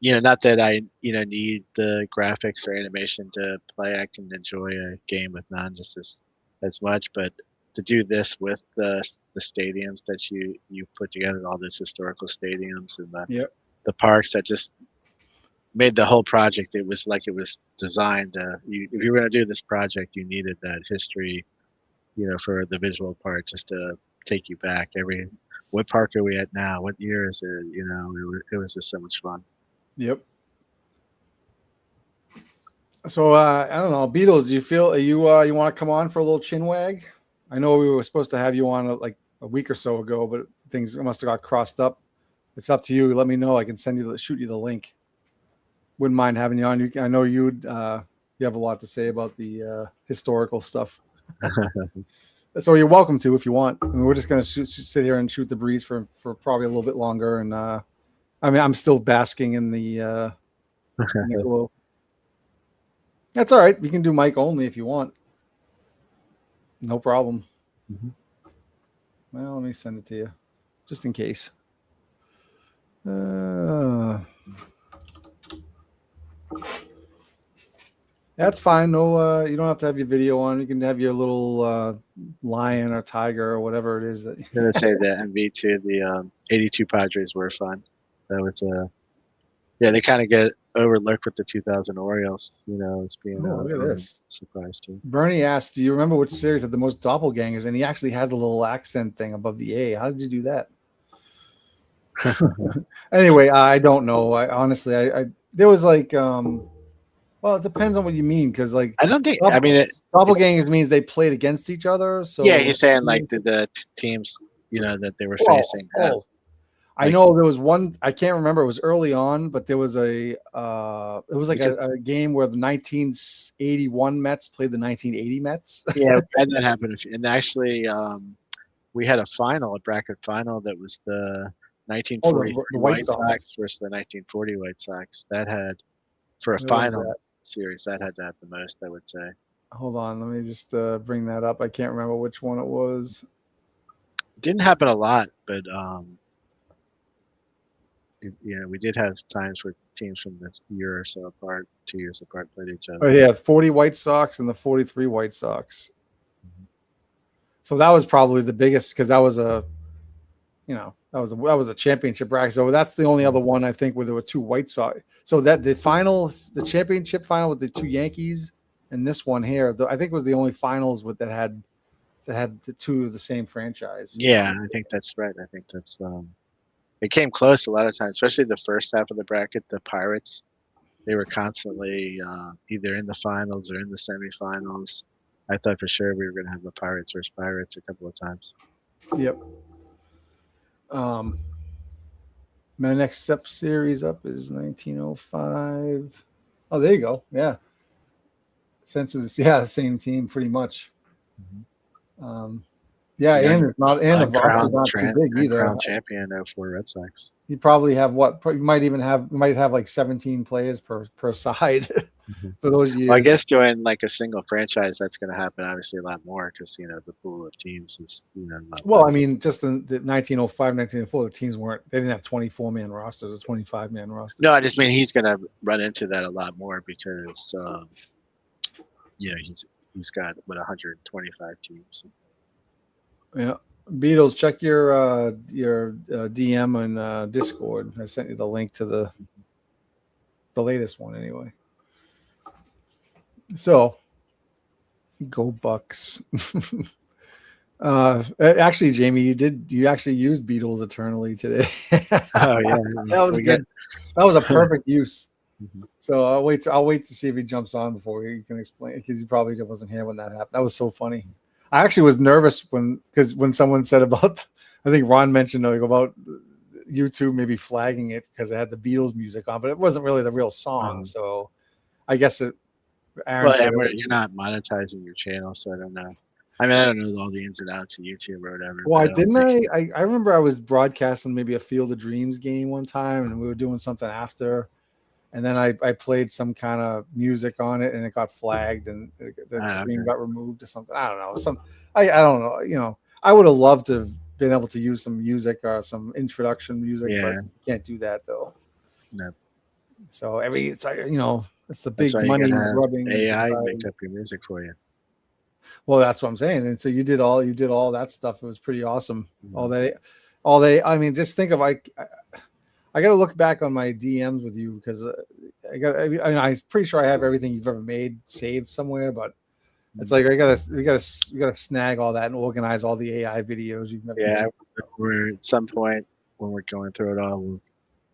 not that I need the graphics or animation to play. I can enjoy a game with none just as much, but to do this with the stadiums that you put together, all these historical stadiums and the parks, that just made the whole project. It was like it was designed. If you were going to do this project, you needed that history, for the visual part, just to take you back. What park are we at now? What year is it? It was just so much fun. Yep. So I don't know, Beatles. Do you feel you want to come on for a little chin wag? I know we were supposed to have you on like a week or so ago, but things must have got crossed up. It's up to you. Let me know. I can shoot you the link. Wouldn't mind having you on. I know you have a lot to say about the historical stuff. So you're welcome to if you want. I mean, we're just gonna sit here and shoot the breeze for probably a little bit longer. And I'm still basking in the glow. That's all right. We can do mic only if you want. No problem. Mm-hmm. Well, let me send it to you just in case. That's fine. No, you don't have to have your video on. You can have your little lion or tiger or whatever it is that. I'm gonna say the MV2, the 82 Padres were fun. That was they kind of get overlooked with the 2000 Orioles. It's being look at this surprise too. Bernie asked, "Do you remember which series had the most doppelgangers?" And he actually has a little accent thing above the A. How did you do that? Anyway, I don't know. I honestly, there was like, well, it depends on what you mean, because like I don't think. Doppelgangers means they played against each other. So yeah, he's saying like the teams that they were facing. I know there was one. I can't remember. It was early on, but there was a game where the 1981 Mets played the 1980 Mets. Yeah, and that happened. And actually, we had a bracket final that was the 1940 White Sox versus the 1940 White Sox. That had, for a final series, that had to have the most, I would say. Hold on, let me just bring that up. I can't remember which one it was. It didn't happen a lot, but we did have times where teams from the year or so apart, 2 years apart, played each other. Oh yeah, 40 White Sox and the 43 White Sox. Mm-hmm. So that was probably the biggest, because that was that was a championship bracket. So that's the only other one I think where there were two White Sox. So that the championship final with the two Yankees and this one here, I think was the only finals that had the two of the same franchise. Yeah, I think that's right. I think that's it came close a lot of times, especially the first half of the bracket. The Pirates, they were constantly either in the finals or in the semifinals. I thought for sure we were going to have the Pirates versus Pirates a couple of times. Yep. My next step series up is 1905. Oh, there you go. Yeah. Essentially, the same team pretty much. Mm-hmm. And it's not the Varsity not too big either. Crown champion for Red Sox. You probably have you might have like 17 players per side for those years. Well, I guess doing like a single franchise, that's going to happen obviously a lot more because the pool of teams is Well, I mean, just the 1905, 1904, the teams they didn't have 24-man rosters or 25-man rosters. No, I just mean he's going to run into that a lot more because he's got 125 teams. Yeah, Beatles, check your DM on Discord. I sent you the link to the latest one anyway. So, go Bucks. Actually, Jamie, you actually used Beatles Eternally today. Oh yeah, that was good. That was a perfect use. Mm-hmm. So I'll wait to see if he jumps on before he can explain, because he probably wasn't here when that happened. That was so funny. I actually was nervous when someone said about, I think Ron mentioned about YouTube maybe flagging it because it had the Beatles music on, but it wasn't really the real song. So I guess Aaron said you're not monetizing your channel, so I don't know. I mean, I don't know all the ins and outs of YouTube or whatever. Well, I remember I was broadcasting maybe a Field of Dreams game one time, and we were doing something after, and then I played some kind of music on it, and it got flagged, and the stream got removed or something. I don't know. I don't know. You know, I would have loved to have been able to use some music or some introduction music, but you can't do that though. No. So it's like, you know, it's the big money rubbing. AI make up your music for you. Well, that's what I'm saying. And so you did all that stuff. It was pretty awesome. Mm-hmm. I mean, just think of I got to look back on my DMs with you because I'm pretty sure I have everything you've ever made saved somewhere, but it's like we gotta snag all that and organize all the AI videos you've never made. We're at some point when we're going through it all, we'll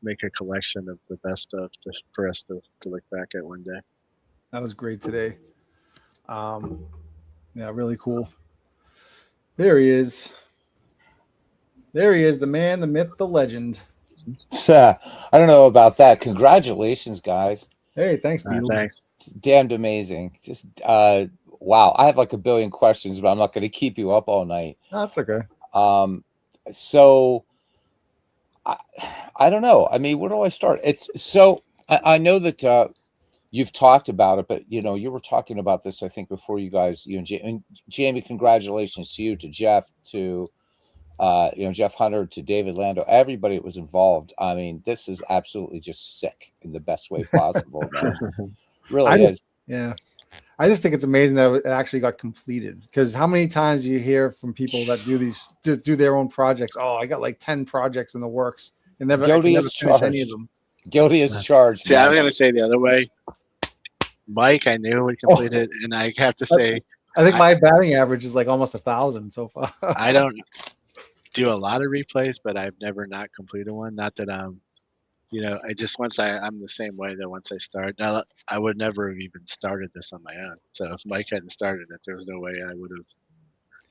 make a collection of the best stuff for us to look back at one day. That was great today. Yeah, really cool. There he is. The man, the myth, the legend. I don't know about that. Congratulations, guys. Hey, thanks, Beatles. Thanks. It's damned amazing. Just wow. I have like a billion questions, but I'm not going to keep you up all night. No, that's okay. So I don't know. I mean, where do I start? I know that you've talked about it, but you know, you were talking about this, I think, before you guys, you and Jamie, congratulations to you, to Jeff, to Jeff Hunter, to David Lando, everybody that was involved. I mean, this is absolutely just sick in the best way possible, man. Really is. Yeah. I just think it's amazing that it actually got completed, because how many times do you hear from people that do their own projects? Oh, I got like 10 projects in the works and never Guilty as charged. Any of them. Guilty as charged. See, I'm going to say the other way. Mike, I knew would complete it, and I have to say, I think my batting average is like almost 1,000 so far. I don't do a lot of replays, but I've never not completed one. Not that I'm the same way that once I start, now I would never have even started this on my own. So if Mike hadn't started it, there was no way I would have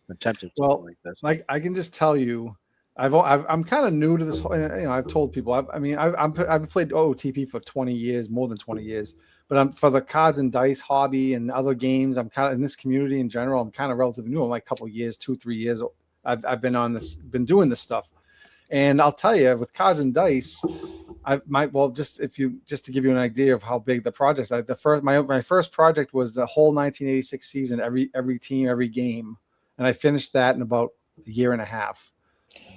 attempted something like this. Like I can just tell you, I'm kind of new to this whole, I've told people, I've played OOTP for 20 years, more than 20 years, but I'm for the cards and dice hobby and other games. I'm kind of in this community in general. I'm kind of relatively new. I'm like a couple of years, 2-3 years. I've been doing this stuff. And I'll tell you, with cards and dice, just to give you an idea of how big the projects. My first project was the whole 1986 season, every team, every game, and I finished that in about a year and a half.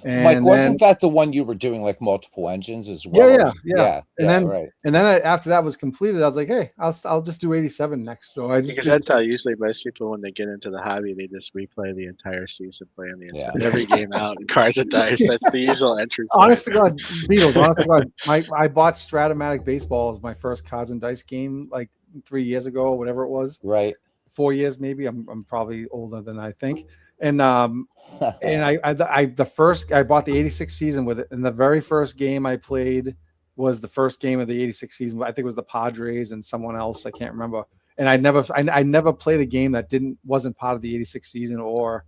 And Mike, wasn't that the one you were doing like multiple engines as well? Yeah. And then after that was completed, I was like, hey, I'll just do 87 next. So because that's how usually most people, when they get into the hobby, they just replay the entire season, playing every game out in cards and dice. That's the usual entry point. Honest to God, Beatles. Honest to God, I bought Stratomatic Baseball as my first cards and dice game like 3 years ago, whatever it was. Right. 4 years maybe. I'm probably older than I think. And I bought the 86 season with it, and the very first game I played was the first game of the 86 season. I think it was the Padres and someone else, I can't remember. And I never played a game that wasn't part of the 86 season, or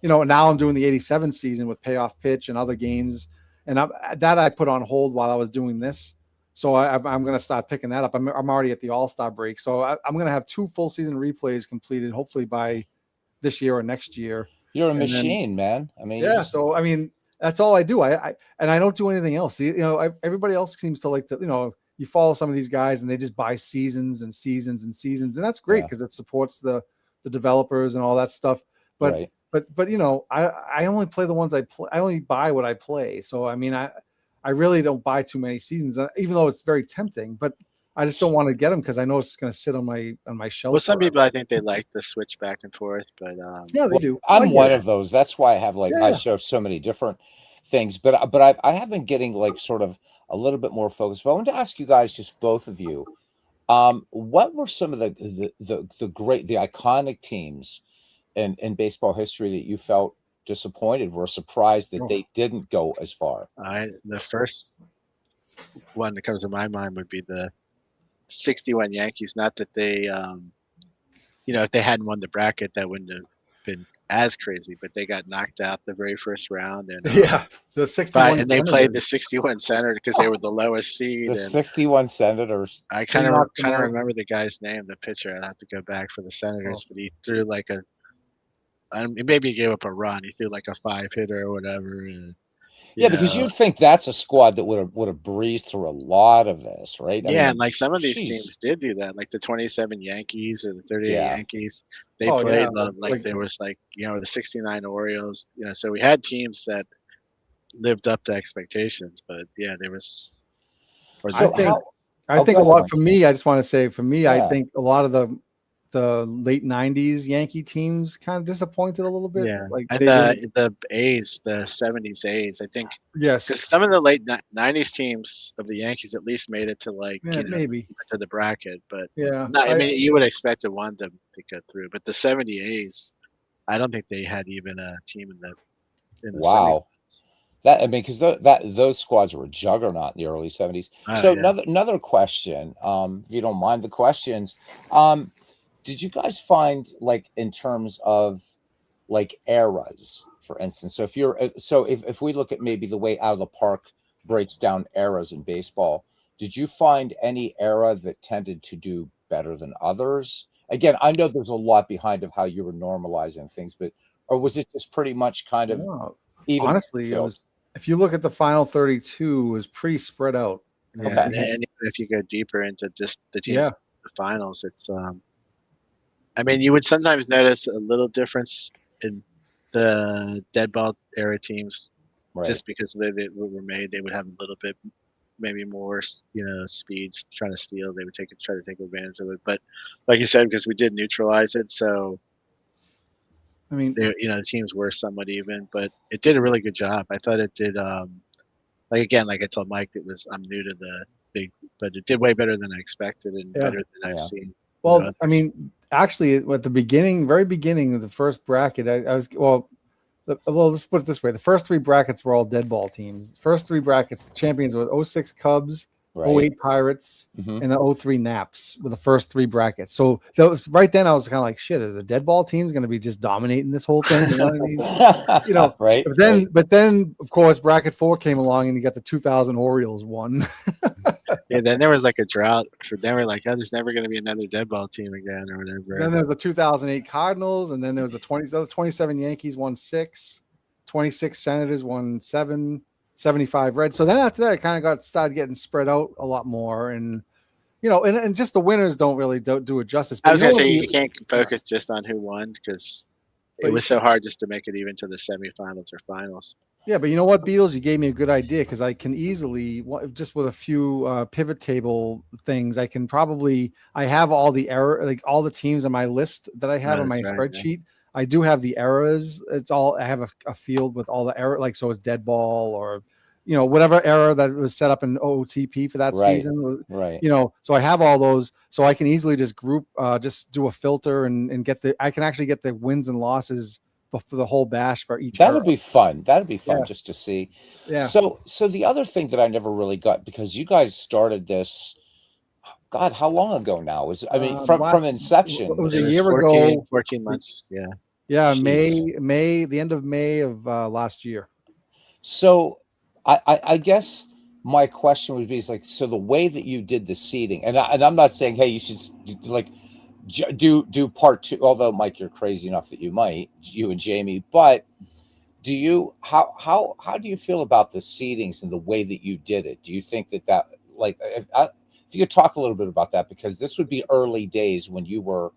now I'm doing the 87 season with Payoff Pitch and other games, and I put on hold while I was doing this. So I'm going to start picking that up. I'm already at the All-Star break, so I'm going to have 2 full season replays completed, hopefully by this year or next year. You're a machine, man. I mean, So I mean, that's all I do. I don't do anything else. Everybody else seems to like to, you follow some of these guys and they just buy seasons and seasons and seasons, and that's great because it supports the developers and all that stuff. But right. but I only play the ones I play. I only buy what I play. So I mean, I really don't buy too many seasons, even though it's very tempting. But I just don't want to get them because I know it's going to sit on my shelf. Well, some people, I think they like the switch back and forth, but yeah, they do. I'm one of those. That's why I have I show so many different things. But I have been getting like sort of a little bit more focused. But I want to ask you guys, just both of you, what were some of the great, the iconic teams in baseball history that you felt disappointed, were surprised that they didn't go as far? The first one that comes to my mind would be the 61 Yankees. Not that they, if they hadn't won the bracket, that wouldn't have been as crazy, but they got knocked out the very first round, and Yeah, the 61. and they played Senators. the 61 Senator because they were the lowest seed. The And 61 Senators. I They kind of knocked them trying to out. remember the guy's name, the pitcher. I'd have to go back for the Senators, but he threw like maybe he gave up a run. He threw like a 5-hitter or whatever. And, Yeah, because you'd think that's a squad that would have breezed through a lot of this, right? Yeah, and like some of these jeez. teams did do that, like the 27 Yankees or the 38 Yeah. Yankees. They Oh, played yeah, like there was like the 69 Orioles. So we had teams that lived up to expectations, but yeah, there was. Or I think I think a go lot ahead. for me. I just want to say for me, I Yeah. think a lot of the late '90s Yankee teams kind of disappointed a little bit. Yeah, Like and they didn't- the A's, the 70s A's, I think. yes, Because some of the late 90s teams of the Yankees at least made it to yeah, maybe, to the bracket, but yeah. I mean you would expect one to go through, but the 70 A's, I don't think they had even a team in the Wow. Because those squads were a juggernaut in the early 70s. Oh, So yeah. another question, if you don't mind the questions, did you guys find, like, in terms of like eras, for instance? So if we look at maybe the way Out of the Park breaks down eras in baseball, did you find any era that tended to do better than others? Again, I know there's a lot behind of how you were normalizing things, or was it just pretty much kind of No, even? honestly, it filled? was. If you look at the final 32, it was pretty spread out. Yeah, Okay. and even if you go deeper into just the teams Yeah. in the finals, it's I mean, you would sometimes notice a little difference in the dead ball era teams, Right. just because they were made. They would have a little bit, maybe more, speeds trying to steal. They would try to take advantage of it. But like you said, because we did neutralize it, so I mean, the teams were somewhat even. But it did a really good job. I thought it did. Like I told Mike, I'm new to the big, but it did way better than I expected and Yeah. better than I've seen. well, I mean, actually, at the very beginning of the first bracket, let's put it this way: the first three brackets were all dead ball teams. The first three brackets, the champions were 06 Cubs, Right. 08 Pirates, Mhm. and the 03 Naps were the first three brackets. So that was right then. I was kind of like, shit, are the dead ball teams going to be just dominating this whole thing? You know what I mean? Right. But then, of course, bracket 4 came along, and you got the 2000 Orioles won. Yeah, then there was like a drought for them. We're like, oh, there's never going to be another dead ball team again or whatever. Then there's the 2008 Cardinals, and then there was the 27 Yankees won 6, 26 Senators won 7, 75 Reds. So then after that, it kind of started getting spread out a lot more, and and just the winners don't really do it justice. I was you know going to say, what you can't focus just on who won because But it was so hard just to make it even to the semifinals or finals. Yeah, but you know what, Beatles, you gave me a good idea because I can easily, just with a few pivot table things, I have all the all the teams on my list that I have on my That's right, yeah. spreadsheet. I do have the errors. I have a field with all the error, so it's dead ball or, whatever error that was set up in OOTP for that Right. season. Right. So I have all those, so I can easily just just do a filter and I can actually get the wins and losses for the whole bash for each. That era. would be fun. That'd be fun Yeah. just to see. Yeah. So the other thing that I never really got, because you guys started this, God, how long ago now? From inception. It was a This is year 14, ago. 14 months. Yeah. Yeah, Jeez. May, the end of May of last year. So I guess my question would be so the way that you did the seating, and I'm not saying, hey, you should do part 2, although Mike, you're crazy enough that you and Jamie, but how do you feel about the seedings and the way that you did it? Do you think that if you could talk a little bit about that, because this would be early days when you were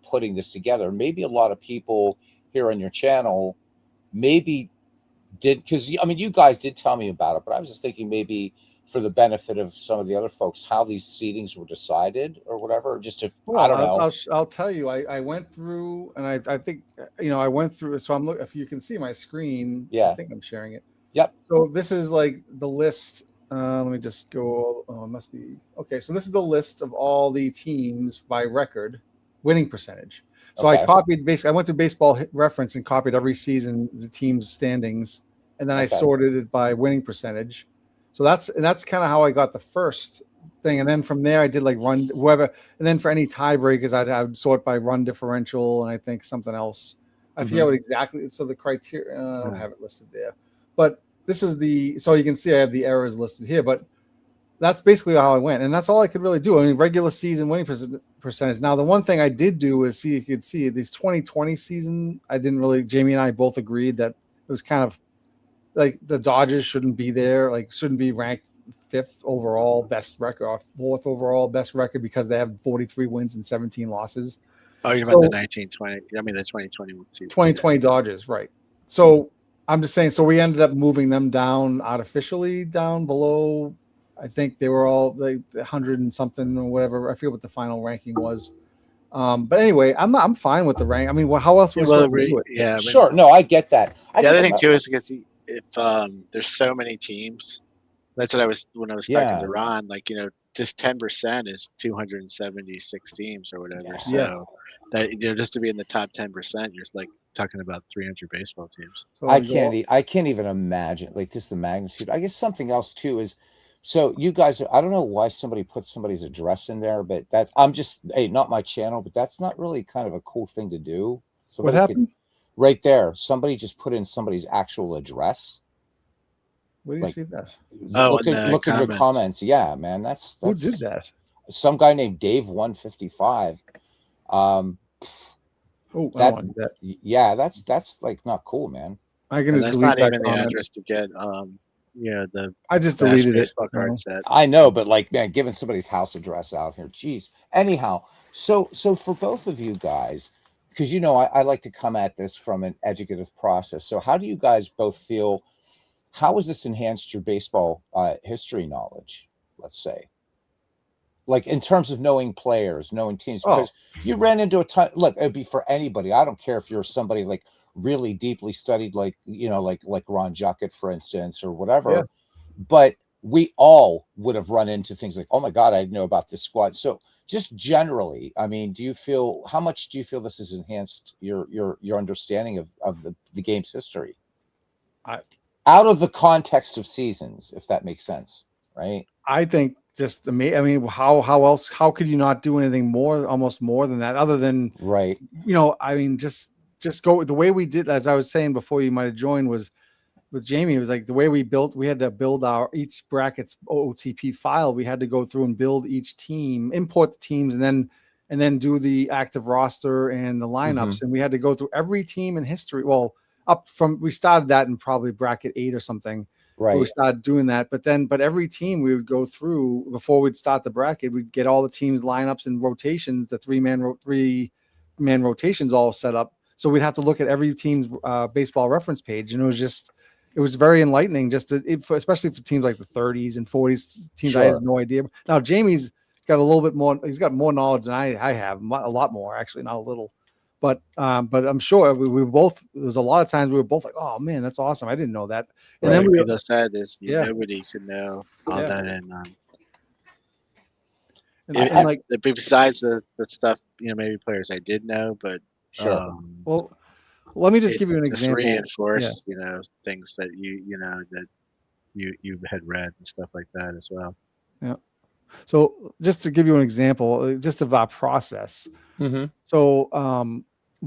putting this together. Maybe a lot of people here on your channel maybe did, because you guys did tell me about it, but I was just thinking maybe for the benefit of some of the other folks, how these seedings were decided or whatever, just to, I don't know. I'll tell you, I went through, and I think, I went through, so I'm looking, if you can see my screen, Yeah. I think I'm sharing it. Yep. So this is like the list. Let me just go. Oh, it must be. Okay. So this is the list of all the teams by record winning percentage. So Okay. I copied I went to Baseball Reference and copied every season, the team's standings. And then I Okay. sorted it by winning percentage. So that's kind of how I got the first thing. And then from there, I did like run whoever. And then for any tiebreakers, I would sort by run differential and I think something else. I forget what exactly. So the criteria, I don't have it listed there, but this is so you can see I have the errors listed here, but that's basically how I went. And that's all I could really do. I mean, regular season winning percentage. Now, the one thing I did do is you could see this 2020 season. I didn't really, Jamie and I both agreed that it was kind of like the Dodgers shouldn't be there, like shouldn't be ranked 5th overall best record or 4th overall best record because they have 43 wins and 17 losses. Oh, you're about the 1920. I mean, the 2021 season. 2020 Dodgers, right. So I'm just saying, so we ended up moving them down artificially down below. I think they were all like 100 and something or whatever. I forget what the final ranking was. But anyway, I'm fine with the rank. I mean, how else was supposed to do it? Yeah, I mean, Sure. No, I get that. The other thing too is because if there's so many teams, that's what I was when I was talking to Ron. Like, just 10% is 276 teams or whatever. So that just to be in the top 10%, you're like talking about 300 baseball teams. So I can't even imagine like just the magnitude. I guess something else too is. So you guys, I don't know why somebody put somebody's address in there, but I'm just, hey, not my channel, but that's not really kind of a cool thing to do. What happened? Right there, somebody just put in somebody's actual address. Where do you see that? Look at your comments. Yeah, man, that's who did that? Some guy named Dave 155. Yeah, that's like not cool, man. I can just delete not that even comment. the address to get I just deleted it. Baseball card set. I know, but like, man, giving somebody's house address out here, geez. Anyhow, so for both of you guys, because I like to come at this from an educative process. So how do you guys both feel? How has this enhanced your baseball history knowledge? Let's say, like in terms of knowing players, knowing teams, because you ran into a ton. Look, it'd be for anybody. I don't care if you're somebody like really deeply studied, like like Ron Juckett, for instance, or whatever, but we all would have run into things like, oh my god, I didn't know about this squad. So just generally, I mean, how much do you feel this has enhanced your understanding of the game's history out of the context of seasons, if that makes sense? Right. I think just amazing. I mean, how could you not do anything almost more than that, other than right. I mean, just go the way we did, as I was saying before you might have joined, was with Jamie. It was like the way we had to build each bracket's OOTP file. We had to go through and build each team, import the teams, and then do the active roster and the lineups. And we had to go through every team in history. Well, we started that in probably bracket 8 or something. Right. We started doing that, but every team we would go through before we'd start the bracket. We'd get all the teams lineups and rotations, the three man rotations all set up. So we'd have to look at every team's baseball reference page, and it was very enlightening, especially for teams like the 30s and 40s teams. Sure. I had no idea. Now Jamie's got a little bit more. He's got more knowledge than I have, a lot more actually, not a little. But I'm sure we both. There's a lot of times we were both like, "Oh man, that's awesome! I didn't know that." And then we just said this. Nobody could know all that, and like besides the stuff, maybe players I did know, but. Sure. Well, let me just give you an example. Reinforce, things that that you had read and stuff like that as well. Yeah. So just to give you an example, just of our process. So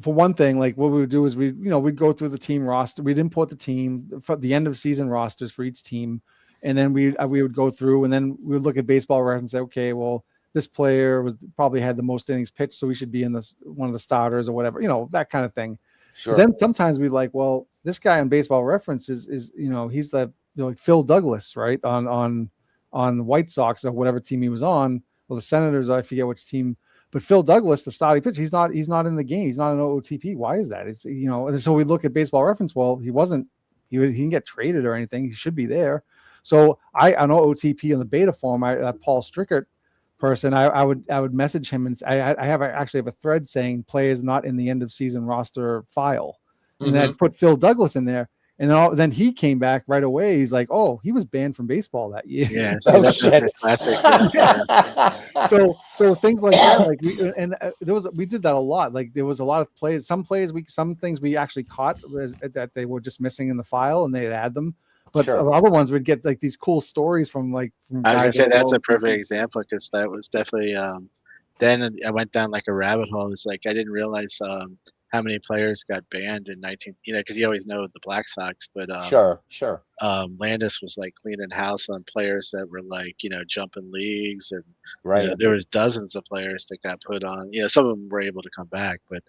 for one thing, like what we would do is we'd go through the team roster, we'd import the team for the end of season rosters for each team, and then we would go through and then we would look at Baseball Reference and say, okay, well, this player probably had the most innings pitched, so we should be in one of the starters or whatever, that kind of thing. Sure. Then sometimes we like, well, this guy on Baseball Reference is he's the like Phil Douglas, right, on White Sox or whatever team he was on, or the Senators, I forget which team, but Phil Douglas, the starting pitcher, he's not in the game, he's not an OOTP. Why is that? It's and so we look at Baseball Reference. Well, he didn't get traded or anything. He should be there. So I know OTP in the beta form. Paul Strickert person, I would message him, and I actually have a thread saying players not in the end of season roster file, and I'd put Phil Douglas in there, and then he came back right away. He's like, oh, he was banned from baseball that year. Yeah. Oh shit. So things like that, like we did that a lot. Like there was a lot of plays. Some things we actually caught that they were just missing in the file, and they'd add them. But other ones would get like these cool stories from I was gonna say that's a perfect example, because that was definitely then I went down like a rabbit hole. It's like I didn't realize how many players got banned in 19, because you always know the Black Sox, but Sure. Landis was like cleaning house on players that were like, jumping leagues, and Right. there was dozens of players that got put on. Some of them were able to come back, but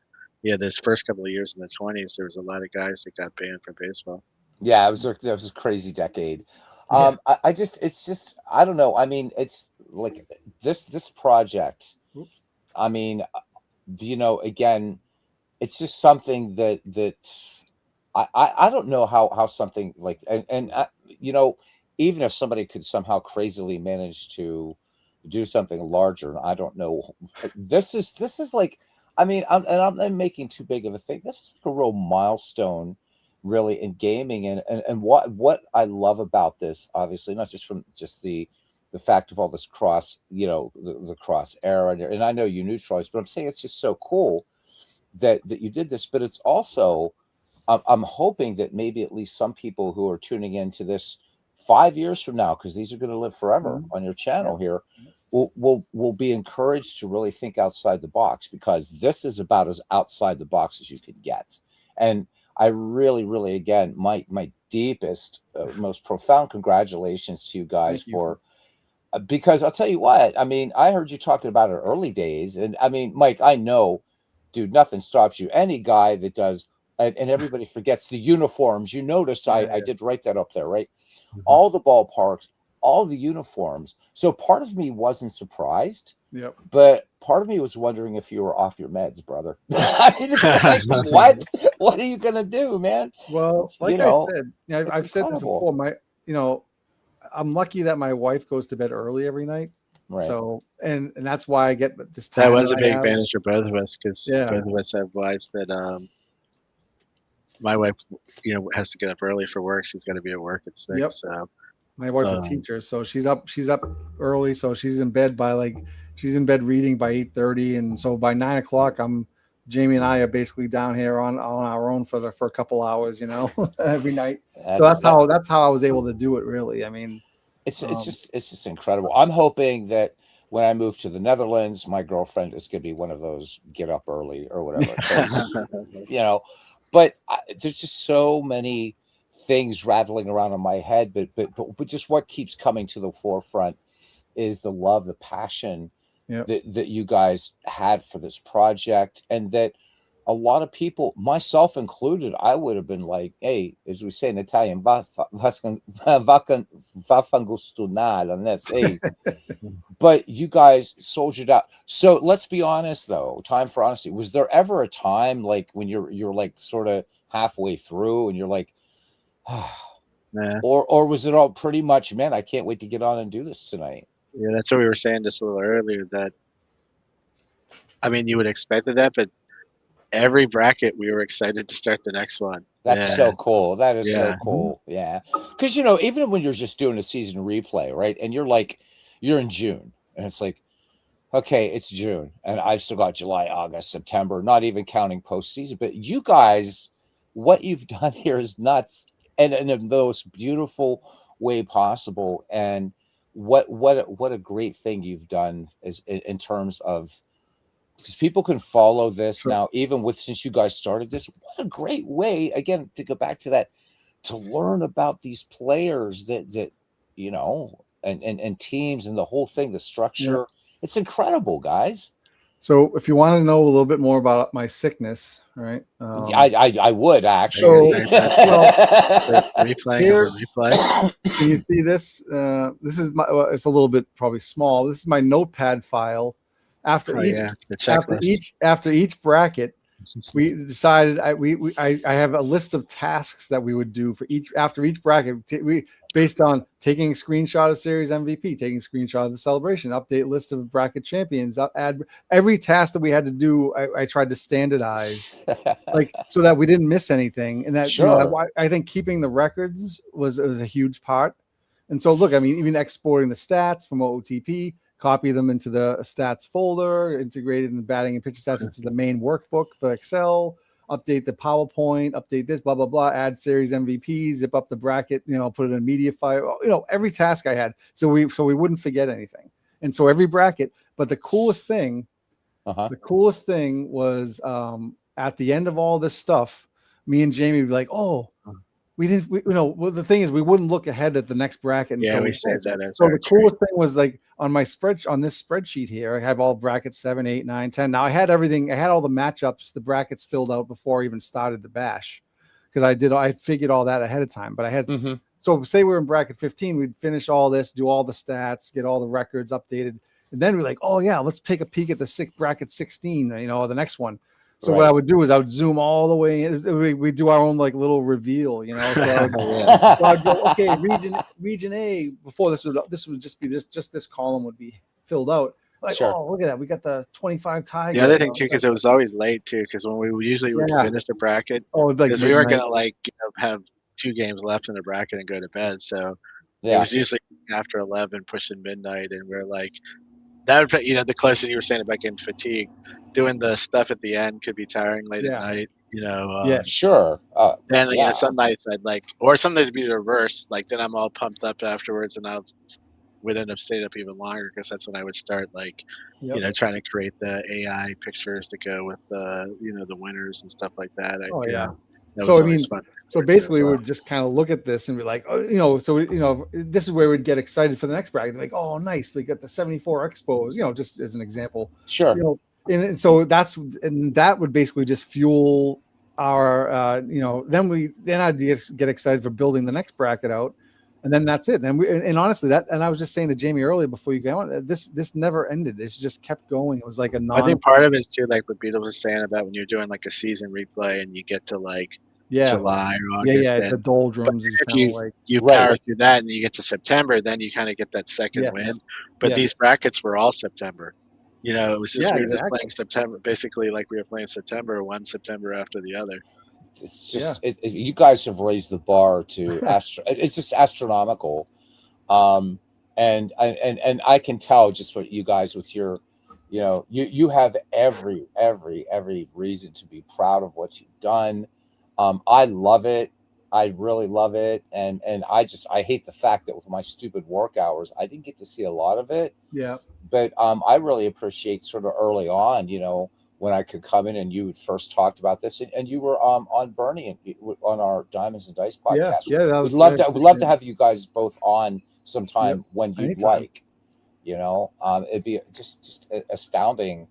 this first couple of years in the 20s, there was a lot of guys that got banned from baseball. Yeah, it was a crazy decade. I don't know. I mean, it's like this project. I mean, again, it's just something that I don't know how something like and even if somebody could somehow crazily manage to do something larger, I don't know. This is like, I mean, I'm making too big of a thing. This is like a real milestone, really, in gaming, and what I love about this, obviously, not just from just the fact of all this cross, the cross era, and I know you neutralized, but I'm saying it's just so cool that you did this. But it's also, I'm hoping that maybe at least some people who are tuning into this 5 years from now, because these are going to live forever on your channel here, will be encouraged to really think outside the box, because this is about as outside the box as you can get. And I really, really, again, my deepest, most profound congratulations to you guys for, because I'll tell you what, I mean, I heard you talking about it early days, and I mean, Mike, I know, dude, nothing stops you. Any guy that does, and everybody forgets the uniforms. You noticed I did write that up there, right? Mm-hmm. All the ballparks, all the uniforms. So part of me wasn't surprised. Yep. But part of me was wondering if you were off your meds, brother. I mean, like, what? What are you gonna do, man? Well, like I said, I've said this before. I'm lucky that my wife goes to bed early every night. Right. So and that's why I get this time. That was a big advantage for both of us, because both of us have wives that my wife, has to get up early for work. She's got to be at work at 6. Yep. So my wife's a teacher, so she's up early. So she's in bed reading by 8:30, and so by 9 o'clock, Jamie and I are basically down here on our own for a couple hours, every night. So that's how I was able to do it. Really, I mean, it's just incredible. I'm hoping that when I move to the Netherlands, my girlfriend is going to be one of those get up early or whatever. But there's just so many things rattling around in my head. But just what keeps coming to the forefront is the love, the passion that you guys had for this project, and that a lot of people, myself included, I would have been like, hey, as we say in Italian, va fangustunal on this, hey. But you guys soldiered out. So let's be honest, though. Time for honesty. Was there ever a time like when you're like sort of halfway through and you're like, or was it all pretty much, man, I can't wait to get on and do this tonight? Yeah, that's what we were saying just a little earlier. That, I mean, you would expect that, but every bracket we were excited to start the next one. That's so cool. That is so cool. Yeah, because even when you're just doing a season replay, right, and you're in June, and it's like, okay, it's June, and I've still got July, August, September, not even counting postseason. But you guys, what you've done here is nuts, and in the most beautiful way possible. And what a great thing you've done is in terms of, because people can follow this now, even since you guys started this. What a great way, again, to go back to that, to learn about these players that and teams and the whole thing, the structure. Yeah. It's incredible, guys. So if you want to know a little bit more about my sickness, right? I would actually. Replay. Can you see this? This is it's a little bit probably small. This is my notepad file. After each bracket, we decided I have a list of tasks that we would do after each bracket. We based on taking a screenshot of series MVP, taking a screenshot of the celebration, update list of bracket champions, add every task that we had to do. I tried to standardize, so that we didn't miss anything. And that I think keeping the records was a huge part. And so look, I mean, even exporting the stats from OOTP, copy them into the stats folder, integrated in the batting and pitching stats into the main workbook for Excel, update the PowerPoint, update this, blah, blah, blah, add series MVP, zip up the bracket, put it in a media file, every task I had. So we wouldn't forget anything. And so every bracket, but the coolest thing was at the end of all this stuff, me and Jamie would be like, oh, well, the thing is, we wouldn't look ahead at the next bracket until we said that. So the coolest thing was like on this spreadsheet here, I have all brackets 7, 8, 9, 10. Now I had everything. I had all the matchups, the brackets filled out before I even started the bash, because I figured all that ahead of time. But I had so say we're in bracket 15, we'd finish all this, do all the stats, get all the records updated, and then we're like, oh yeah, let's take a peek at the bracket 16, the next one. So what I would do is I would zoom all the way in. We do our own like little reveal, So I'd go, okay, region A. Before this would just be this column would be filled out. Like, oh, look at that, we got the 25 Tigers. The other thing too, because it was always late too, because when we usually would finish the bracket, because we weren't gonna have 2 games left in the bracket and go to bed. So it was usually after 11, pushing midnight, and we're like, that would, the closest you were saying about getting fatigued. Doing the stuff at the end could be tiring late at night, Sure. Then some nights or some days it'd be the reverse. Like then I'm all pumped up afterwards, and would end up staying up even longer, because that's when I would start trying to create the AI pictures to go with the the winners and stuff like that. So basically, we'd just kind of look at this and be like, this is where we'd get excited for the next bracket. Like, oh, nice, we got the 74 Expos, just as an example. Sure. And so that would basically just fuel our, then I'd get excited for building the next bracket out, and then that's it. And honestly, and I was just saying to Jamie earlier before you go on, this never ended. This just kept going. It was like I think part of it is too, like what Beetle was saying about when you're doing like a season replay and you get to July or August. The doldrums. You power through that, and you get to September, then you kind of get that second win. But these brackets were all September. It was just we were just playing September, basically like we were playing September, one September after the other. It's just you guys have raised the bar to it's just astronomical, and I can tell just what you guys with your, you have every reason to be proud of what you've done. I love it. I really love it, and I hate the fact that with my stupid work hours, I didn't get to see a lot of it. Yeah. But I really appreciate sort of early on, when I could come in and you had first talked about this, and you were on Bernie and on our Diamonds and Dice podcast. We'd love to have you guys both on sometime when you'd like. It'd be just astounding,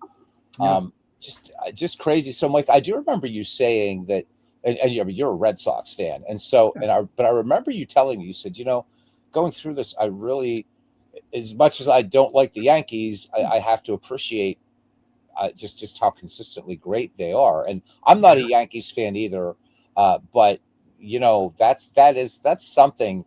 just crazy. So, Mike, I do remember you saying that. And you're a Red Sox fan, and so but I remember you telling me, you said, going through this, I really, as much as I don't like the Yankees, I have to appreciate just how consistently great they are. And I'm not a Yankees fan either, but that's something.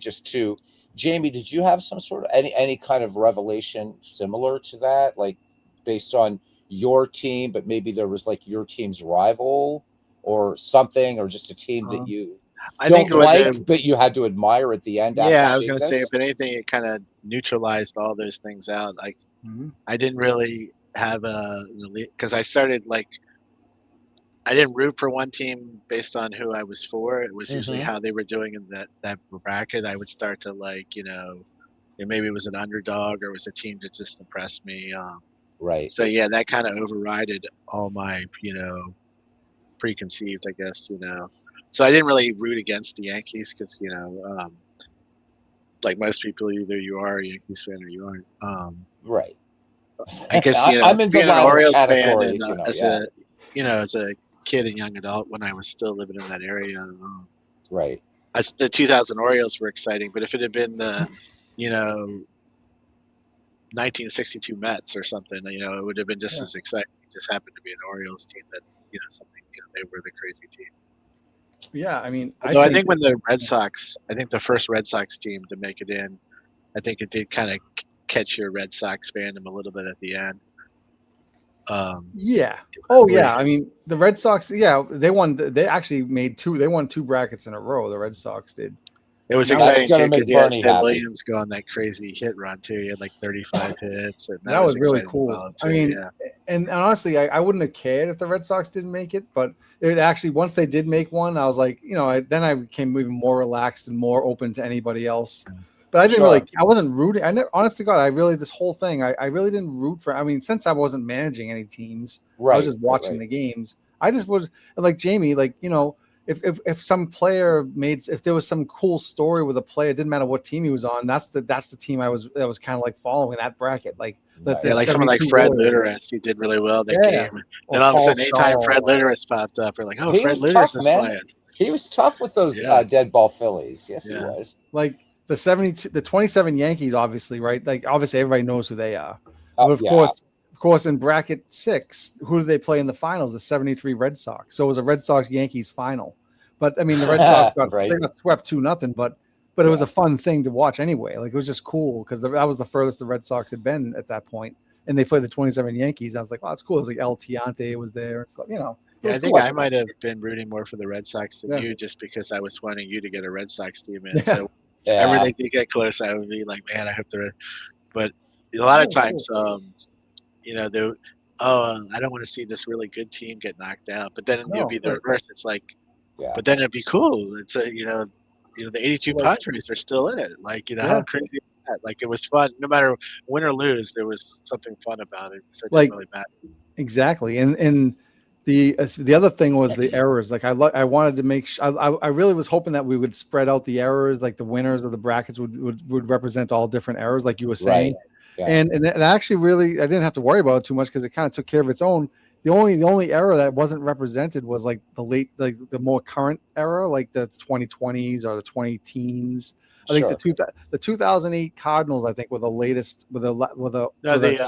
Just to Jamie, did you have some sort of any kind of revelation similar to that, like based on your team, but maybe there was like your team's rival or something, or just a team that you but you had to admire at the end? I was going to say, if anything, it kind of neutralized all those things out. Like, I didn't really have because I started I didn't root for one team based on who I was for. It was usually how they were doing in that bracket. I would start to maybe it was an underdog or it was a team that just impressed me. Right. So that kind of overrided all my, preconceived, I guess, So I didn't really root against the Yankees because, like most people, either you are a Yankees fan or you aren't. Right. I guess I'm in being the an Orioles category, fan, as a kid and young adult when I was still living in that area. Right. The 2000 Orioles were exciting, but if it had been the, 1962 Mets or something, it would have been just as exciting. It just happened to be an Orioles team that, they were the crazy team. Yeah, I mean, I think when the Red Sox, the first Red Sox team to make it in, I think it did kind of catch your Red Sox fandom a little bit at the end. I mean, the Red Sox, they won. They actually made two. They won 2 brackets in a row. The Red Sox did. It was exciting too because you had Williams go on that crazy hit run too. He had 35 hits, and that was really cool. I mean, and honestly, I wouldn't have cared if the Red Sox didn't make it, but it actually, once they did make one, I was like, then I became even more relaxed and more open to anybody else But I didn't Sure. really. I wasn't rooting. I never. Honest to God, I really this whole thing. I really didn't root for. I mean, since I wasn't managing any teams, I Right, was just watching right. the games. I just was like Jamie. Like if some player if there was some cool story with a player, it didn't matter what team he was on. That's the team I was kind of like following that bracket. Like Right. Yeah, like someone like 72 Fred Warriors. Luteris, he did really well that Yeah. game. Or And all of a Paul sudden, anytime Shaw. Fred Luteris popped up, we're like, oh, He Fred was Luteris tough, is man. playing. He was tough with those Yeah. dead ball Phillies. Yes, he Yeah. was. Like the 72, the 27 Yankees, obviously, right? Like obviously everybody knows who they are. Oh, But of yeah. course, in bracket 6, who do they play in the finals? The 73 Red Sox. So it was a Red Sox Yankees final. But I mean, the Red Sox Right. they got swept 2-0. But it was a fun thing to watch anyway. Like it was just cool because that was the furthest the Red Sox had been at that point. And they played the 27 Yankees. I was like, oh, it's cool. It was like El Tiante was there and stuff. It Yeah, was I think cool. I might have been rooting more for the Red Sox than Yeah. you, just because I was wanting you to get a Red Sox team in. Yeah. So Yeah. everything to get close, I would be like, man, I hope they're. But a lot of Oh, cool. times, they, I don't want to see this really good team get knocked out. But then No, it'll be the right. reverse. It's like, Yeah. but then it'd be cool. It's the 82 Like- Padres are still in it. Like, Yeah. how crazy is that? Like, it was fun. No matter win or lose, there was something fun about it. So it Like- didn't really matter. Exactly, and the other thing was the errors. Like I wanted to make sure. I really was hoping that we would spread out the errors. Like the winners of the brackets would represent all different errors, like you were saying. Yeah. And actually, really, I didn't have to worry about it too much because it kind of took care of its own. The only error that wasn't represented was like the more current era, like the 2020s or the 2010s. I think Sure. the 2008 Cardinals, I think, were the latest with a No, with the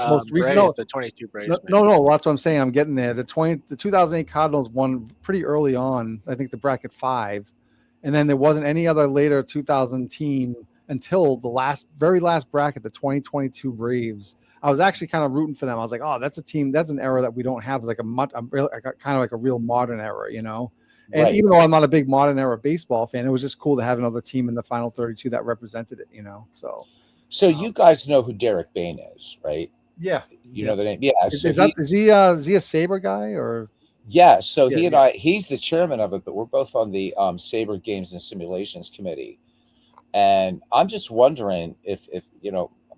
most recent. Braves, No, the 22 Braves. no, maybe. that's what I'm saying. I'm getting there. The 2008 Cardinals won pretty early on. I think the bracket 5, and then there wasn't any other later 2000 team until the very last bracket, the 2022 Braves. I was actually kind of rooting for them. I was like, oh, that's a team. That's an era that we don't have. It's like kind of like a real modern era, And Right. even though I'm not a big modern era baseball fan, it was just cool to have another team in the final 32 that represented it, So So you guys know who Derek Bain is, right? yeah, You know the name. Yeah. So is he a Sabre guy or? yeah. So Yeah, he and yeah. he's the chairman of it, but we're both on the Sabre Games and Simulations Committee. And I'm just wondering if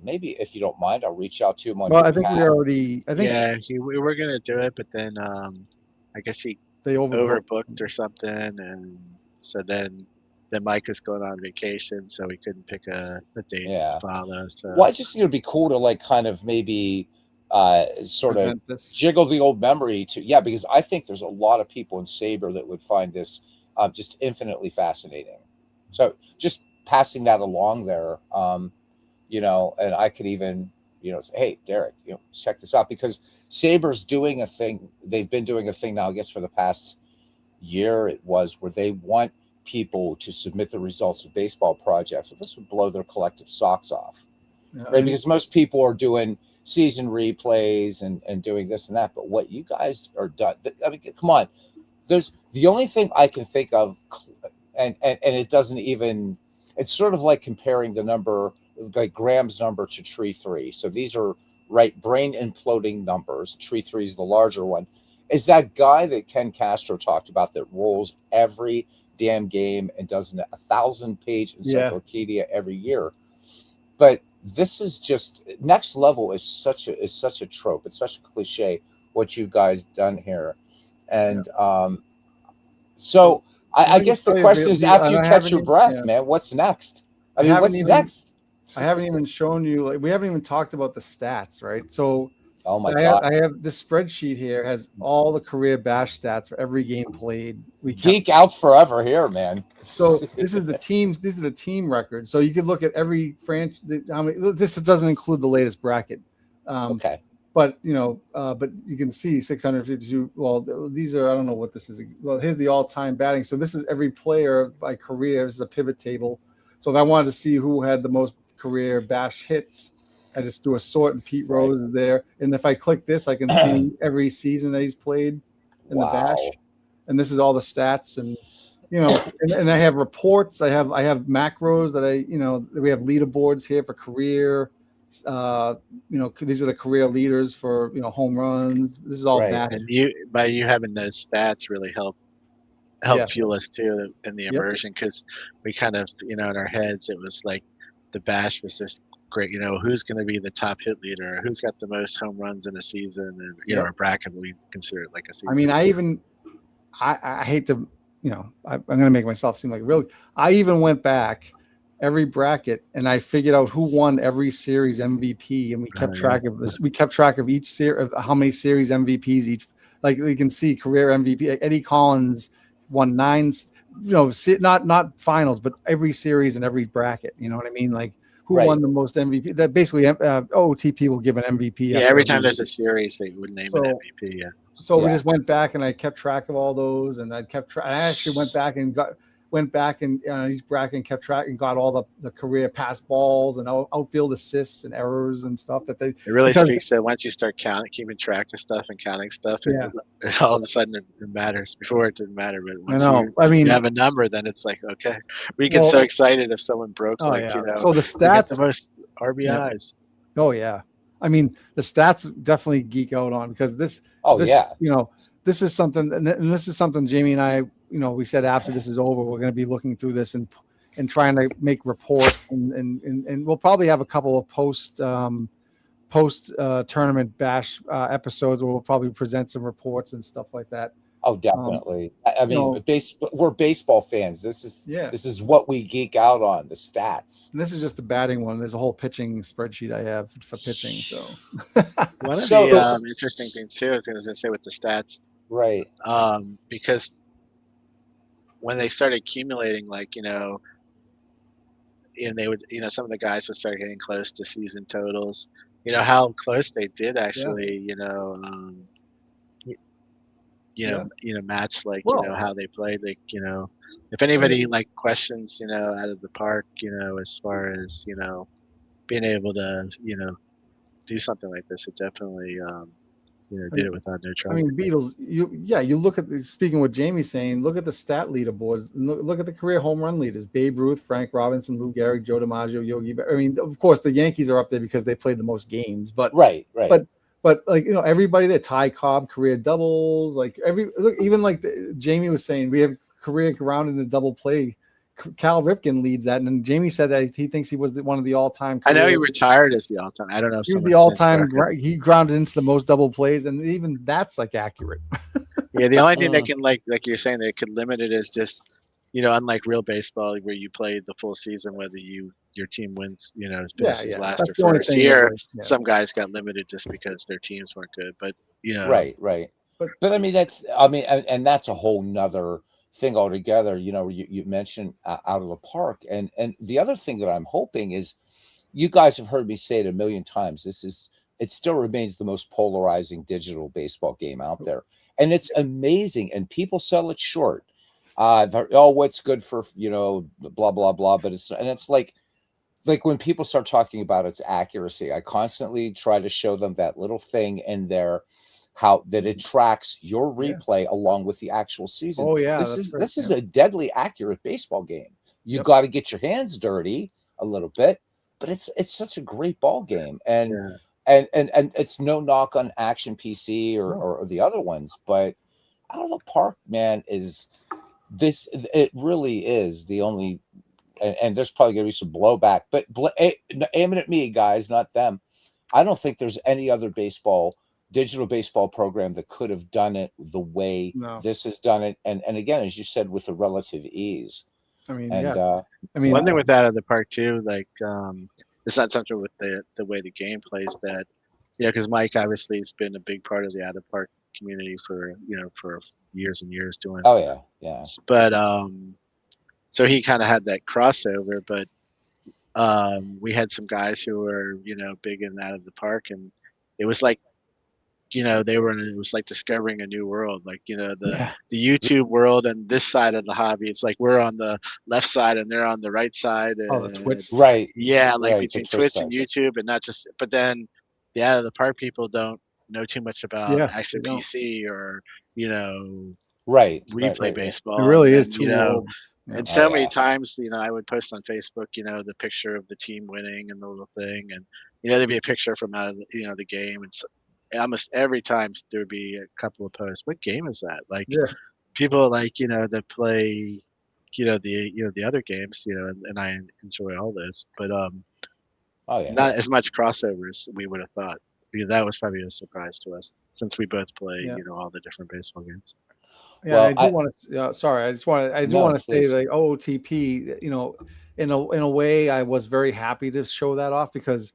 maybe if you don't mind, I'll reach out to him on Well, your I think we behalf. already. I think Yeah, we were gonna do it, but then I guess he they overbooked. overbooked or something, and so then Mike was going on vacation, so we couldn't pick a date Yeah. to follow. So Well, I just think it'd be cool to like kind of maybe sort of Present this. jiggle the old memory because I think there's a lot of people in Sabre that would find this just infinitely fascinating. So just passing that along there, and I could even, say, hey, Derek, check this out, because Sabre's doing a thing. They've been doing a thing now, I guess, for the past year it was, where they want people to submit the results of baseball projects. Well, this would blow their collective socks off. Right, because most people are doing season replays and doing this and that, but what you guys are done, I mean, come on. There's the only thing I can think of, and it doesn't even. It's sort of like comparing the number, like Graham's number, to Tree 3. So these are brain imploding numbers. Tree 3 is the larger one. Is that guy that Ken Castro talked about that rolls every damn game and does a 1,000-page encyclopedia every year? But this is just next level. Is such a trope. It's such a cliche what you guys done here, and so I guess the question is, after you catch your breath, man, what's next? I mean, what's next? I haven't even shown you. Like, we haven't even talked about the stats, right? So, oh my god, I have this spreadsheet here has all the career bash stats for every game played. We geek out forever here, man. So this is the team. This is the team record. So you could look at every franchise. This doesn't include the latest bracket. Okay. But but you can see 652. Well, these are, I don't know what this is. Well, here's the all-time batting. So this is every player by career. This is a pivot table. So if I wanted to see who had the most career bash hits, I just do a sort, and Pete Rose is there. And if I click this, I can see every season that he's played in the bash. And this is all the stats, and and I have reports. I have macros that we have leaderboards here for career. These are the career leaders for home runs. This is all bash. And by you having those stats really help fuel us too in the immersion, because we kind of in our heads it was like the bash was just great. Who's going to be the top hit leader? Who's got the most home runs in a season? And Yep. a bracket, we consider it like a season. I mean, I hate to, I'm going to make myself seem like really. I even went back every bracket and I figured out who won every series MVP, and we kept track of this. We kept track of each series, of how many series MVPs each. Like you can see, career MVP Eddie Collins won 9. Not finals, but every series and every bracket. You know what I mean? Like who won the most MVP? That basically OTP will give an MVP. Yeah, every time there's a series, they would name an MVP. Yeah. So we just went back and I kept track of all those, and I actually went back and each bracket and kept track and got all the career pass balls and outfield assists and errors and stuff that they. It really speaks that once you start keeping track of stuff and counting stuff, it all of a sudden it matters. Before it didn't matter, but once you have a number, then it's like, okay, we get so excited if someone broke so the stats, the most RBIs. Yeah. Oh yeah, I mean the stats definitely geek out on, because this. This is something, and this is something Jamie and I, we said after this is over, we're going to be looking through this and trying to make reports, and we'll probably have a couple of post tournament bash episodes where we'll probably present some reports and stuff like that. Oh, definitely. I mean, we're baseball fans. This is what we geek out on, the stats. And this is just the batting one. There's a whole pitching spreadsheet I have for pitching. So one of the interesting things too, I was going to say with the stats, right? Because when they started accumulating, like and they would, some of the guys would start getting close to season totals. How close they did actually. Match how they played. Like, if anybody like questions, out of the park, as far as, being able to, do something like this, it definitely, did it without no trouble. I mean, Beatles, you look at speaking what Jamie's saying, look at the stat leaderboards, look at the career home run leaders: Babe Ruth, Frank Robinson, Lou Gehrig, Joe DiMaggio, Yogi Berra. I mean, of course the Yankees are up there because they played the most games, but But like, everybody there, Ty Cobb, career doubles, like even like Jamie was saying, we have career ground in the double play. Cal Ripken leads that, and then Jamie said that he thinks he was one of the all-time. I know he retired as the all-time. I don't know if he was the all-time. He grounded into the most double plays, and even that's like accurate. Yeah, the only thing that can like you're saying that could limit it is just unlike real baseball where you play the full season, whether your team wins, last that's or first. Here, some guys got limited just because their teams weren't good. But right. But I mean and that's a whole nother thing altogether. You mentioned out of the park, and the other thing that I'm hoping is, you guys have heard me say it a million times. It still remains the most polarizing digital baseball game out there, and it's amazing. And people sell it short. What's good for blah blah blah, but it's like when people start talking about its accuracy, I constantly try to show them that little thing in there, how that it tracks your replay along with the actual season. Oh yeah, this is a deadly accurate baseball game. You got to get your hands dirty a little bit, but it's such a great ball game, and it's no knock on Action PC or the other ones, but Out of the Park, man, it really is the only, and there's probably going to be some blowback, but aiming at me, guys, not them. I don't think there's any other digital baseball program that could have done it the way this has done it. And again, as you said, with the relative ease. I mean, one thing with Out of the Park too, like, it's not something with the way the game plays that, because Mike obviously has been a big part of the Out of the Park community for years and years doing. Oh yeah. But so he kind of had that crossover, but we had some guys who were big in Out of the Park, and it was like it was like discovering a new world, like the YouTube world and this side of the hobby. It's like we're on the left side and they're on the right side. The Twitch, right? Yeah, like between Twitch and YouTube, and not just. But then the Out of the Park people don't know too much about Action PC or replay baseball. It really is too and so many times, I would post on Facebook, the picture of the team winning and the little thing, and there'd be a picture from out of the game, and so, almost every time there would be a couple of posts. What game is that? Like people that play, the other games, and I enjoy all those, but Oh yeah. not as much crossover as we would have thought. Because that was probably a surprise to us since we both play, Yeah. all the different baseball games. Yeah, Well, I do want to. Sorry, I do No, want to say please. the OOTP. In a way, I was very happy to show that off because,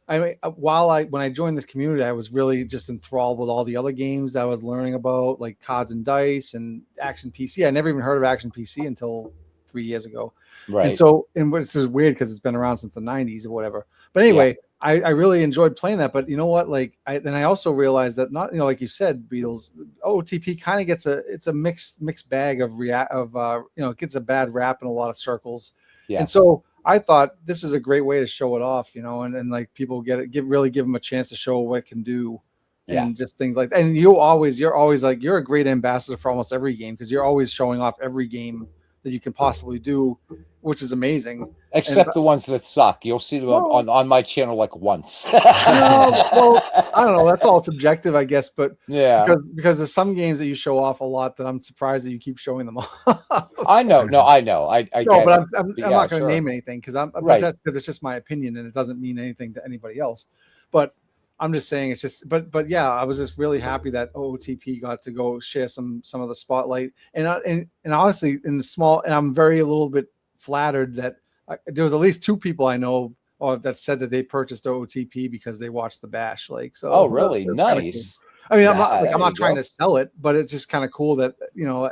I mean, when I joined this community, I was really just enthralled with all the other games that I was learning about, like Cards and Dice and Action PC. I never even heard of Action PC until 3 years ago. Right. And so, this is weird because it's been around since the 90s or whatever. But anyway, I really enjoyed playing that. But you know what? Like, I also realized that not, like you said, Beatles, OOTP kind of gets it's a mixed bag of it gets a bad rap in a lot of circles. Yeah. And so I thought this is a great way to show it off, and like people really give them a chance to show what it can do. Yeah. And just things like that. And you're always like, you're a great ambassador for almost every game because you're always showing off every game that you can possibly do, which is amazing. Except the ones that suck. You'll see them on my channel like once. Well, I don't know. That's all subjective, I guess. But yeah, because there's some games that you show off a lot that I'm surprised that you keep showing them off. I know. No, I know. I no, but it. I'm not going to name anything because right. Because it's just my opinion and it doesn't mean anything to anybody else. But I'm just saying it's just. But yeah, I was just really happy that OOTP got to go share some of the spotlight and honestly in the small. And I'm a little bit flattered that there was at least 2 people I know that said that they purchased OOTP because they watched the bash. Like, so. Oh, really? Nice. Cool. I mean, I'm not trying to sell it, but it's just kind of cool that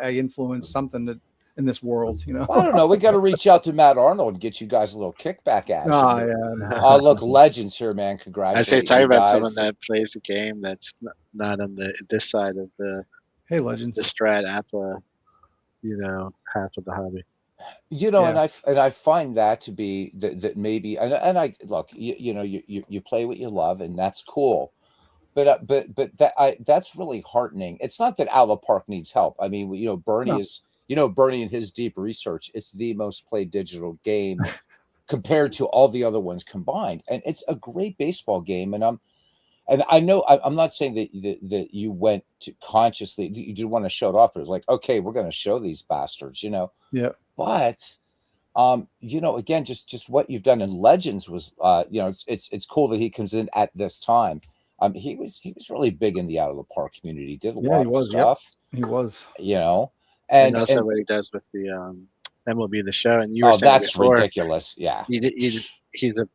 I influenced something that in this world. I don't know. We got to reach out to Matt Arnold and get you guys a little kickback action. Oh yeah. No. Look, legends here, man. Congratulations. I say talk about someone that plays a game that's not on this side of the legends, the Strat Appa, half of the hobby. And I find that to be that maybe and I look, you play what you love and that's cool, but that's really heartening. It's not that Out of the Park needs help. I mean, Bernie is Bernie in his deep research, it's the most played digital game compared to all the other ones combined, and it's a great baseball game. And I know I'm not saying that you went to consciously, you didn't want to show it off. It was like, okay, we're going to show these bastards, Yeah. But, again, just what you've done in Legends was, it's cool that he comes in at this time. He was really big in the Out of the Park community. Did a lot of stuff. Yep. He was. And also what he does with the MLB The Show. And you were saying that's before, ridiculous. Yeah. He's a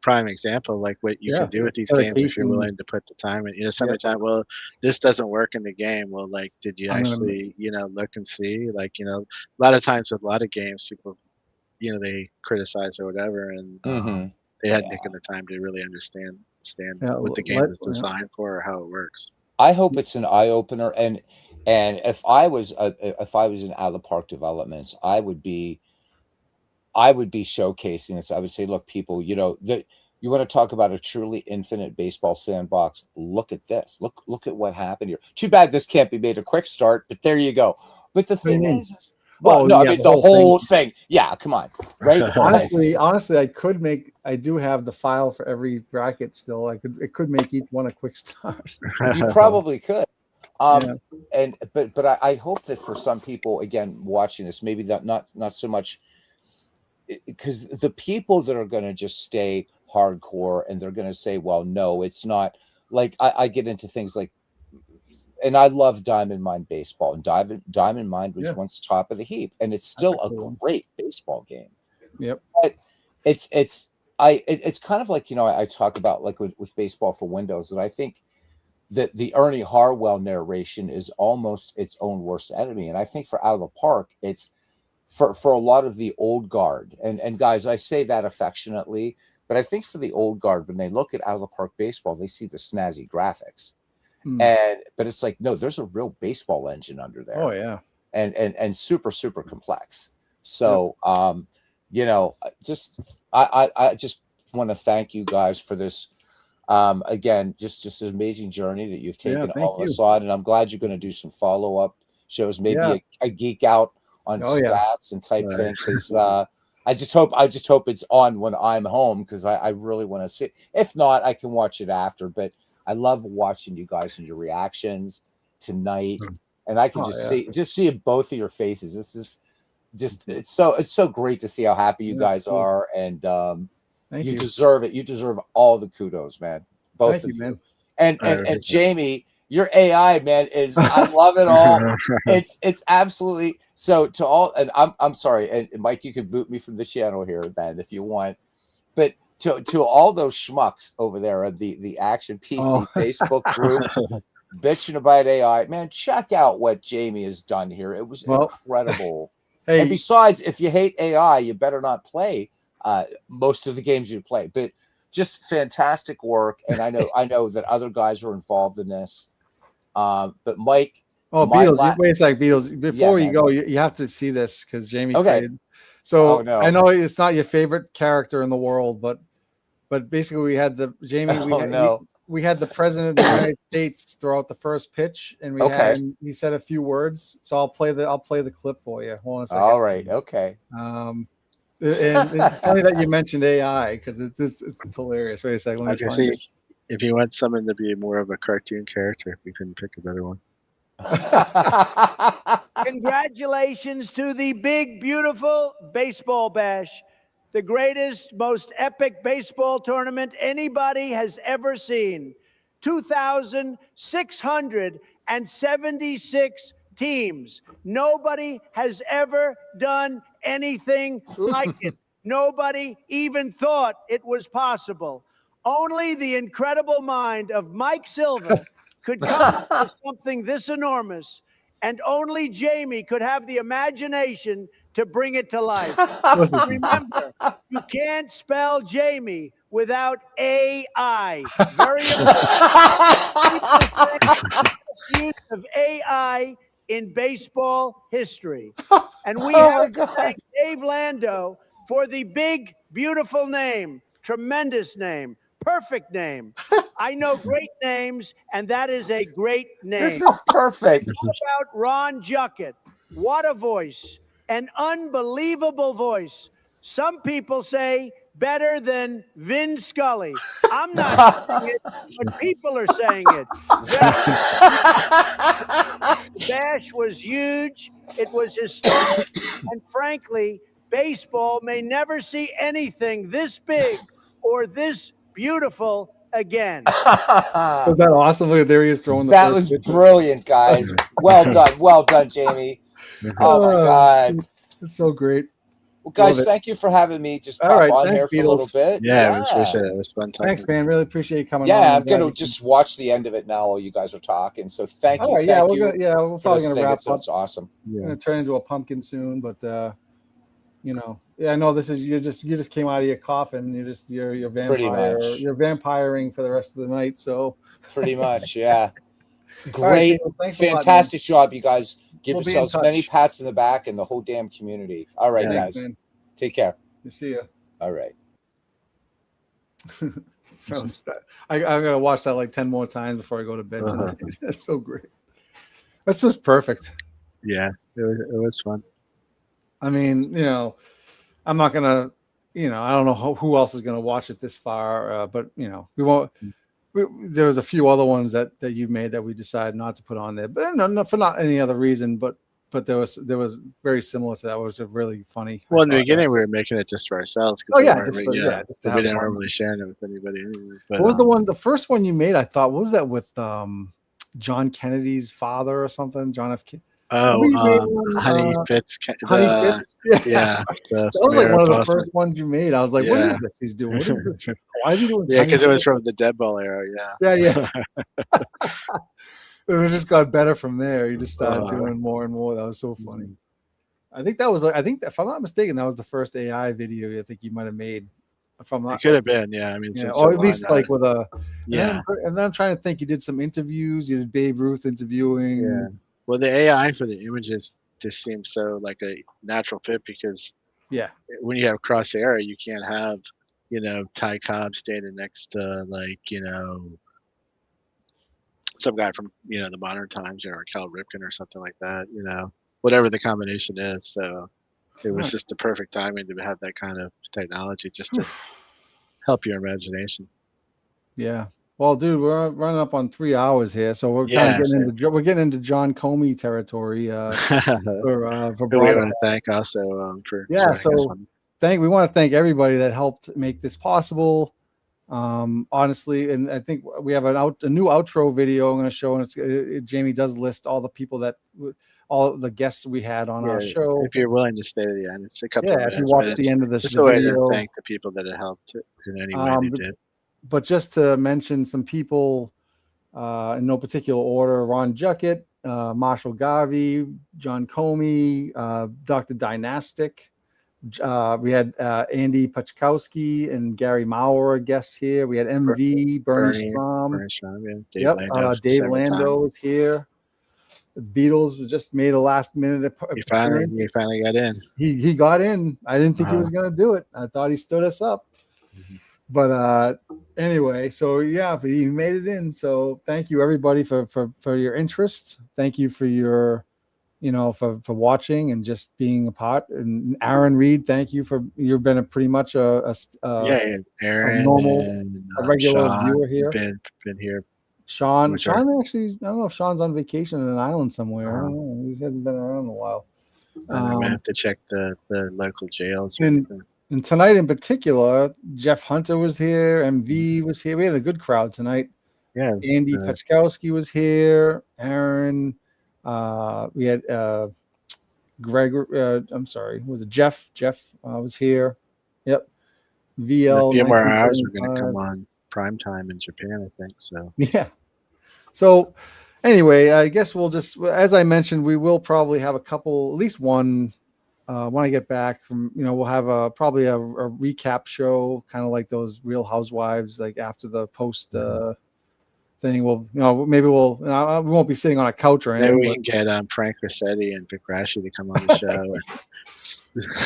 prime example, like what you can do with these games if you're willing to put the time in. Sometimes, well, this doesn't work in the game. Well, like, did you actually, look and see? Like, a lot of times with a lot of games, people, they criticize or whatever, and they hadn't taken the time to really understand what the game is designed for or how it works. I hope it's an eye opener, and if I was in Out of the Park Developments, I would be showcasing this. I would say, look, people, that you want to talk about a truly infinite baseball sandbox. Look at this. Look at what happened here. Too bad this can't be made a quick start, but there you go. But the thing is, the whole thing. Yeah, come on. Right. honestly, I do have the file for every bracket still. It could make each one a quick start. You probably could. But I hope that for some people, again, watching this, maybe not so much, because the people that are going to just stay hardcore and they're going to say, well, no, it's not. Like I get into things like, and I love Diamond Mine Baseball, and Diamond Mine was once top of the heap, and it's still a great baseball game. Yep. But it's kind of like, I talk about like with Baseball for Windows, and I think that the Ernie Harwell narration is almost its own worst enemy. And I think for Out of the Park, it's for a lot of the old guard, and guys, I say that affectionately, but I think for the old guard, when they look at Out of the Park Baseball, they see the snazzy graphics. But it's like, no, there's a real baseball engine under there. Oh yeah. And super, super complex. So, I just want to thank you guys for this. Again, just an amazing journey that you've taken all of us on. And I'm glad you're going to do some follow-up shows, maybe a geek out on stats and type thing. Cause, I just hope it's on when I'm home, because I really want to see it. If not, I can watch it after, but I love watching you guys and your reactions tonight, and I can see both of your faces. just it's so great to see how happy you guys are, and Thank you you. deserve it. You deserve all the kudos, man. Both Thank of you, man. And Jamie, your AI, man, is I love it all. It's absolutely so to all. And I'm sorry, and Mike, you can boot me from the channel here then if you want. But to all those schmucks over there at the Action PC Facebook group, bitching about AI, man, check out what Jamie has done here. It was incredible. Hey, and besides, if you hate AI, you better not play most of the games you play. But just fantastic work, and I know that other guys are involved in this. But Mike, Beatles, wait a sec, Beatles. Before you go, go, you have to see this because Jamie. Okay. Played. So no. I know it's not your favorite character in the world, but basically we had the Jamie. We had the president of the United States throw out the first pitch, and he said a few words. So I'll play the clip for you. Hold on a second. All right. Okay. And it's funny that you mentioned AI because it's hilarious. Wait a second. Let me find it. If you want someone to be more of a cartoon character, we couldn't pick a better one. Congratulations to the big, beautiful baseball bash, the greatest, most epic baseball tournament anybody has ever seen. 2,676 teams. Nobody has ever done anything like it. Nobody even thought it was possible. Only the incredible mind of Mike Silva could come up with something this enormous, and only Jamie could have the imagination to bring it to life. Remember, you can't spell Jamie without AI. Very important. Use of AI in baseball history. And we have to thank Dave Lando for the big, beautiful name, tremendous name, perfect name. I know great names, and that is a great name. This is perfect. How about Ron Juckett? What a voice. An unbelievable voice. Some people say better than Vin Scully. I'm not saying it, but people are saying it. The bash was huge. It was historic. And frankly, baseball may never see anything this big or this beautiful again. Was that awesome? Look, there he is throwing the That first was pitch. brilliant, guys. Well done, Jamie. Oh my God, it's so great. Well, guys, thank you for having me. Just pop on here for a little bit. Yeah, we appreciate it. It was fun talking. Thanks, man. Really appreciate you coming. Yeah, I'm gonna just watch the end of it now while you guys are talking. So thank you. Right, thank we're probably gonna wrap up. It's awesome. We're gonna turn into a pumpkin soon, but I know this is you just came out of your coffin. You're vampire. Pretty much. You're vampiring for the rest of the night. So pretty much, yeah. Great, right, fantastic job, you guys. Give We'll yourselves many pats in the back and the whole damn community. All right, guys. Man. Take care. See you. All right. I'm gonna watch that like 10 more times before I go to bed tonight. That's so great. That's just perfect. Yeah, it was fun. I mean, I'm not gonna, I don't know who else is gonna watch it this far, but we won't. There was a few other ones that you made that we decided not to put on there, but no, for not any other reason. But there was very similar to that. It was really funny. Well, in the beginning, we were making it just for ourselves. Oh yeah, we didn't really share it with anybody. Anyway, but, what was the first one you made? I thought, what was that with John Kennedy's father or something? John F. Kennedy. Honey Fitz. Honey Fitz. Yeah. That was like one of the first ones you made. I was like, what is this he's doing? What is this? Why is he doing? Yeah, because it was from the Dead Ball era. Yeah. It just got better from there. You just started doing more and more. That was so funny. I think if I'm not mistaken, that was the first AI video I think you might have made. If I'm not, it could have been. Yeah, I mean, or at least like with a. Yeah. And then I'm trying to think. You did some interviews. You did Babe Ruth interviewing. Yeah. Well, the AI for the images just seems so like a natural fit because when you have cross era, you can't have Ty Cobb standing next to some guy from the modern times or Cal Ripken or something like that. Whatever the combination is. So it was just the perfect timing to have that kind of technology just to help your imagination. Yeah. Well, dude, we're running up on 3 hours here, so we're kind of getting into John Comey territory. For who we want to thank also for so we want to thank everybody that helped make this possible. Honestly, and I think we have a new outro video I'm going to show, and Jamie does list all the people all the guests we had on our show. If you're willing to stay to the end, it's a couple of minutes. If you watch the end of this video, a way to thank the people that have helped in any way they did. But just to mention some people in no particular order: Ron Juckett, Marshall Garvey, John Comey, Dr. Dynastic. We had Andy Pachkowski and Gary Maurer guests here. We had MV, Bernie Strom. Dave Lando was here. The Beatles just made a last minute appearance. He finally got in. He got in. I didn't think he was going to do it. I thought he stood us up. Mm-hmm. But anyway, so but he made it in. So thank you everybody for your interest. Thank you for your for watching and just being a part. And Aaron Reed, thank you you've been pretty much Aaron, a normal, and, a regular Sean, viewer here. Been here. Sean actually, I don't know if Sean's on vacation in an island somewhere. I don't know. He hasn't been around in a while. I'm gonna have to check the local jails. And tonight in particular, Jeff Hunter was here. MV was here. We had a good crowd tonight. Yeah. Andy Pachkowski was here. Aaron. We had Greg. I'm sorry. Was it Jeff? Jeff was here. Yep. VL. A few more hours are going to come on prime time in Japan, I think. So yeah. So anyway, I guess we'll just, as I mentioned, we will probably have at least one. When I get back from, we'll have probably a recap show, kind of like those Real Housewives, like after the post thing. We'll, maybe we won't be sitting on a couch or anything. Maybe we can get Frank Rossetti and Vic Rashi to come on the show.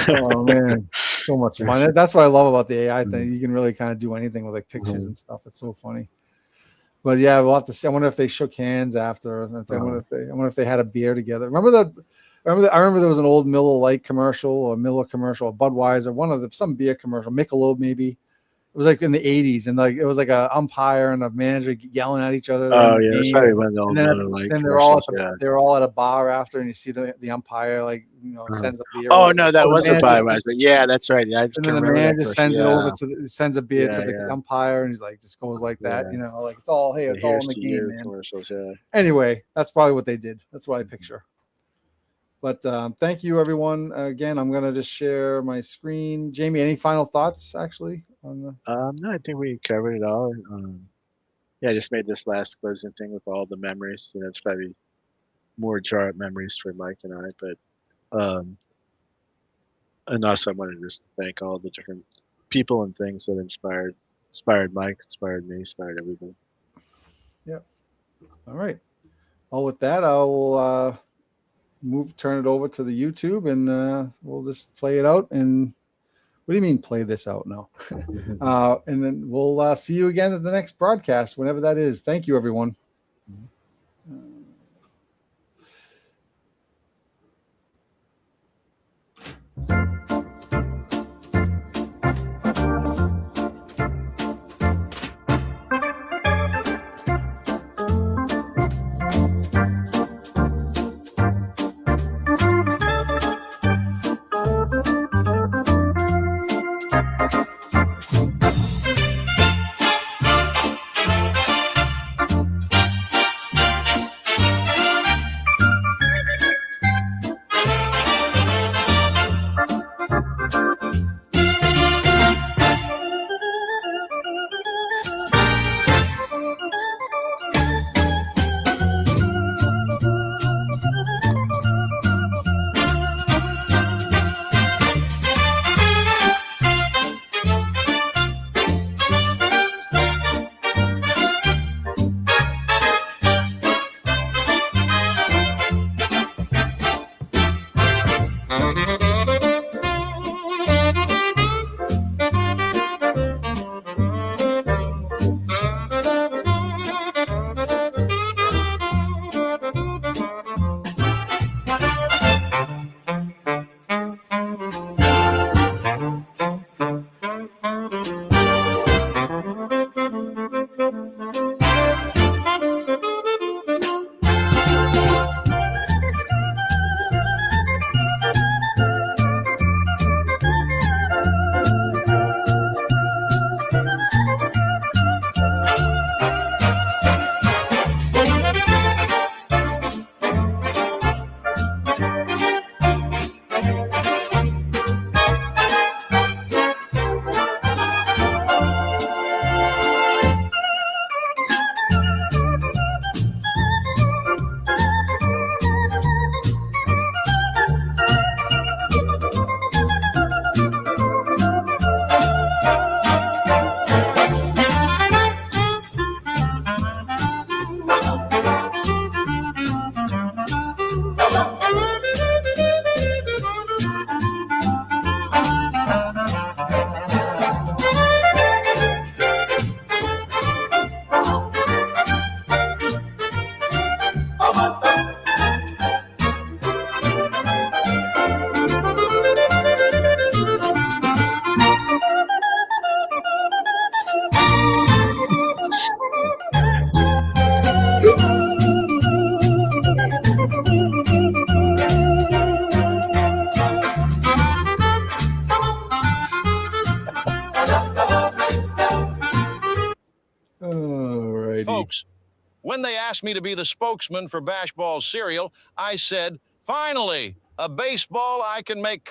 Oh man, so much fun. That's what I love about the AI thing. You can really kind of do anything with like pictures and stuff. It's so funny. But yeah, we'll have to see. I wonder if they shook hands after. I wonder if they had a beer together. I remember there was an old Miller Lite commercial, a Budweiser, some beer commercial, Michelob maybe. It was like in the 80s, and like it was like a umpire and a manager yelling at each other. Oh yeah, that's probably one of the old Miller Lite. Then they're all at a bar after, and you see the umpire sends a beer. Oh no, that was a Budweiser. Yeah, that's right. Yeah, and then the manager sends sends a beer to the umpire, and he's like just goes like that. Like it's all in the game, man. Commercials, Anyway, that's probably what they did. That's what I picture. But thank you, everyone. Again, I'm going to just share my screen. Jamie, any final thoughts, actually? No, I think we covered it all. I just made this last closing thing with all the memories. It's probably more jar-up memories for Mike and I. But and also I wanted to just thank all the different people and things that inspired Mike, inspired me, inspired everybody. Yep. All right. Well, with that, I will turn it over to the YouTube, and we'll just play it out. And what do you mean play this out now? And then we'll see you again at the next broadcast, whenever that is. Thank you, everyone. folks. When they asked me to be the spokesman for Bash Ball cereal, I said, finally, a baseball I can make